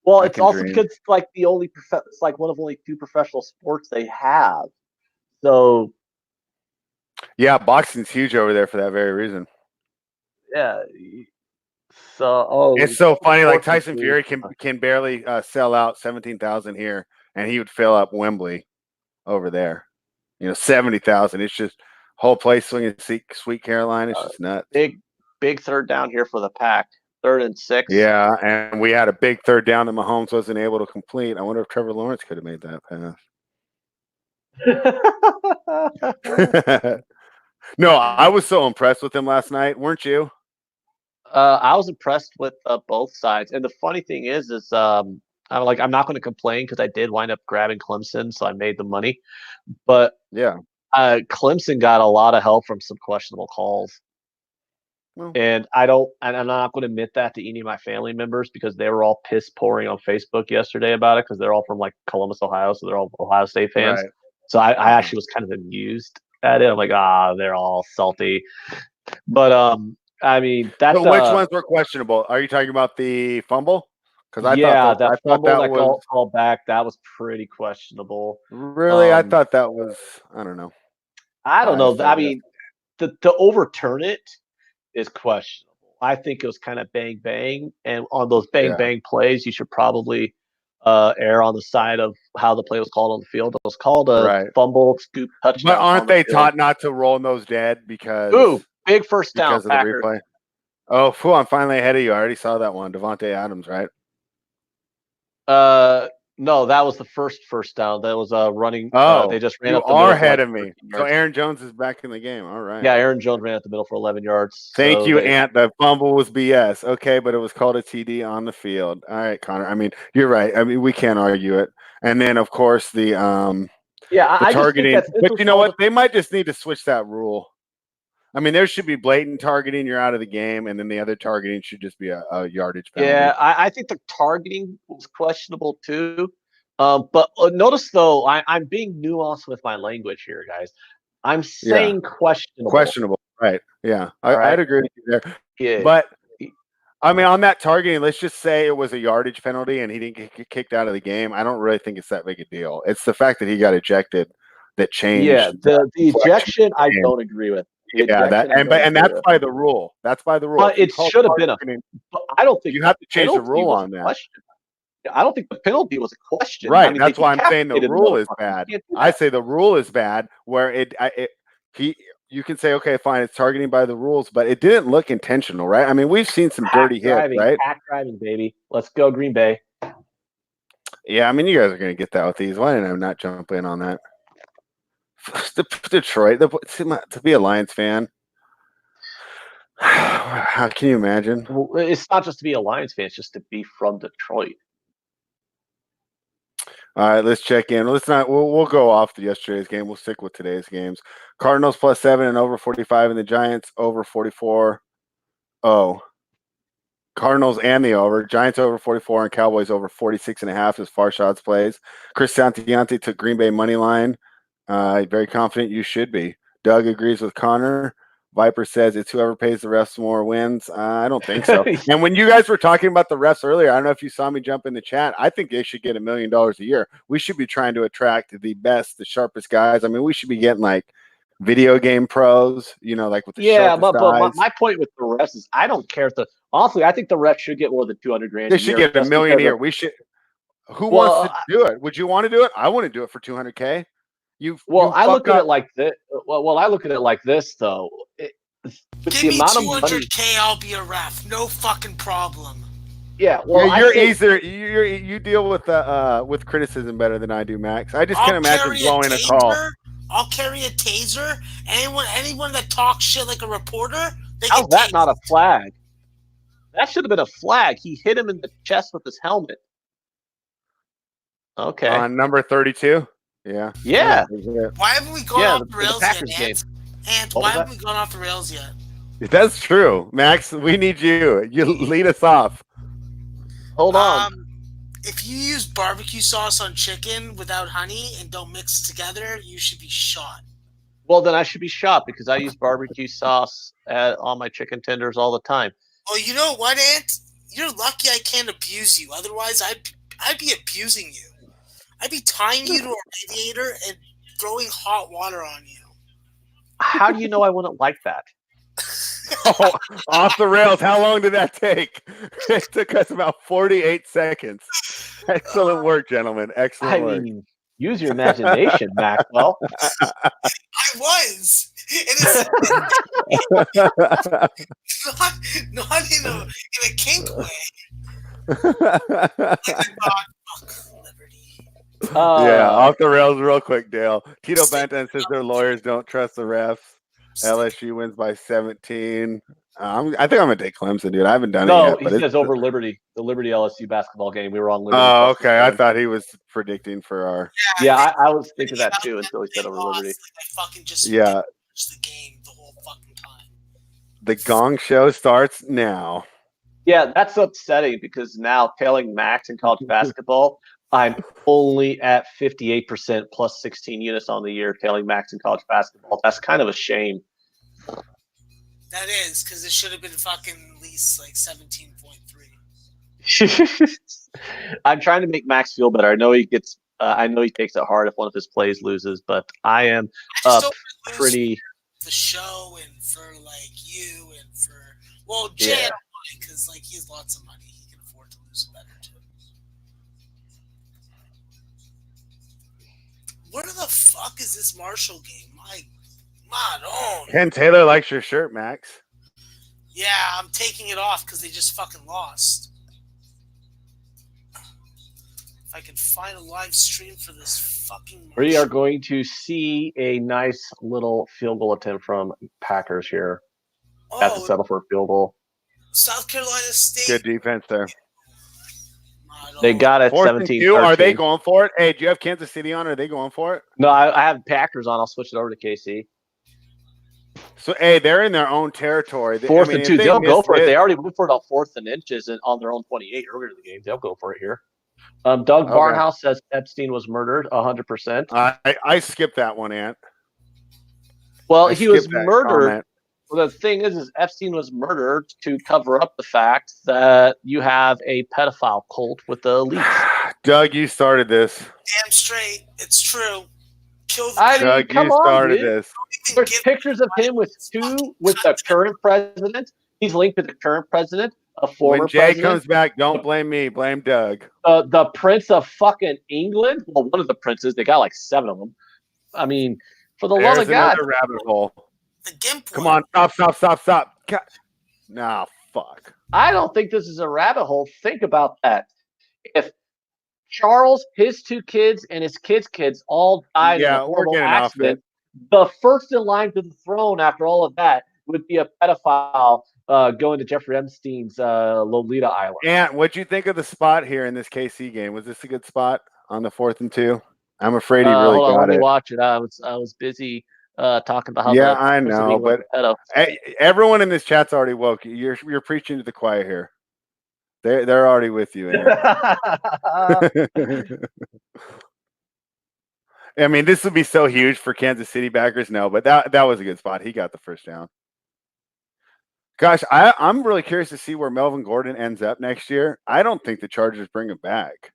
Well, it's also because it's like it's like one of only 2 professional sports they have. So, yeah, boxing's huge over there for that very reason. Yeah. So, it's so funny. Like Tyson Fury can barely sell out 17,000 here, and he would fill up Wembley over there. 70,000. It's just whole place swinging Sweet Caroline. It's just nuts. Big third down here for the Pack. 3rd and 6. Yeah, and we had a big third down that Mahomes wasn't able to complete. I wonder if Trevor Lawrence could have made that pass. No, I was so impressed with him last night. Weren't you? I was impressed with both sides, and the funny thing is I'm not going to complain because I did wind up grabbing Clemson, so I made the money. But yeah, Clemson got a lot of help from some questionable calls, and I'm not going to admit that to any of my family members because they were all piss pouring on Facebook yesterday about it because they're all from like Columbus, Ohio, so they're all Ohio State fans. Right. So I actually was kind of amused at it. I'm like, they're all salty. But I mean, that's so which ones were questionable? Are you talking about the fumble? Because I thought that was called back. That was pretty questionable. Really, I thought that was. I don't know. I don't know. I mean, to overturn it is questionable. I think it was kind of bang bang, and on those bang bang plays, you should probably err on the side of how the play was called on the field. It was called a fumble, scoop, touchdown. But aren't they taught not to roll those dead because? Ooh, big first down because of the replay. Oh, I'm finally ahead of you. I already saw that one. Devontae Adams, right? No, that was the first down. That was running. They just ran up the middle. You are ahead of me. So Aaron Jones is back in the game. All right. Yeah, Aaron Jones ran up the middle for 11 yards. Thank you, Ant. The fumble was BS. Okay, but it was called a TD on the field. All right, Connor. I mean, you're right. I mean, we can't argue it. And then, of course, the targeting. But you know what? They might just need to switch that rule. I mean, there should be blatant targeting. You're out of the game, and then the other targeting should just be a yardage penalty. Yeah, I think the targeting was questionable too. But notice though, I'm being nuanced with my language here, guys. I'm saying questionable. Questionable, right? Yeah, I'd agree with you there. Yeah. But I mean, on that targeting, let's just say it was a yardage penalty and he didn't get kicked out of the game. I don't really think it's that big a deal. It's the fact that he got ejected that changed. Yeah, the ejection I don't agree with. Yeah, that's by the rule. That's by the rule. But it should have been but I don't think you have to change the rule on that. I don't think the penalty was a question. Right. I mean, that's why I'm saying the rule is bad. I say the rule is bad where you can say, okay, fine, it's targeting by the rules, but it didn't look intentional, right? I mean, we've seen some dirty hits, right? Pack driving, baby. Let's go, Green Bay. Yeah, I mean, you guys are going to get that with these. Why didn't I not jump in on that? Detroit, to be a Lions fan. How can you imagine? Well, it's not just to be a Lions fan; it's just to be from Detroit. All right, let's check in. We'll go off yesterday's game. We'll stick with today's games. Cardinals +7 and over 45, and the Giants over 44. Oh, Cardinals and the over. Giants over 44 and Cowboys over 46.5 as far shots plays. Chris Santianti took Green Bay money line. Very confident you should be. Doug agrees with Connor. Viper says it's whoever pays the refs more wins. I don't think so. And when you guys were talking about the refs earlier, I don't know if you saw me jump in the chat. I think they should get $1 million a year. We should be trying to attract the best, the sharpest guys. I mean, we should be getting like video game pros, like with the sharpest but eyes. my point with the refs is I don't care if honestly, I think the refs should get more than $200,000. They should get $1 million a year. We should. Who wants to do it? Would you want to do it? I want to do it for $200K. I look at it like this. I look at it like this, though. Give me $200K, I'll be a ref. No fucking problem. Yeah, well, you deal with criticism better than I do, Max. I just can't imagine blowing a call. I'll carry a taser. Anyone that talks shit like a reporter, how's that not a flag? That should have been a flag. He hit him in the chest with his helmet. Okay. On number 32? Yeah. Why haven't we gone off the rails yet, Ant? Why haven't we gone off the rails yet? That's true. Max, we need you. You lead us off. Hold on. If you use barbecue sauce on chicken without honey and don't mix it together, you should be shot. Well, then I should be shot because I use barbecue sauce on my chicken tenders all the time. Well, you know what, Ant? You're lucky I can't abuse you. Otherwise, I'd be abusing you. I'd be tying you to a radiator and throwing hot water on you. How do you know I wouldn't like that? Oh, off the rails. How long did that take? It took us about 48 seconds. Excellent work, gentlemen. Excellent work. Use your imagination, Maxwell. I was. Not in a kink way. Yeah, off the rails real quick, Dale. Tito Benton says their lawyers don't trust the refs. LSU wins by 17. I think I'm going to take Clemson, dude. I haven't done it yet. No, he says over Liberty. The Liberty LSU basketball game. We were on Liberty. Oh, okay. I thought he was predicting for our. Yeah, I was thinking that too until he said over Liberty. I fucking just the game the whole fucking time. The gong show starts now. Yeah, that's upsetting because now tailing Max in college basketball, I'm only at 58% plus 16 units on the year tailing Max in college basketball. That's kind of a shame. That is, because it should have been fucking at least like 17.3. I'm trying to make Max feel better. I know he takes it hard if one of his plays loses, but I am up pretty. The show and for like you and for Jay, I don't mind because like he has lots of money, he can afford to lose better too. What the fuck is this Marshall game? My Ken Taylor likes your shirt, Max. Yeah, I'm taking it off because they just fucking lost. If I can find a live stream for this fucking Marshall. We are going to see a nice little field goal attempt from Packers here. Have to settle for a field goal. South Carolina State. Good defense there. They got it 17-13. Are they going for it? Hey, do you have Kansas City on? Or are they going for it? No, I have Packers on. I'll switch it over to KC. So, hey, they're in their own territory. Fourth and 2. They'll go for it. They already went for it on 4th and inches and on their own 28 earlier in the game. They'll go for it here. Doug Barnhouse says Epstein was murdered 100%. I skipped that one, Ant. Well, he was murdered. Well, the thing is Epstein was murdered to cover up the fact that you have a pedophile cult with the elites. Doug, you started this. Damn straight. It's true. Kill the Doug, you started this. There's pictures of him with the current president. He's linked to the current president, a former president. When Jay comes back, don't blame me. Blame Doug. The Prince of fucking England. Well, one of the princes. They got like 7 of them. I mean, for the love of God. There's another rabbit hole. Come on, stop. God. No, fuck. I don't think this is a rabbit hole. Think about that. If Charles, his 2 kids, and his kids all died in a horrible accident, the first in line to the throne after all of that would be a pedophile going to Jeffrey Epstein's Lolita Island. Ant, what'd you think of the spot here in this KC game? Was this a good spot on the 4th and 2? I'm afraid he really got it. Let me watch it. I was busy talking about how. Yeah, I know, but everyone in this chat's already woke. You're preaching to the choir here. They're already with you. I mean, this would be so huge for Kansas City backers. No, but that was a good spot. He got the first down. Gosh, I'm really curious to see where Melvin Gordon ends up next year. I don't think the Chargers bring him back.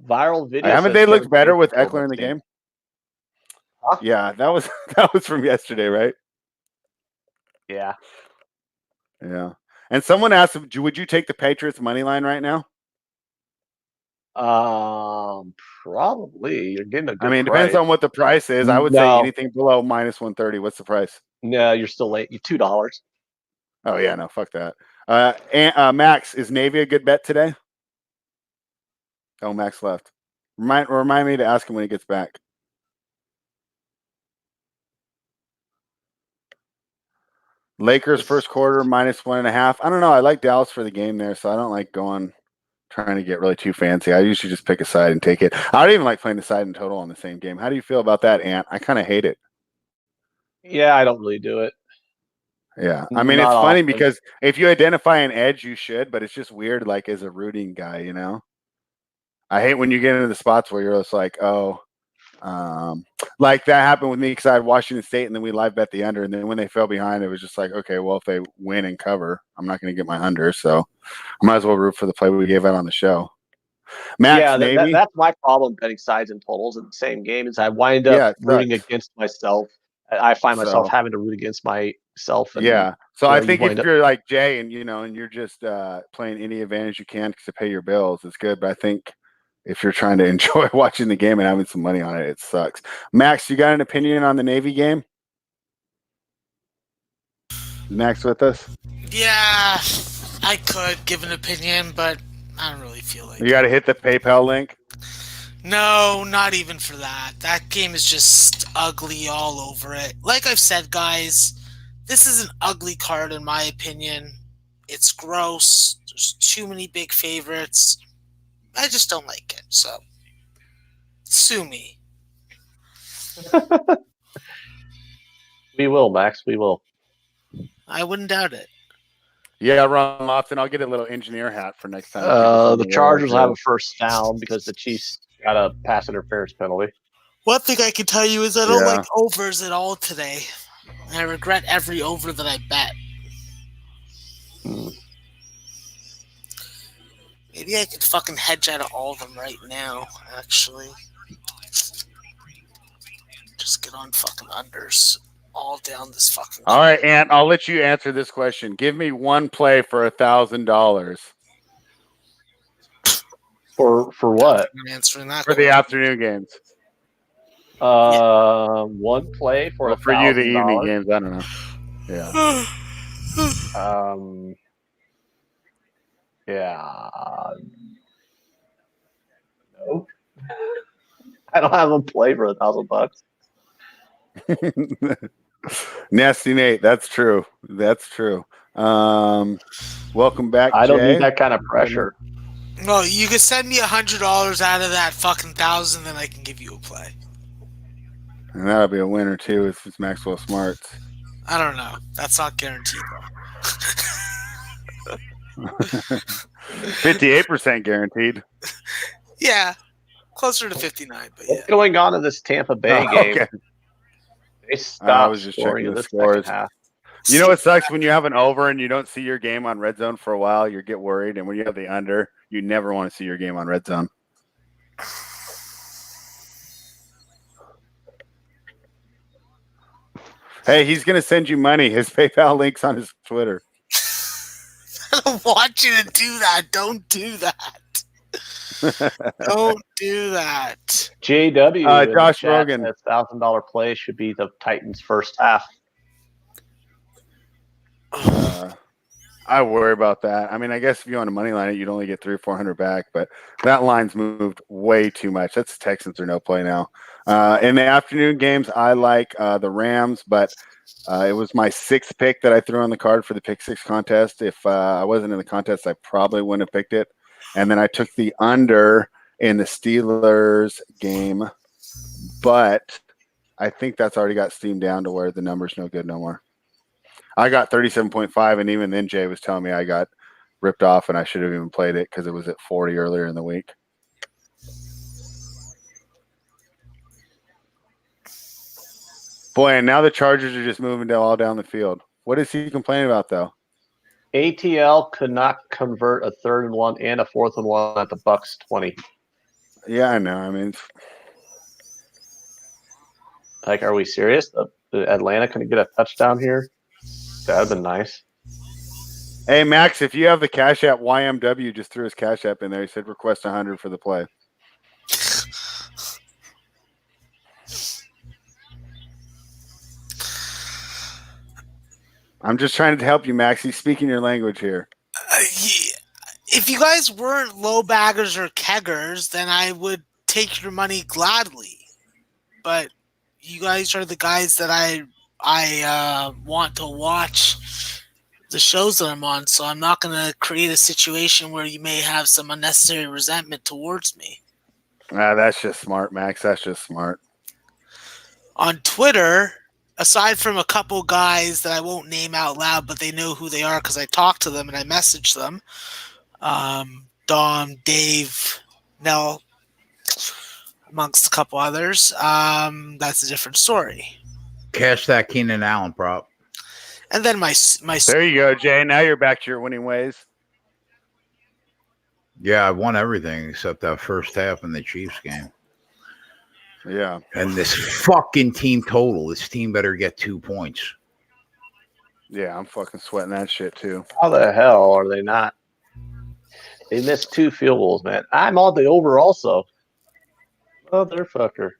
Viral video. Haven't they looked better with Eckler in the game? Huh? Yeah, that was from yesterday, right? Yeah. Yeah. And someone asked, would you take the Patriots money line right now? Probably. You're getting a good price. Depends on what the price is. I would say anything below minus 130. What's the price? No, you're still late. You're $2. Oh yeah, no, fuck that. Max, is Navy a good bet today? Oh, Max left. Remind me to ask him when he gets back. Lakers first quarter -1.5. I don't know. I like Dallas for the game there, so I don't like trying to get really too fancy. I usually just pick a side and take it. I don't even like playing the side and total on the same game. How do you feel about that, Ant? I kind of hate it. Yeah, I don't really do it. Yeah. I mean, Not it's funny often. because if you identify an edge, you should, but it's just weird, like as a rooting guy, you know? I hate when you get into the spots where you're just like, oh, like that happened with me because I had Washington State and then we live bet the under. And then when they fell behind, it was just like, okay, well, if they win and cover, I'm not going to get my under. So I might as well root for the play we gave out on the show. Max, Yeah, Navy? that's my problem betting sides and totals in the same game is I wind Yeah, up it rooting sucks. against myself. I find myself So having to root against myself. And, yeah. So I think you if wind up. you're like Jay and and you're just playing any advantage you can to pay your bills, it's good. But I think if you're trying to enjoy watching the game and having some money on it, it sucks. Max, you got an opinion on the Navy game? Is Max with us? Yeah, I could give an opinion, but I don't really feel like You got to hit the PayPal link. No, not even for that. That game is just ugly all over it. Like I've said, guys, this is an ugly card in my opinion. It's gross. There's too many big favorites. I just don't like it. So, sue me. We will, Max. We will. I wouldn't doubt it. Yeah, Ron Lofton. I'll get a little engineer hat for next time. The Chargers will have a first down because the Chiefs got a pass interference penalty. One thing I can tell you is I don't like overs at all today. I regret every over that I bet. Maybe I could fucking hedge out of all of them right now, actually. Just get on fucking unders all down this fucking. All right, Ant, I'll let you answer this question. Give me one play for $1,000. For what? I'm answering that for the afternoon games. One play for for you, the $1,000. evening games. I don't know. Yeah. Yeah. Nope. I don't have a play for $1,000. Nasty Nate. That's true. That's true. Welcome back. I don't Jay. need that kind of pressure. No, you can send me $100 out of that fucking 1,000, then I can give you a play. And that'll be a winner too if it's Maxwell Smarts. I don't know. That's not guaranteed though. 58% guaranteed. Yeah, closer to 59. But What's going on in this Tampa Bay game? Okay. They stopped just scoring checking in the the scores. second half. You know what sucks when you have an over and you don't see your game on Red Zone for a while, you get worried. And when you have the under, you never want to see your game on Red Zone. Hey, he's going to send you money. His PayPal link's on his Twitter. I don't want you to do that. Don't do that. Don't do that. JW, Josh Rogan. That $1,000 play should be the Titans' first half. I worry about that. I mean, I guess if you want to money line it, you'd only get 300 or 400 back, but that line's moved way too much. That's Texans are no play now. In the afternoon games, I like the Rams, but it was my sixth pick that I threw on the card for the pick six contest. If I wasn't in the contest, I probably wouldn't have picked it. And then I took the under in the Steelers game, but I think that's already got steamed down to where the number's no good no more. I got 37.5, and even then Jay was telling me I got ripped off and I should have even played it because it was at 40 earlier in the week. Boy, and now the Chargers are just moving all down the field. What is he complaining about, though? ATL could not convert a 3rd and 1 and a 4th and 1 at the Bucs 20. Yeah, I know. I mean, like, are we serious? The Atlanta couldn't get a touchdown here? That would have been nice. Hey, Max, if you have the Cash App, YMW just threw his Cash App in there. He said request 100 for the play. I'm just trying to help you, Max. He's speaking your language here. If you guys weren't low baggers or keggers, then I would take your money gladly. But you guys are the guys that I want to watch the shows that I'm on, so I'm not going to create a situation where you may have some unnecessary resentment towards me. That's just smart, Max. That's just smart. On Twitter, aside from a couple guys that I won't name out loud, but they know who they are because I talk to them and I message them, Dom, Dave, Nell, amongst a couple others, that's a different story. Cash that Keenan Allen prop. And then my There you go, Jay. Now you're back to your winning ways. Yeah, I won everything except that first half in the Chiefs game. Yeah. And this fucking team total. This team better get 2 points. Yeah, I'm fucking sweating that shit too. How the hell are they not? They missed 2 field goals, man. I'm on the over also. Motherfucker.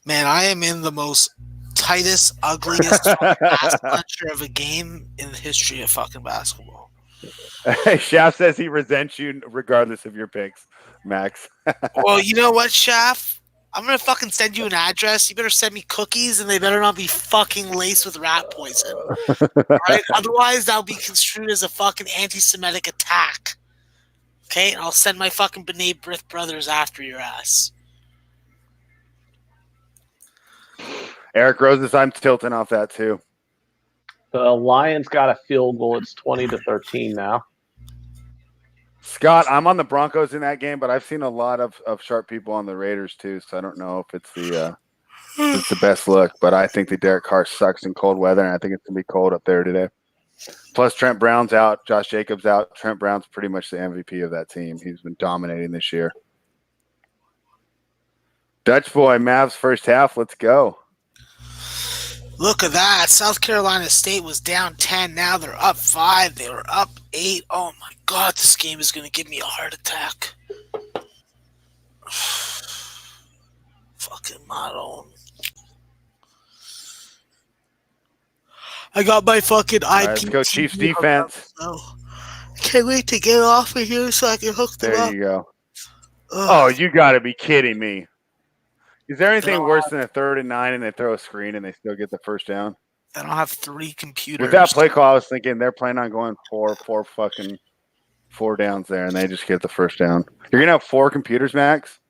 Man, I am in the most tightest, ugliest ass puncher of a game in the history of fucking basketball. Shaft says he resents you regardless of your picks, Max. Well, you know what, Shaft? I'm going to fucking send you an address. You better send me cookies, and they better not be fucking laced with rat poison. All right? Otherwise, that'll be construed as a fucking anti-Semitic attack. Okay? And I'll send my fucking B'nai B'rith brothers after your ass. Eric Roses, I'm tilting off that too. The Lions got a field goal. It's 20-13 now. Scott, I'm on the Broncos in that game, but I've seen a lot of sharp people on the Raiders too, so I don't know if it's the best look, but I think the Derek Carr sucks in cold weather, and I think it's going to be cold up there today. Plus, Trent Brown's out, Josh Jacobs out. Trent Brown's pretty much the MVP of that team. He's been dominating this year. Dutch boy, Mavs first half. Let's go. Look at that. South Carolina State was down 10. Now they're up 5. They were up 8. Oh, my God. This game is going to give me a heart attack. Fucking model. I got my fucking IP. Right, let's go Chiefs defense. Can't wait to get off of here so I can hook them up. There you go. Oh, you got to be kidding me. Is there anything worse than a 3rd and 9 and they throw a screen and they still get the first down? I don't have 3 computers. With that play call, I was thinking they're planning on going 4 downs there, and they just get the first down. You're gonna have 4 computers, Max?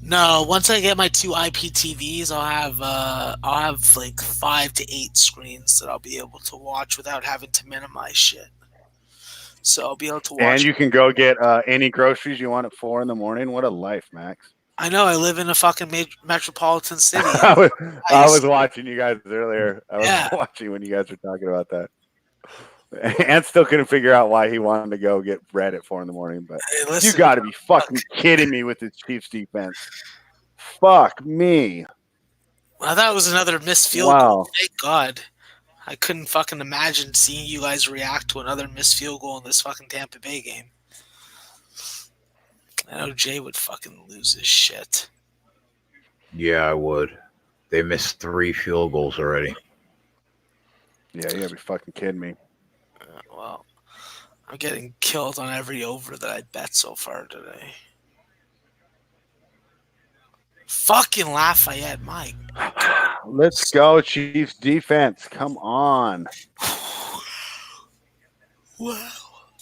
No, once I get my 2 IPTVs, I'll have like 5 to 8 screens that I'll be able to watch without having to minimize shit. So I'll be able to watch. And you can go get any groceries you want at 4 in the morning. What a life, Max! I know. I live in a fucking metropolitan city. I was watching you guys earlier. I was watching when you guys were talking about that. And still couldn't figure out why he wanted to go get bread at 4 in the morning. But hey, listen, you got to be fucking kidding me with this Chiefs defense. Fuck me. I thought it was another missed field goal. Thank God. I couldn't fucking imagine seeing you guys react to another missed field goal in this fucking Tampa Bay game. I know Jay would fucking lose his shit. Yeah, I would. They missed 3 field goals already. Yeah, you gotta be fucking kidding me. Well, I'm getting killed on every over that I bet so far today. Fucking Lafayette, my God. Let's go, Chiefs defense. Come on. Wow,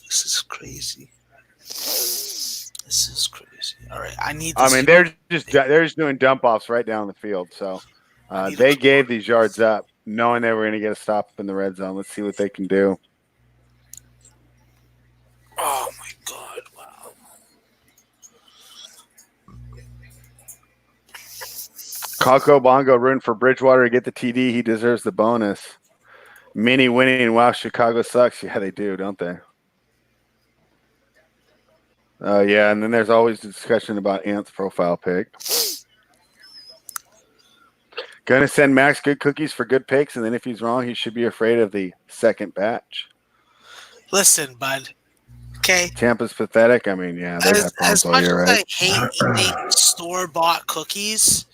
this is crazy. This is crazy. All right, I need this. I mean, they're just doing dump offs right down the field. So they gave these yards up, knowing they were going to get a stop in the red zone. Let's see what they can do. Oh my God! Wow. Calco Bongo rooting for Bridgewater to get the TD. He deserves the bonus. Mini winning. Wow, Chicago sucks. Yeah, they do, don't they? Yeah, and then there's always the discussion about Ant's profile pic. Gonna send Max good cookies for good picks, and then if he's wrong, he should be afraid of the second batch. Listen, bud. Okay. Tampa's pathetic. I mean, yeah, they've had problems all year, right? As much as I hate eating store-bought cookies,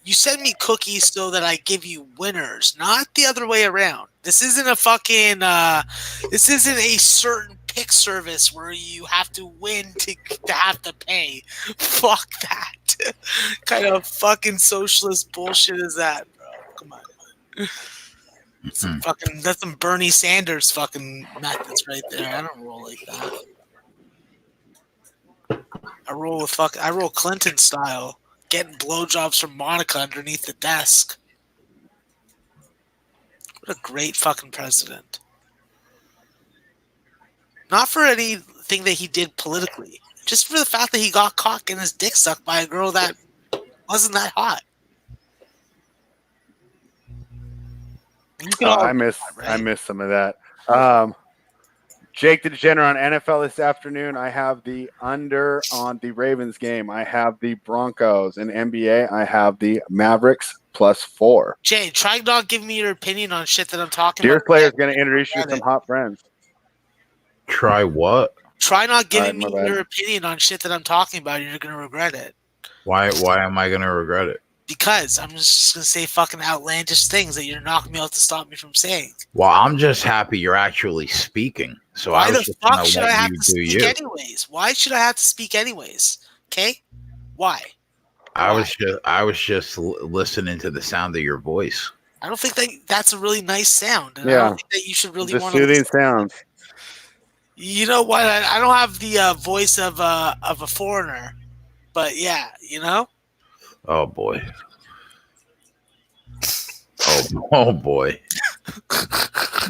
you send me cookies so that I give you winners, not the other way around. This isn't a fucking. This isn't a certain pick service where you have to win to have to pay. Fuck that. Kind of fucking socialist bullshit is that, bro? Come on. That's some Bernie Sanders fucking methods right there. I don't roll like that. I roll Clinton style, getting blowjobs from Monica underneath the desk. What a great fucking president. Not for anything that he did politically, just for the fact that he got caught getting his dick sucked by a girl that wasn't that hot. I miss some of that. Jake the Degenerate on NFL this afternoon. I have the under on the Ravens game. I have the Broncos. In NBA, I have the Mavericks +4. Jay, try not giving me your opinion on shit that I'm talking Dear about. Player is going to introduce you to some hot friends. Try what? Try not giving me your opinion on shit that I'm talking about. You're going to regret it. Why am I going to regret it? Because I'm just going to say fucking outlandish things that you're knocking me out to stop me from saying. Well, I'm just happy you're actually speaking. So why the fuck should I have to speak anyways? Why should I have to speak anyways? Okay? Why? I was just listening to the sound of your voice. I don't think that's a really nice sound. And yeah. I don't think that you should really want to soothing sounds. You know what? I don't have the voice of a foreigner. But yeah, you know? Oh boy. Oh boy.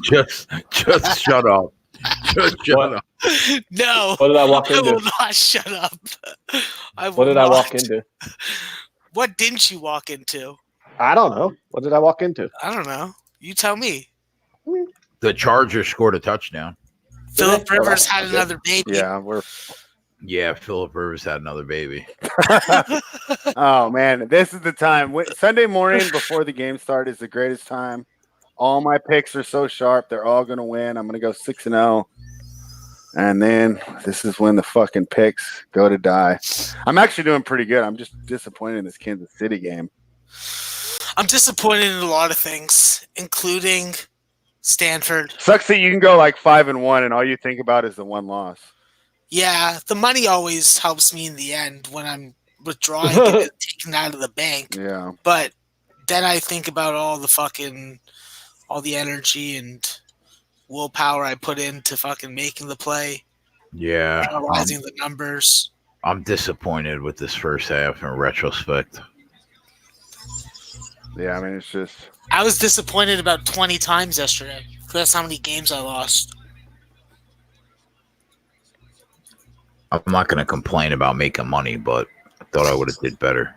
Just shut up. Just shut up. No. What did I walk into? I will not shut up. What did I walk into? What didn't you walk into? I don't know. What did I walk into? I don't know. You tell me. The Chargers scored a touchdown. Phillip Rivers had another baby. Yeah, Phillip Rivers had another baby. Oh, man. This is the time. Sunday morning before the game start is the greatest time. All my picks are so sharp. They're all going to win. I'm going to go 6-0. And then this is when the fucking picks go to die. I'm actually doing pretty good. I'm just disappointed in this Kansas City game. I'm disappointed in a lot of things, including Stanford. Sucks that you can go like 5-1 and all you think about is the one loss. Yeah, the money always helps me in the end when I'm withdrawing and taking out of the bank. Yeah. But then I think about all the energy and willpower I put into fucking making the play. Yeah. Analyzing the numbers. I'm disappointed with this first half in retrospect. Yeah, I mean, it's just... I was disappointed about 20 times yesterday. That's how many games I lost. I'm not going to complain about making money, but I thought I would have did better.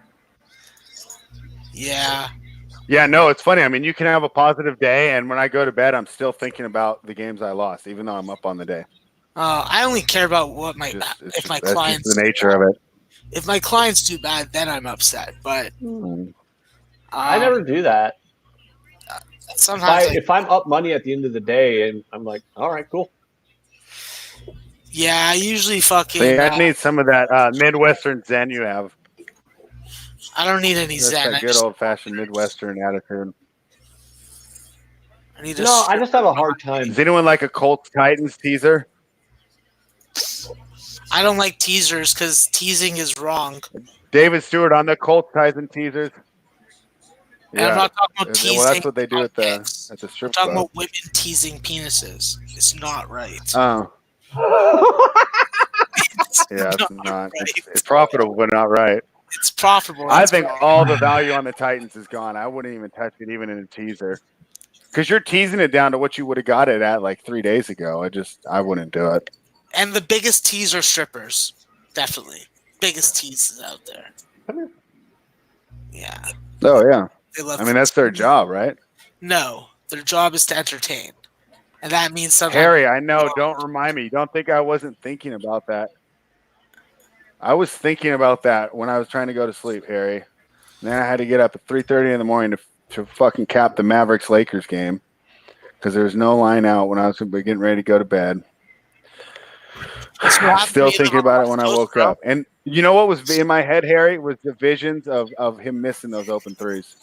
Yeah. Yeah, no, it's funny. I mean, you can have a positive day, and when I go to bed, I'm still thinking about the games I lost, even though I'm up on the day. I only care about what my clients. That's just the nature of it. If my clients do bad, then I'm upset. But I never do that. Sometimes if I'm up money at the end of the day, and I'm like, all right, cool. Yeah, I usually fucking. I need some of that Midwestern Zen you have. I don't need any Zen. That good old-fashioned Midwestern attitude. I just have a hard time. Does anyone like a Colts Titans teaser? I don't like teasers because teasing is wrong. David Stewart on the Colts Titans teasers. And I'm not talking about teasing. Well, that's what they do at the strip club. I'm talking about women teasing penises. It's not right. Oh. Yeah, it's not. Right. It's profitable, but not right. It's profitable. I think all the value on the Titans is gone. I wouldn't even touch it, even in a teaser, because you're teasing it down to what you would have got it at like 3 days ago. I wouldn't do it. And the biggest teaser strippers, definitely biggest teases out there. Yeah. Oh yeah. I mean, that's their job, right? No, their job is to entertain. And that means something. Harry, I know. Don't remind me. Don't think I wasn't thinking about that. I was thinking about that when I was trying to go to sleep, Harry. And then I had to get up at 3:30 in the morning to fucking cap the Mavericks-Lakers game because there was no line out when I was getting ready to go to bed. Still thinking about it when I woke up. And you know what was in my head, Harry, was the visions of him missing those open threes.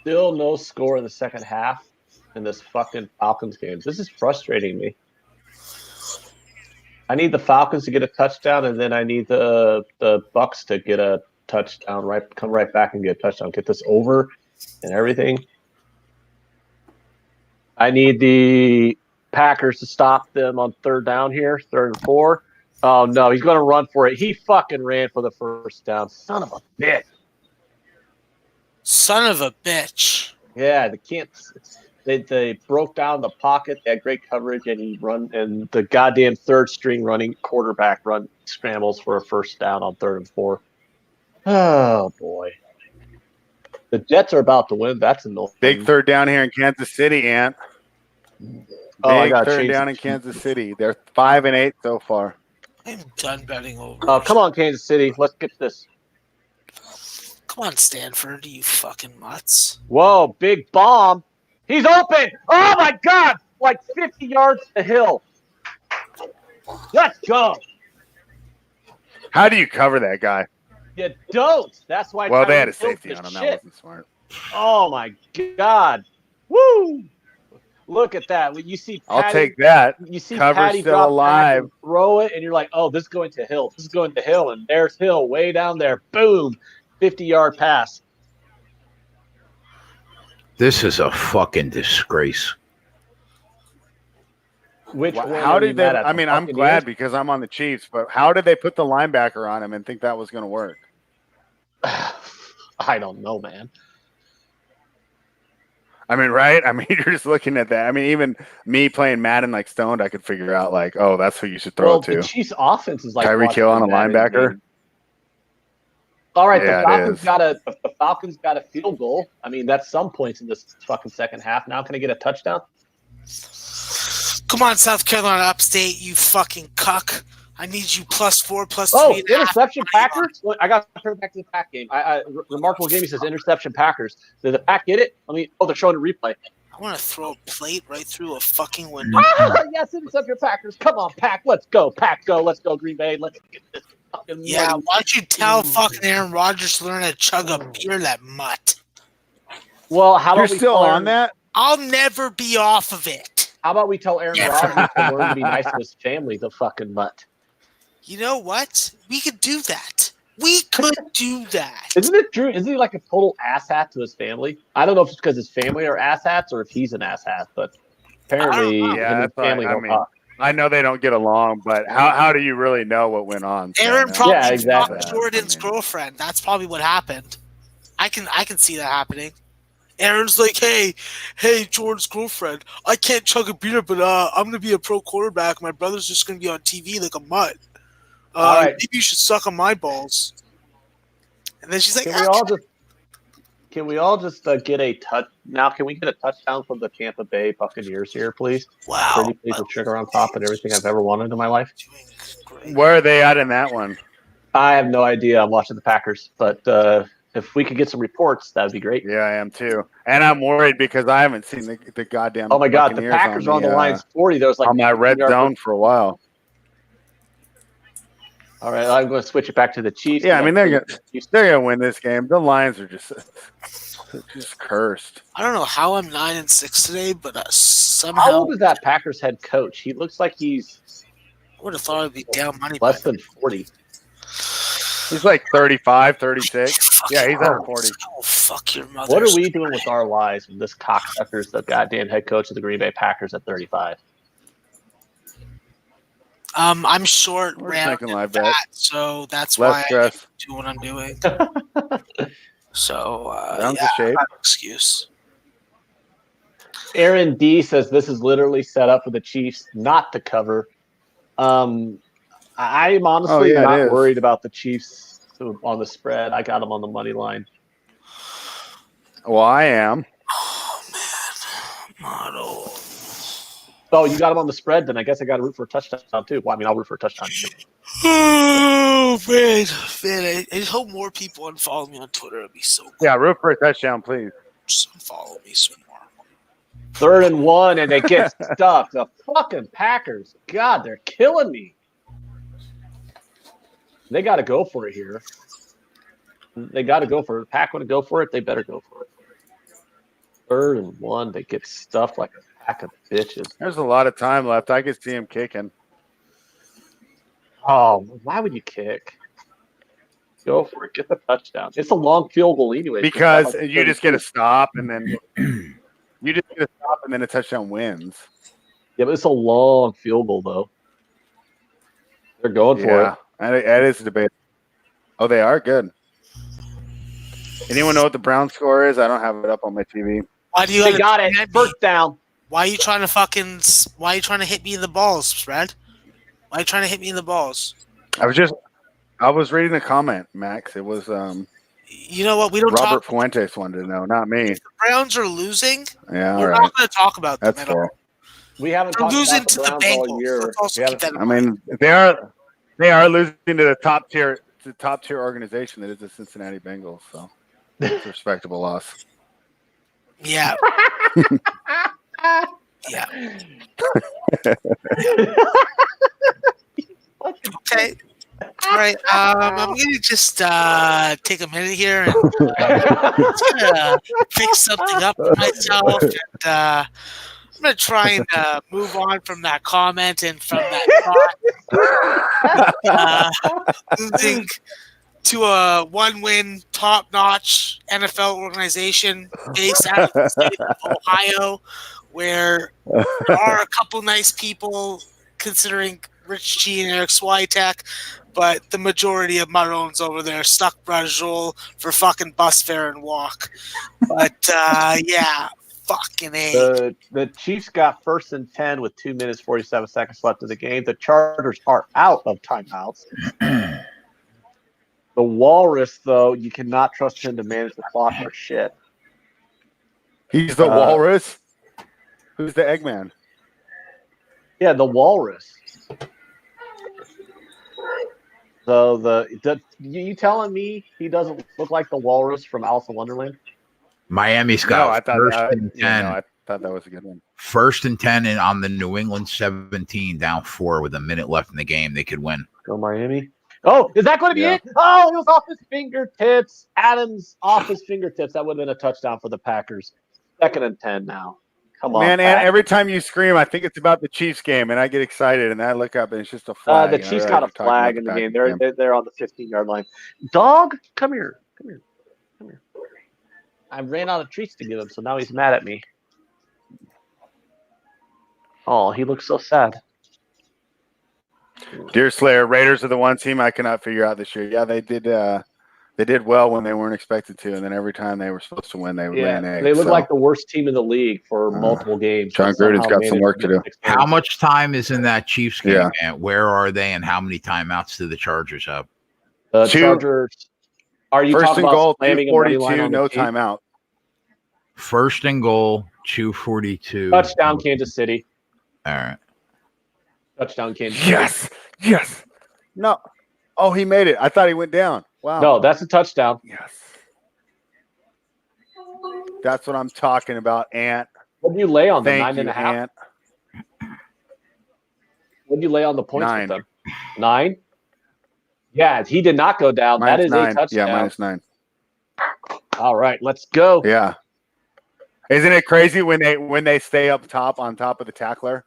Still no score in the second half in this fucking Falcons game. This is frustrating me. I need the Falcons to get a touchdown, and then I need the Bucks to get a touchdown. Come right back and get a touchdown. Get this over and everything. I need the Packers to stop them on third down here, 3rd and 4. Oh no, he's going to run for it. He fucking ran for the first down. Son of a bitch. Son of a bitch. Yeah, they broke down the pocket. They had great coverage, and and the goddamn third string running quarterback scrambles for a first down on 3rd and 4. Oh boy, the Jets are about to win. That's annoying. Big third down here in Kansas City, Ant. I Big got third down in Kansas City. They're 5-8 so far. I'm done betting over. Oh, come on, Kansas City. Let's get this. Come on, Stanford, you fucking mutts. Whoa, big bomb. He's open. Oh, my God. Like 50 yards to the hill. Let's go. How do you cover that guy? You don't. That's why. Well, they had a Tyreek Hill's safety the on him. shit. That wasn't smart. Oh, my God. Woo. Look at that. When you see Patty, I'll take that. You see Cover's Patty still drop alive. back and throw it, and you're like, oh, this is going to Hill. This is going to Hill, and there's Hill way down there. Boom. 50-yard pass. This is a fucking disgrace. How did they? I mean, I'm glad because I'm on the Chiefs, but how did they put the linebacker on him and think that was going to work? I don't know, man. I mean, right? I mean, you're just looking at that. I mean, even me playing Madden like stoned, I could figure out like, oh, that's who you should throw it to. The Chiefs' offense is like Tyreek Hill on a linebacker. All right, Yeah, the Falcons got a field goal. I mean, that's some points in this fucking second half. Now can I get a touchdown? Come on, South Carolina Upstate, you fucking cuck. I need you +4, +3. Oh, interception Packers? Look, I got to turn back to the Pack game. Remarkable game. He says interception Packers. Did the Pack get it? They're showing a replay. I want to throw a plate right through a fucking window. Yes, interception Packers. Come on, Pack. Let's go. Pack, go. Let's go, Green Bay. Let's get this fucking Yeah, money. why don't you tell fucking Aaron Rodgers to learn how to chug a beer, that mutt? Well, how about You're still on that? I'll never be off of it. How about we tell Aaron Rodgers to learn to be nice to his family, the fucking mutt? You know what? We could do that. We could do that. Isn't it true? Isn't he like a total asshat to his family? I don't know if it's because his family are asshats or if he's an asshat, but apparently him and his family don't talk. I know they don't get along, but how do you really know what went on? Aaron probably exactly. fucked Jordan's girlfriend. That's probably what happened. I can see that happening. Aaron's like, hey, Jordan's girlfriend, I can't chug a beer, but I'm gonna be a pro quarterback. My brother's just gonna be on TV like a mutt. All right. Maybe you should suck on my balls. And then she's like, Can we all just get a touch now? Can we get a touchdown from the Tampa Bay Buccaneers here, please? wow, Pretty please with sugar on top and everything I've ever wanted in my life. Where are they at in that one? I have no idea. I'm watching the Packers, but if we could get some reports, that'd be great. Yeah, I am too. And I'm worried because I haven't seen the goddamn. Oh my God, the Buccaneers Packers are on the lines 40. There was like on my red zone for a while. All right, I'm going to switch it back to the Chiefs. Yeah, I mean they're gonna win this game. The Lions are just cursed. I don't know how I'm 9-6 today, but somehow. How old is that Packers head coach? He looks like he's. I would have thought I'd be down money. Less than 40. He's like 35, 36. Yeah, he's at 40. Oh, fuck your mother. What are we doing with our lives when this cocksucker's the goddamn head coach of the Green Bay Packers at 35? I'm short round that, so that's why I do what I'm doing. So, round the shape. Excuse. Aaron D says this is literally set up for the Chiefs not to cover. I'm honestly not worried about the Chiefs on the spread. I got them on the money line. Well, I am. Oh man, model. Oh, you got them on the spread? Then I guess I got to root for a touchdown too. Well, I mean, I'll root for a touchdown too. Oh man, I just hope more people unfollow me on Twitter. It'd be so cool. Yeah, root for a touchdown, please. Just unfollow me some more. 3rd and 1, and they get stuck. The fucking Packers. God, they're killing me. They got to go for it here. They got to go for it. Pack want to go for it. They better go for it. 3rd and 1. They get stuffed like a pack of bitches. There's a lot of time left. I could see him kicking. Oh, why would you kick? Go for it. Get the touchdown. It's a long field goal anyway. Because you just get a stop and then a touchdown wins. Yeah, but it's a long field goal though. They're going for it. That is a debate. Oh, they are good. Anyone know what the Brown score is? I don't have it up on my TV. Why do you They got it. First down. Why are you trying to hit me in the balls, Fred? Why are you trying to hit me in the balls? I was reading the comment, Max. It was you know what? We don't Robert talk. Fuentes wanted to know, not me. If the Browns are losing. Yeah, we're not going to talk about them. That's fair. We haven't They're talked losing about to the the Browns all Bengals. year. Let's also keep that in I mind. mean, they are losing to the top tier organization that is the Cincinnati Bengals. So it's a respectable loss. Yeah. Yeah. Okay. All right. I'm going to just take a minute here and just gonna fix something up for myself. And I'm going to try and move on from that comment and from that thought. Moving to a one-win, top-notch NFL organization based out of the state of Ohio, where there are a couple nice people, considering Rich G and Eric Swiatek, but the majority of Maroons over there stuck Brajol for fucking bus fare and walk. But yeah, fucking A. The Chiefs got 1st and 10 with 2 minutes 47 seconds left in the game. The Chargers are out of timeouts. The Walrus, though, you cannot trust him to manage the clock or shit. He's the Walrus. Who's the Eggman? Yeah, the Walrus. So you telling me he doesn't look like the Walrus from Alice in Wonderland? Miami's No, got I thought 1st and 10. I thought that was a good one. 1st and 10 and on the New England 17, down 4 with a minute left in the game. They could win. Go Miami. Oh, is that going to be it? Oh, it was off his fingertips. Adams off his fingertips. That would have been a touchdown for the Packers. 2nd and 10 now. Come on, man. And every time you scream, I think it's about the Chiefs game, and I get excited, and then I look up, and it's just a flag. The Chiefs got a flag in the game. They're on the 15-yard line. Dog, come here. I ran out of treats to give him, so now he's mad at me. Oh, he looks so sad. Dear Slayer, Raiders are the one team I cannot figure out this year. Yeah, they did well when they weren't expected to, and then every time they were supposed to win, they ran eggs. They look like the worst team in the league for multiple games. John Gruden's got some work to do. How much time is in that Chiefs game? Yeah. Where are they, and how many timeouts do the Chargers have? The Chargers. Are you first talking and goal, about 242, no timeout. 1st and goal, 242. Touchdown, Kansas City. All right. Touchdown, Kansas City. Yes. No. Oh, he made it. I thought he went down. Wow. No, that's a touchdown. Yes. That's what I'm talking about, Ant. What did you lay on the Thank 9.5? Ant. What did you lay on the points 9. with them? 9? Yeah, he did not go down. Minus that is 9. a touchdown. Yeah, -9. All right, let's go. Yeah. Isn't it crazy when they stay up top on top of the tackler?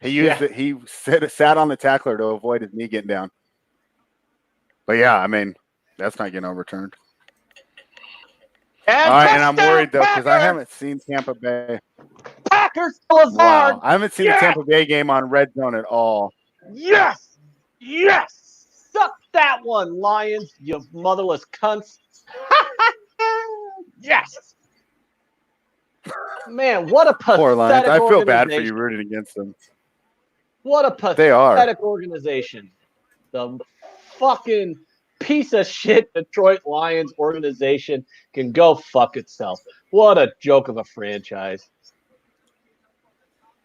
He sat on the tackler to avoid his knee getting down. But yeah, I mean, that's not getting overturned. And all right, and I'm worried though because I haven't seen Tampa Bay. Packers Lazard. Wow, I haven't seen the Tampa Bay game on Red Zone at all. Yes, suck that one, Lions, you motherless cunts. Yes. Man, what a pathetic Poor Lions. I feel bad for organization. you rooting against them. What a pathetic organization. The fucking piece of shit Detroit Lions organization can go fuck itself. What a joke of a franchise.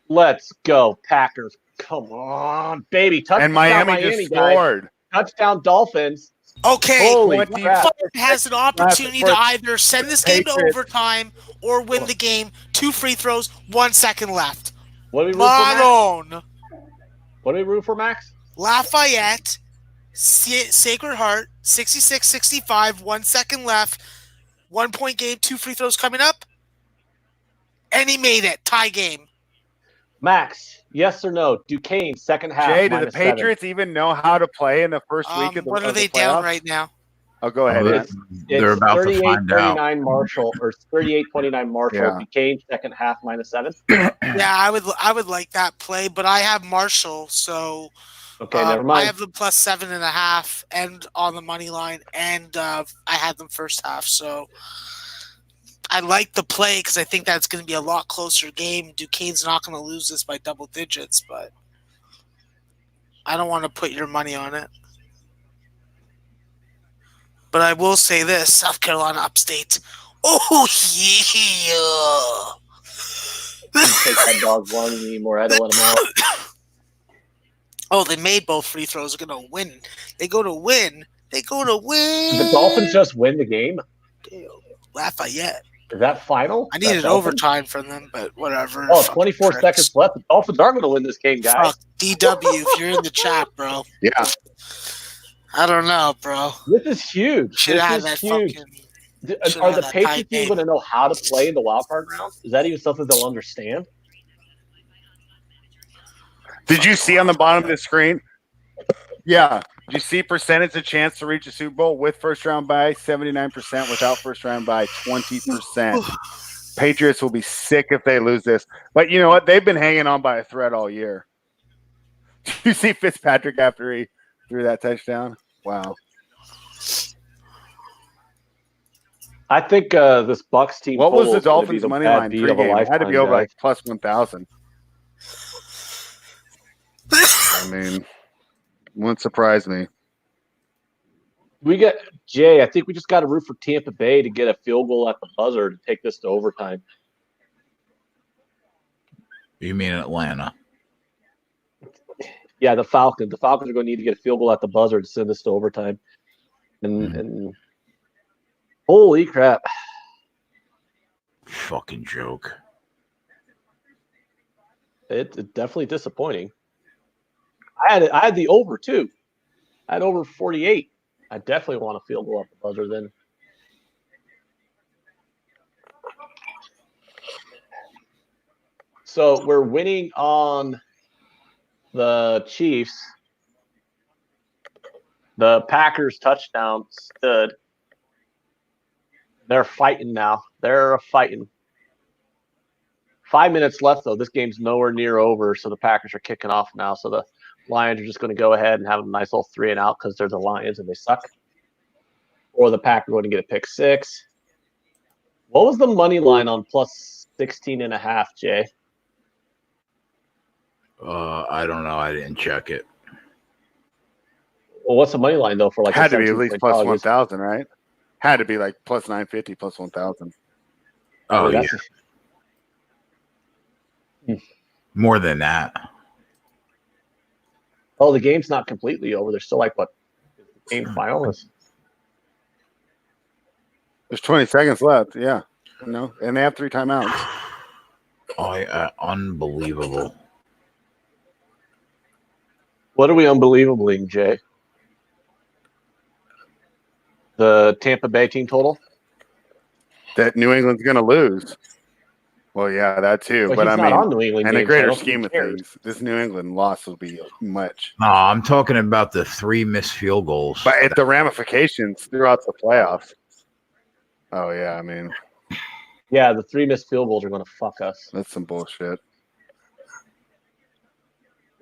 Let's go, Packers. Come on, baby. Touchdown, and Miami just scored. Touchdown, Dolphins. Okay, Holy crap. has an opportunity to either send this game to overtime or win the game. 2 free throws, 1 second left. What do we root for, Maroon. What do we root for, Max? Lafayette, Sacred Heart, 66-65, 1 second left. 1 point game, 2 free throws coming up. And he made it. Tie game. Max, yes or no? Duquesne, second half. Jay, do the -7. Patriots even know how to play in the first week of the What are they playoffs? down right now? Oh, go ahead. Ant. They're It's about to find out. 38-29 Marshall, or 38-29 Marshall. Yeah. Duquesne, second half, -7. Yeah, I would like that play, but I have Marshall, so Okay, never I mind. have them plus 7.5 and on the money line, and I had them first half, so I like the play because I think that's going to be a lot closer game. Duquesne's not going to lose this by double digits, but I don't want to put your money on it. But I will say this, South Carolina Upstate. Oh, yeah. Take that dog long anymore. I don't let him out. Oh, they made both free throws. They're going to win. They go to win. They go to win. Did the Dolphins just win the game? Damn, Lafayette. Is that final? I needed overtime from them, but whatever. Oh, Fucking 24 pricks. seconds left. The Dolphins are going to win this game, guys. Fuck, DW, if you're in the chat, bro. Yeah. I don't know, bro. This is huge. Should This have is that huge. fucking... Are have the that Patriots tie even game. going to know how to play in the wild card round? Is that even something they'll understand? Did you see on the bottom of the screen? Yeah. Did you see percentage of chance to reach a Super Bowl with first round bye? 79%, without first round bye, 20%. Patriots will be sick if they lose this. But you know what? They've been hanging on by a thread all year. Did you see Fitzpatrick after he threw that touchdown? Wow. I think this Bucks team. What was the total is gonna be Dolphins' the money bad line beat of a pregame? It had to be lifetime, over guys. like plus 1,000. I mean, wouldn't surprise me. We got Jay. I think we just got to root for Tampa Bay to get a field goal at the buzzer to take this to overtime. You mean Atlanta? Yeah, the Falcons. The Falcons are going to need to get a field goal at the buzzer to send this to overtime. And holy crap! Fucking joke. It's definitely disappointing. I had the over too. I had over 48. I definitely want a field goal at the buzzer then. So we're winning on the Chiefs. The Packers touchdown stood. They're fighting now. They're fighting. 5 minutes left, though. This game's nowhere near over, so the Packers are kicking off now. So the Lions are just going to go ahead and have a nice little 3 and out because they're the Lions and they suck. Or the Packers are going to get a pick 6. What was the money line on plus 16.5, Jay? I don't know. I didn't check it. Well, what's the money line, though, for like Had to be at least plus $17 1,000, right? Had to be like plus 950, plus 1,000. Oh, yeah. that's- More than that. Oh, the game's not completely over. There's still like, what, game final is? There's 20 seconds left. Yeah. No, and they have 3 timeouts. Oh, yeah. Unbelievable. What are we unbelievably, Jay? The Tampa Bay team total? That New England's going to lose. Well, yeah, that too. But But I he's mean, not on New England in the games, greater so who scheme of cares? things, this New England loss will be much. No, I'm talking about the 3 missed field goals. But at the ramifications throughout the playoffs. Oh, yeah, I mean, Yeah, the 3 missed field goals are going to fuck us. that's some bullshit.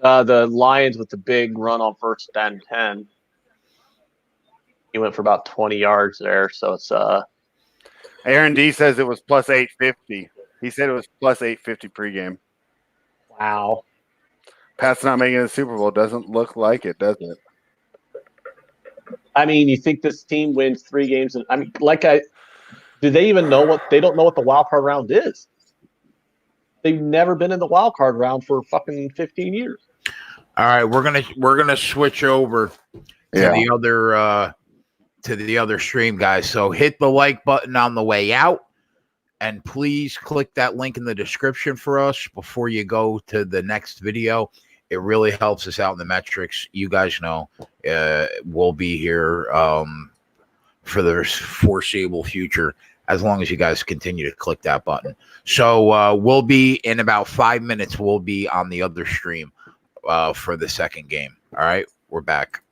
The Lions with the big run on first and 10. He went for about 20 yards there, so it's Aaron D says it was plus 850. He said it was plus 850 pregame. wow. Pat's not making the Super Bowl. Doesn't look like it, does it? I mean, you think this team wins 3 games? And I mean, do they even know what? They don't know what the wild card round is. They've never been in the wild card round for fucking 15 years. All right, we're gonna switch over to the other stream, guys. So hit the like button on the way out, and please click that link in the description for us before you go to the next video. It really helps us out in the metrics. You guys know we'll be here for the foreseeable future as long as you guys continue to click that button. So we'll be in about 5 minutes. We'll be on the other stream for the second game. All right, we're back.